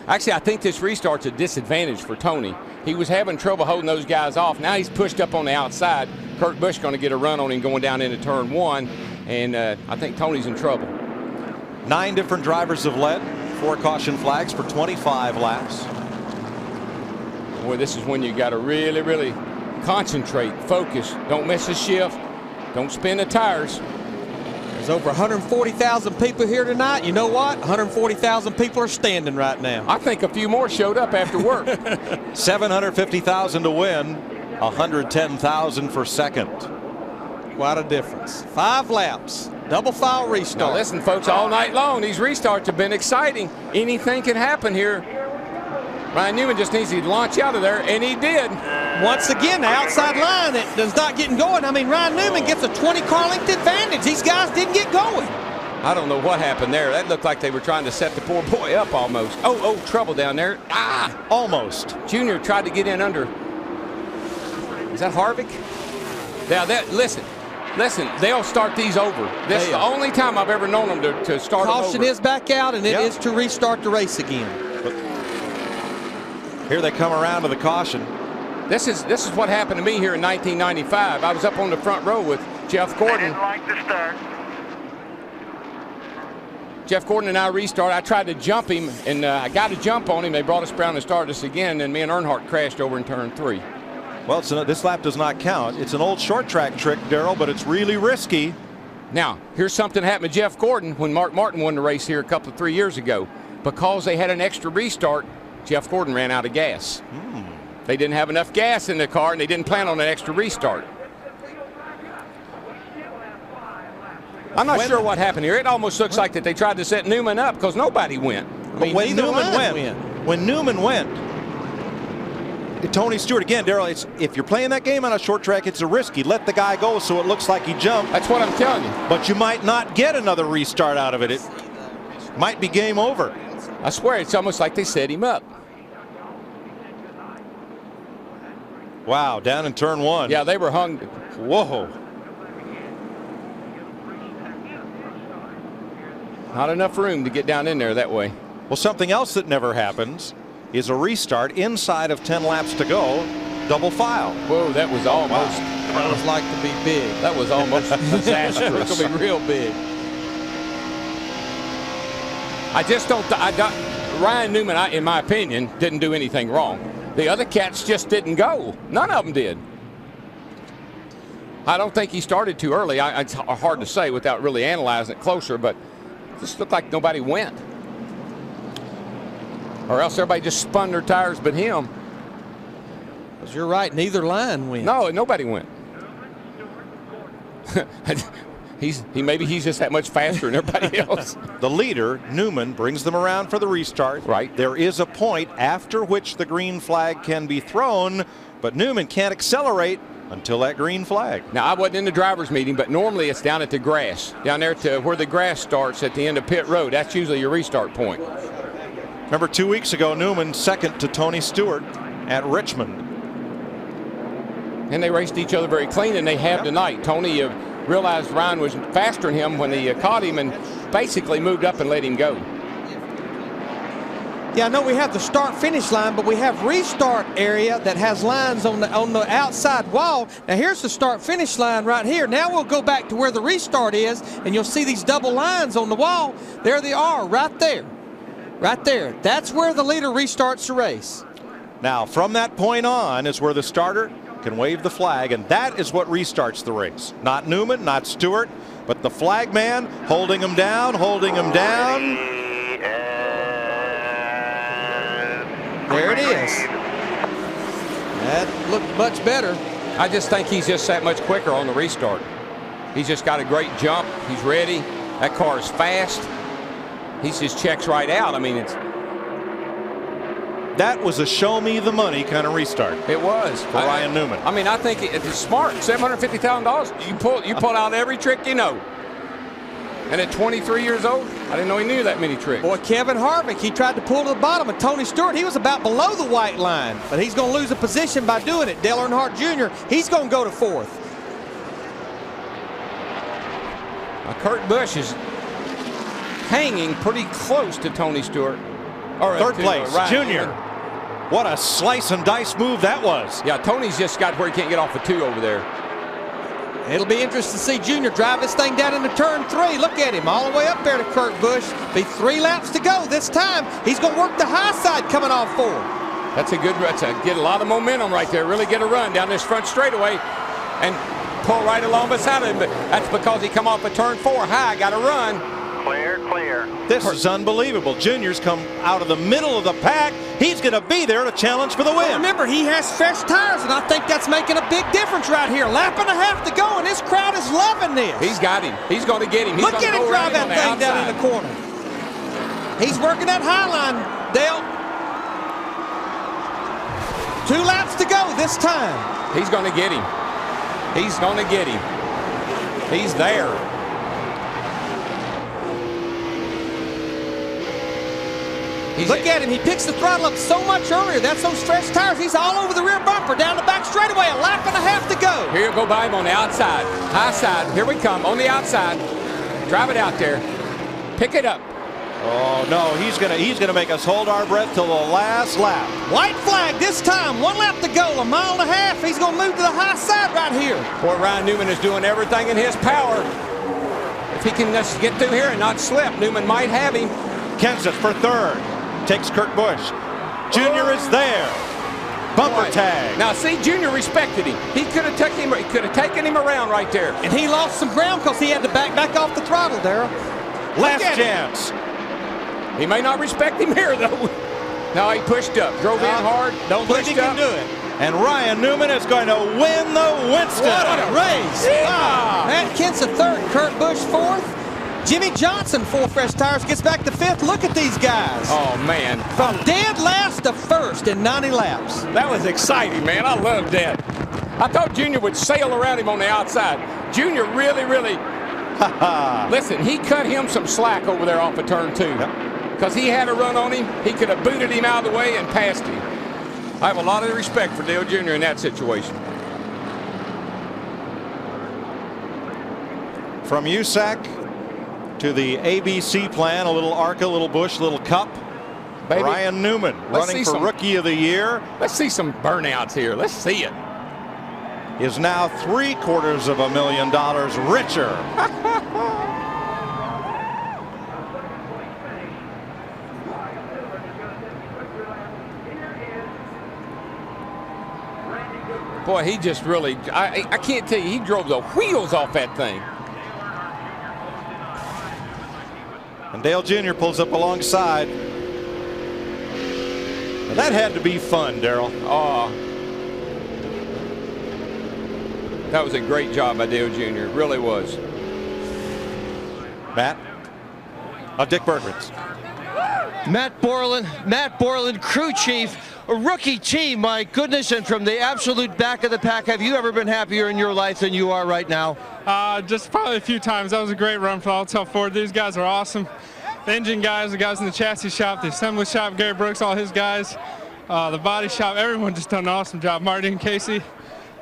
Actually, I think this restart's a disadvantage for Tony. He was having trouble holding those guys off. Now he's pushed up on the outside. Kurt Busch going to get a run on him going down into turn 1, and I think Tony's in trouble. 9 different drivers have led, 4 caution flags for 25 laps. Boy, this is when you got to really, really concentrate, focus. Don't miss a shift. Don't spin the tires. There's over 140,000 people here tonight. You know what? 140,000 people are standing right now. I think a few more showed up after work. 750,000 to win, 110,000 for second. Quite a difference. 5 laps, double file restart. Now listen, folks, all night long, these restarts have been exciting. Anything can happen here. Ryan Newman just needs to launch out of there, and he did. Once again, the outside line, it does not getting going. I mean, Ryan Newman gets a 20-car length advantage. These guys didn't get going. I don't know what happened there. That looked like they were trying to set the poor boy up almost. Oh, trouble down there. Almost. Junior tried to get in under. Is that Harvick? Now, listen, they'll start these over. This is the only time I've ever known them to start them over. Caution is back out, and it is to restart the race again. Here they come around to the caution. This is what happened to me here in 1995. I was up on the front row with Jeff Gordon. I didn't like the start. Jeff Gordon and I restart. I tried to jump him, and I got a jump on him. They brought us around and started us again, and me and Earnhardt crashed over in turn 3. Well, this lap does not count. It's an old short track trick, Darrell, but it's really risky. Now, here's something that happened to Jeff Gordon when Mark Martin won the race here a 3 years ago. Because they had an extra restart, Jeff Gordon ran out of gas. They didn't have enough gas in the car, and they didn't plan on an extra restart. I'm not sure what happened here. It almost looks like that they tried to set Newman up because nobody went. I mean, when Newman went, Tony Stewart, again, Darrell, if you're playing that game on a short track, it's a risky. Let the guy go so it looks like he jumped. That's what I'm telling you. But you might not get another restart out of it. It might be game over. I swear, it's almost like they set him up. Wow, down in turn 1. Yeah, they were hung. Whoa. Not enough room to get down in there that way. Well, something else that never happens is a restart inside of 10 laps to go, double file. Whoa, that was almost. That was like to be big. That was almost disastrous. It's going to be real big. I just don't. Ryan Newman, in my opinion, didn't do anything wrong. The other cats just didn't go. None of them did. I don't think he started too early. It's hard to say without really analyzing it closer, but it just looked like nobody went. Or else everybody just spun their tires but him. Because you're right, neither line went. No, nobody went. Maybe he's just that much faster than everybody else. The leader, Newman, brings them around for the restart. Right. There is a point after which the green flag can be thrown, but Newman can't accelerate until that green flag. Now, I wasn't in the driver's meeting, but normally it's down at the grass, down there to where the grass starts at the end of pit road. That's usually your restart point. Remember 2 weeks ago, Newman second to Tony Stewart at Richmond. And they raced each other very clean, and they have tonight. Tony realized Ryan was faster than him when he caught him and basically moved up and let him go. Yeah, I know we have the start-finish line, but we have restart area that has lines on the outside wall. Now, here's the start-finish line right here. Now we'll go back to where the restart is, and you'll see these double lines on the wall. There they are, right there. Right there. That's where the leader restarts the race. Now, from that point on is where the starter can wave the flag, and that is what restarts the race. Not Newman, not Stewart, but the flag man holding him down, holding him down. There it is. That looked much better. I just think he's just that much quicker on the restart. He's just got a great jump. He's ready. That car is fast. He just checks right out. I mean, that was a show me the money kind of restart. It was for Ryan Newman. I mean, I think it's smart. $750,000. You pull out every trick you know. And at 23 years old, I didn't know he knew that many tricks. Boy, Kevin Harvick, he tried to pull to the bottom of Tony Stewart. He was about below the white line, but he's going to lose a position by doing it. Dale Earnhardt Jr., he's going to go to 4th. Kurt Busch is hanging pretty close to Tony Stewart. Third place, Junior. What a slice and dice move that was. Yeah, Tony's just got where he can't get off of 2 over there. It'll be interesting to see Junior drive this thing down into turn 3. Look at him all the way up there to Kurt Busch. Be 3 laps to go. This time he's going to work the high side coming off 4. That's a good run. Get a lot of momentum right there. Really get a run down this front straightaway and pull right along beside him. But that's because he come off of turn 4 high. Got to run. Clear, clear. This is unbelievable. Junior's come out of the middle of the pack. He's going to be there to challenge for the win. Well, remember, he has fresh tires, and I think that's making a big difference right here. Lap and a half to go, and this crowd is loving this. He's got him. He's going to get him. Look at him drive that thing down in the corner. He's working that high line, Dale. 2 laps to go this time. He's going to get him. He's going to get him. He's there. Look at him. He picks the throttle up so much earlier. That's those stretched tires. He's all over the rear bumper. Down the back straightaway. A lap and a half to go. Here you go by him on the outside. High side. Here we come. On the outside. Drive it out there. Pick it up. Oh, no. He's gonna make us hold our breath till the last lap. White flag this time. 1 lap to go. A mile and a half. He's going to move to the high side right here. Boy, Ryan Newman is doing everything in his power. If he can just get through here and not slip, Newman might have him. Kenseth for 3rd. Takes Kurt Busch. Junior is there. Bumper tag. Now see, Junior respected him. He could have taken him. He could have taken him around right there. And he lost some ground because he had to back off the throttle, Darrell. Last chance. He may not respect him here though. No, he pushed up, drove in hard. Don't think he can do it. And Ryan Newman is going to win the Winston. What a race! Wow. Matt Kenseth 3rd, Kurt Busch 4th. Jimmy Johnson, 4 fresh tires, gets back to 5th. Look at these guys. Oh, man. From dead last to 1st in 90 laps. That was exciting, man. I loved that. I thought Junior would sail around him on the outside. Junior really, listen, he cut him some slack over there off of turn 2. Because he had a run on him. He could have booted him out of the way and passed him. I have a lot of respect for Dale Jr. in that situation. From USAC to the ABC plan, a little ARCA, a little Busch, a little Cup. Baby. Ryan Newman running for Rookie of the Year. Let's see some burnouts here. Let's see it. Is now $750,000 richer. Boy, he just really, I can't tell you, he drove the wheels off that thing. And Dale Jr. pulls up alongside. And that had to be fun, Darrell. Oh, that was a great job by Dale Jr. It really was. Matt? Dick Bergman's. Matt Borland, crew chief, a rookie team, my goodness, and from the absolute back of the pack, have you ever been happier in your life than you are right now? Just probably a few times. That was a great run for All-Tail Ford. These guys are awesome. The engine guys, the guys in the chassis shop, the assembly shop, Gary Brooks, all his guys, the body shop, everyone just done an awesome job. Marty and Casey,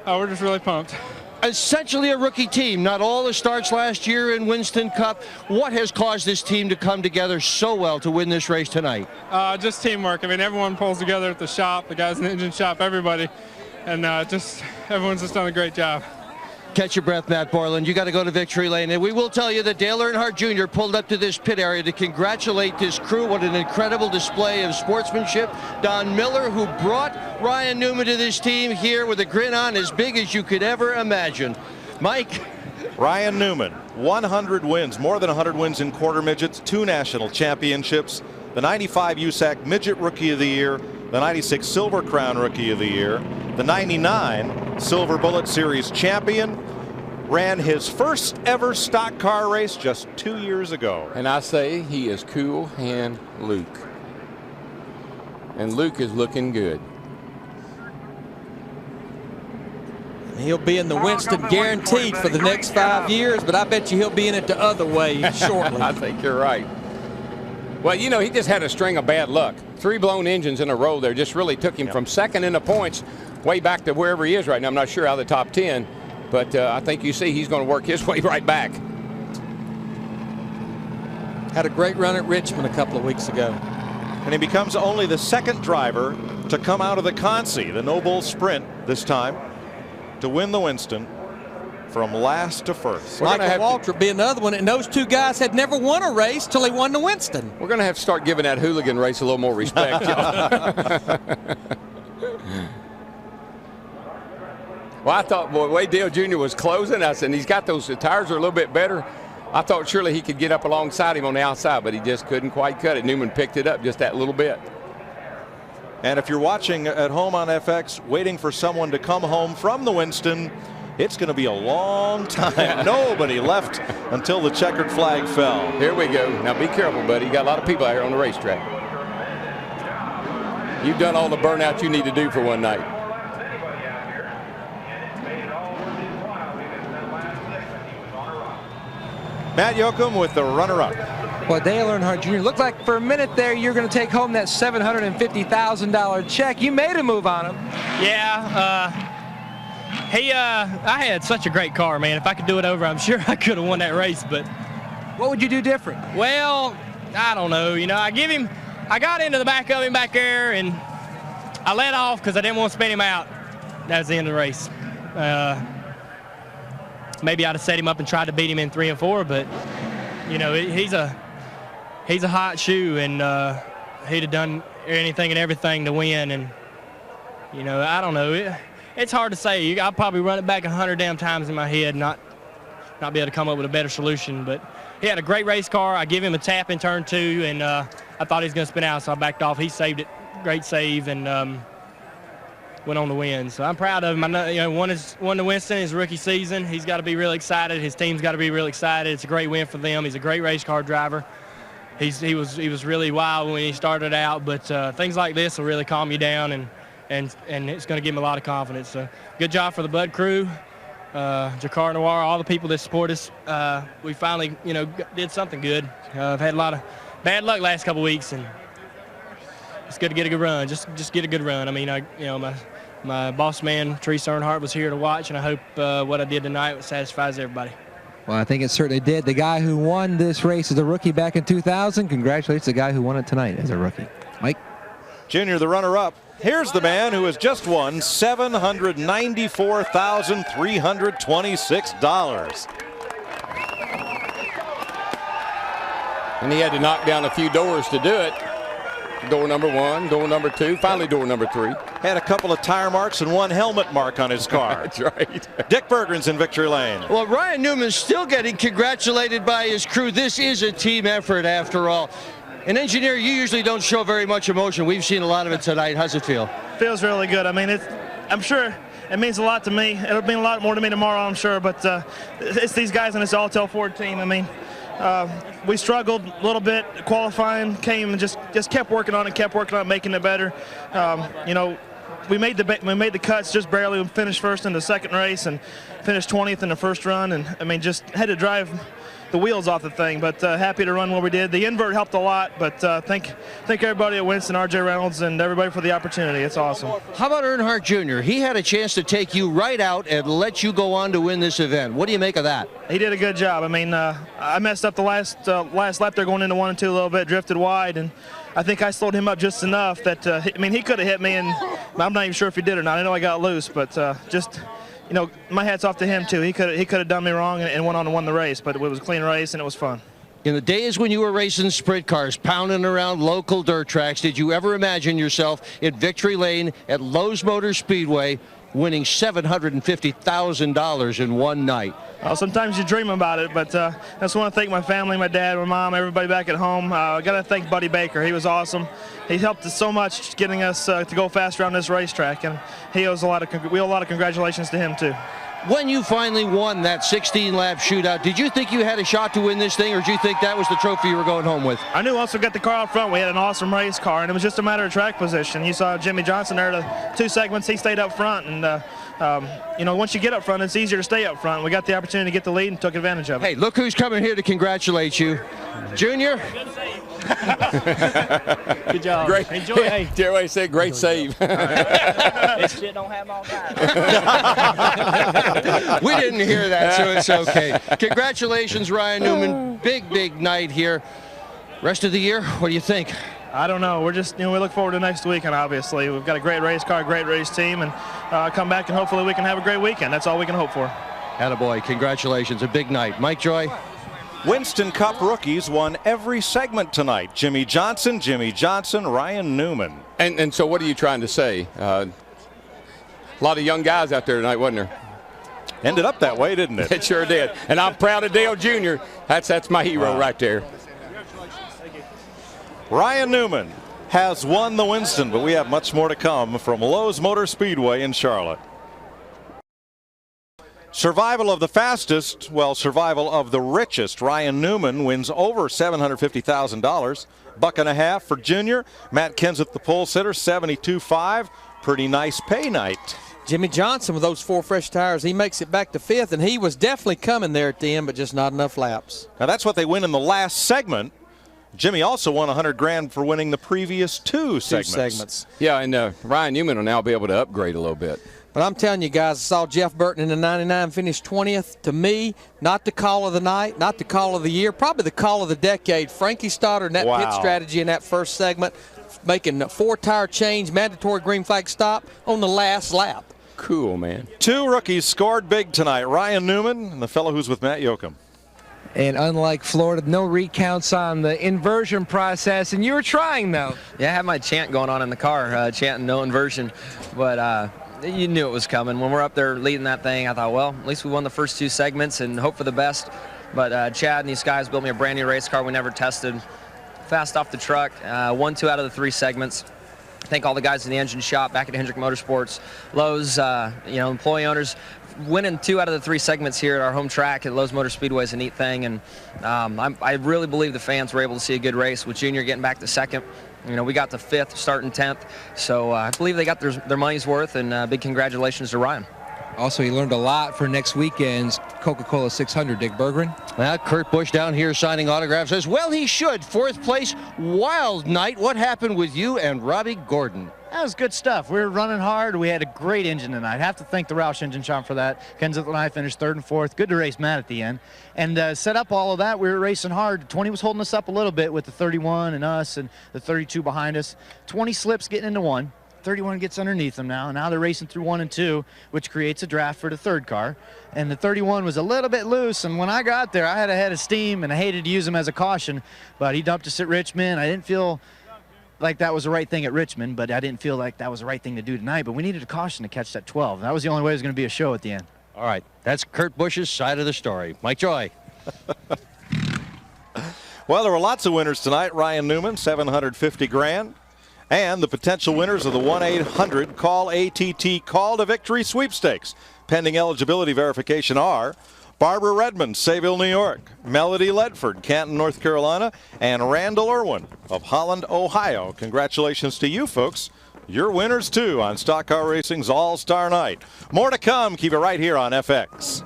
we're just really pumped. Essentially a rookie team, not all the starts last year in Winston Cup. What has caused this team to come together so well to win this race tonight? Just teamwork. I mean, everyone pulls together at the shop, the guys in the engine shop, everybody, and everyone's just done a great job. Catch your breath, Matt Borland. You got to go to victory lane. And we will tell you that Dale Earnhardt Jr. pulled up to this pit area to congratulate this crew. What an incredible display of sportsmanship. Don Miller, who brought Ryan Newman to this team here with a grin on as big as you could ever imagine. Mike, Ryan Newman, 100 wins, more than 100 wins in quarter midgets, 2 national championships, the 95 USAC Midget Rookie of the Year, the 96 Silver Crown Rookie of the Year, the 99 Silver Bullet Series champion, ran his first ever stock car race just 2 years ago. And I say he is cool hand Luke. And Luke is looking good. He'll be in the Winston guaranteed for the next 5 years, but I bet you he'll be in it the other way shortly. I think you're right. Well, you know, he just had a string of bad luck. 3 blown engines in a row there just really took him from second in the points way back to wherever he is right now. I'm not sure how the top 10, but I think you see he's going to work his way right back. Had a great run at Richmond a couple of weeks ago. And he becomes only the 2nd driver to come out of the Consi, the No Bull Sprint this time, to win the Winston from last to first. Michael Waltrip be another one, and those 2 guys had never won a race till they won the Winston. We're going to have to start giving that hooligan race a little more respect. Well, I thought, boy, Wade Dale Jr. was closing. I said, he's got those, the tires are a little bit better. I thought surely he could get up alongside him on the outside, but he just couldn't quite cut it. Newman picked it up just that little bit. And if you're watching at home on FX, waiting for someone to come home from the Winston, it's going to be a long time. Nobody left until the checkered flag fell. Here we go. Now be careful, buddy. You got a lot of people out here on the racetrack. You've done all the burnout you need to do for one night. Matt Yoakum with the runner-up. Well, Dale Earnhardt Jr. looked like for a minute there you're going to take home that $750,000 check. You made a move on him. Yeah, I had such a great car, man. If I could do it over, I'm sure I could have won that race. But what would you do different? Well, I don't know. You know, I got into the back of him back there, and I let off because I didn't want to spin him out. That was the end of the race. Maybe I'd have set him up and tried to beat him in 3 and 4, but you know, he's a hot shoe, and he'd have done anything and everything to win. And you know, I don't know. It's hard to say. I'll probably run it back 100 damn times in my head, not be able to come up with a better solution. But he had a great race car. I give him a tap in turn 2, and I thought he was going to spin out, so I backed off. He saved it. Great save, and went on to win. So I'm proud of him. I know, you know, won the Winston his rookie season. He's got to be really excited. His team's got to be really excited. It's a great win for them. He's a great race car driver. He was really wild when he started out, but things like this will really calm you down, and it's going to give him a lot of confidence. So good job for the Bud crew, Jakar Noir, all the people that support us. We finally, you know, did something good. I've had a lot of bad luck last couple weeks, and it's good to get a good run. Just get a good run. I mean, my boss man, Therese Earnhardt, was here to watch, and I hope what I did tonight satisfies everybody. Well, I think it certainly did. The guy who won this race as a rookie back in 2000 congratulates the guy who won it tonight as a rookie. Mike? Junior, the runner-up. Here's the man who has just won $794,326. And he had to knock down a few doors to do it. Door number 1, door number 2, finally door number 3. Had a couple of tire marks and 1 helmet mark on his car. That's right. Dick Berggren's in victory lane. Well, Ryan Newman's still getting congratulated by his crew. This is a team effort after all. An engineer, you usually don't show very much emotion. We've seen a lot of it tonight. How's it feel? Feels really good. I mean, I'm sure it means a lot to me. It'll mean a lot more to me tomorrow, I'm sure. But it's these guys and this All-Tel Ford team. I mean, we struggled a little bit qualifying, came and just kept working on it, making it better. You know, we made the cuts just barely. We finished first in the second race and finished 20th in the first run, and I mean, just had to drive the wheels off the thing, but happy to run what we did. The invert helped a lot, but thank everybody at Winston, RJ Reynolds, and everybody for the opportunity. It's awesome. How about Earnhardt Jr.? He had a chance to take you right out and let you go on to win this event. What do you make of that? He did a good job. I mean, I messed up the last lap there going into 1 and 2 a little bit, drifted wide, and I think I slowed him up just enough that, I mean, he could have hit me, and I'm not even sure if he did or not. I know I got loose, but just, you know, my hat's off to him too. He could have done me wrong and went on to win the race, but it was a clean race and it was fun. In the days when you were racing sprint cars, pounding around local dirt tracks, did you ever imagine yourself in victory lane at Lowe's Motor Speedway winning $750,000 in one night. Well, sometimes you dream about it, but I just want to thank my family, my dad, my mom, everybody back at home. I got to thank Buddy Baker. He was awesome. He helped us so much getting us to go fast around this racetrack, and we owe a lot of congratulations to him too. When you finally won that 16-lap shootout, did you think you had a shot to win this thing, or did you think that was the trophy you were going home with? I knew once we got the car out front, we had an awesome race car, and it was just a matter of track position. You saw Jimmy Johnson there, the 2 segments, he stayed up front, and you know, once you get up front, it's easier to stay up front. We got the opportunity to get the lead and took advantage of it. Hey, look who's coming here to congratulate you. Junior. Good job. Great. Enjoy. Hey, Jerry said great save. this shit don't have all that. We didn't hear that, so it's okay. Congratulations, Ryan Newman. Big, big night here. Rest of the year, what do you think? I don't know. We're just, you know, we look forward to next weekend, obviously. We've got a great race car, a great race team, and come back and hopefully we can have a great weekend. That's all we can hope for. Attaboy, congratulations. A big night. Mike Joy. Winston Cup rookies won every segment tonight. Jimmy Johnson, Ryan Newman. And so what are you trying to say? A lot of young guys out there tonight, wasn't there? Ended up that way, didn't it? It sure did. And I'm proud of Dale Jr. That's my hero right there. Ryan Newman has won the Winston, but we have much more to come from Lowe's Motor Speedway in Charlotte. Survival of the fastest, well, survival of the richest. Ryan Newman wins over $750,000. $1.50 for Junior. Matt Kenseth, the pole sitter, 72.5. Pretty nice pay night. Jimmy Johnson with those 4 fresh tires, he makes it back to 5th, and he was definitely coming there at the end, but just not enough laps. Now that's what they win in the last segment. Jimmy also won $100,000 for winning the previous two segments. Yeah, and Ryan Newman will now be able to upgrade a little bit. But I'm telling you guys, I saw Jeff Burton in the 99 finish 20th. To me, not the call of the night, not the call of the year, probably the call of the decade. Frankie Stoddard and that pit strategy in that first segment, making a 4-tire change, mandatory green flag stop on the last lap. Cool, man. 2 rookies scored big tonight. Ryan Newman and the fellow who's with Matt Yoakum. And unlike Florida, no recounts on the inversion process. And you were trying, though. Yeah, I had my chant going on in the car, chanting no inversion. But you knew it was coming. When we're up there leading that thing, I thought, well, at least we won the first 2 segments and hope for the best. But Chad and these guys built me a brand new race car we never tested. Fast off the truck, won 2 out of the 3 segments. Thank all the guys in the engine shop back at Hendrick Motorsports. Lowe's, you know, employee owners. Winning 2 out of the 3 segments here at our home track at Lowe's Motor Speedway is a neat thing, and I really believe the fans were able to see a good race with Junior getting back to 2nd. You know, we got to 5th, starting 10th, so I believe they got their money's worth, and big congratulations to Ryan. Also, he learned a lot for next weekend's Coca-Cola 600, Dick Berggren. Well, Kurt Busch down here signing autographs as well he should. 4th place, wild night. What happened with you and Robbie Gordon? That was good stuff. We were running hard. We had a great engine tonight. I have to thank the Roush engine shop for that. Kenseth and I finished 3rd and 4th. Good to race Matt at the end. And set up all of that, we were racing hard. 20 was holding us up a little bit with the 31 and us and the 32 behind us. 20 slips getting into 1. 31 gets underneath them now, and now they're racing through 1 and 2, which creates a draft for the 3rd car. And the 31 was a little bit loose, and when I got there, I had a head of steam, and I hated to use him as a caution, but he dumped us at Richmond. I didn't feel like that was the right thing at Richmond, but I didn't feel like that was the right thing to do tonight, but we needed a caution to catch that 12. That was the only way it was going to be a show at the end. All right, that's Kurt Busch's side of the story. Mike Joy. Well, there were lots of winners tonight. Ryan Newman, $750,000. And the potential winners of the 1-800-CALL-ATT Call to Victory sweepstakes. Pending eligibility verification are Barbara Redmond, Sayville, New York, Melody Ledford, Canton, North Carolina, and Randall Irwin of Holland, Ohio. Congratulations to you folks. You're winners too on Stock Car Racing's All-Star Night. More to come. Keep it right here on FX.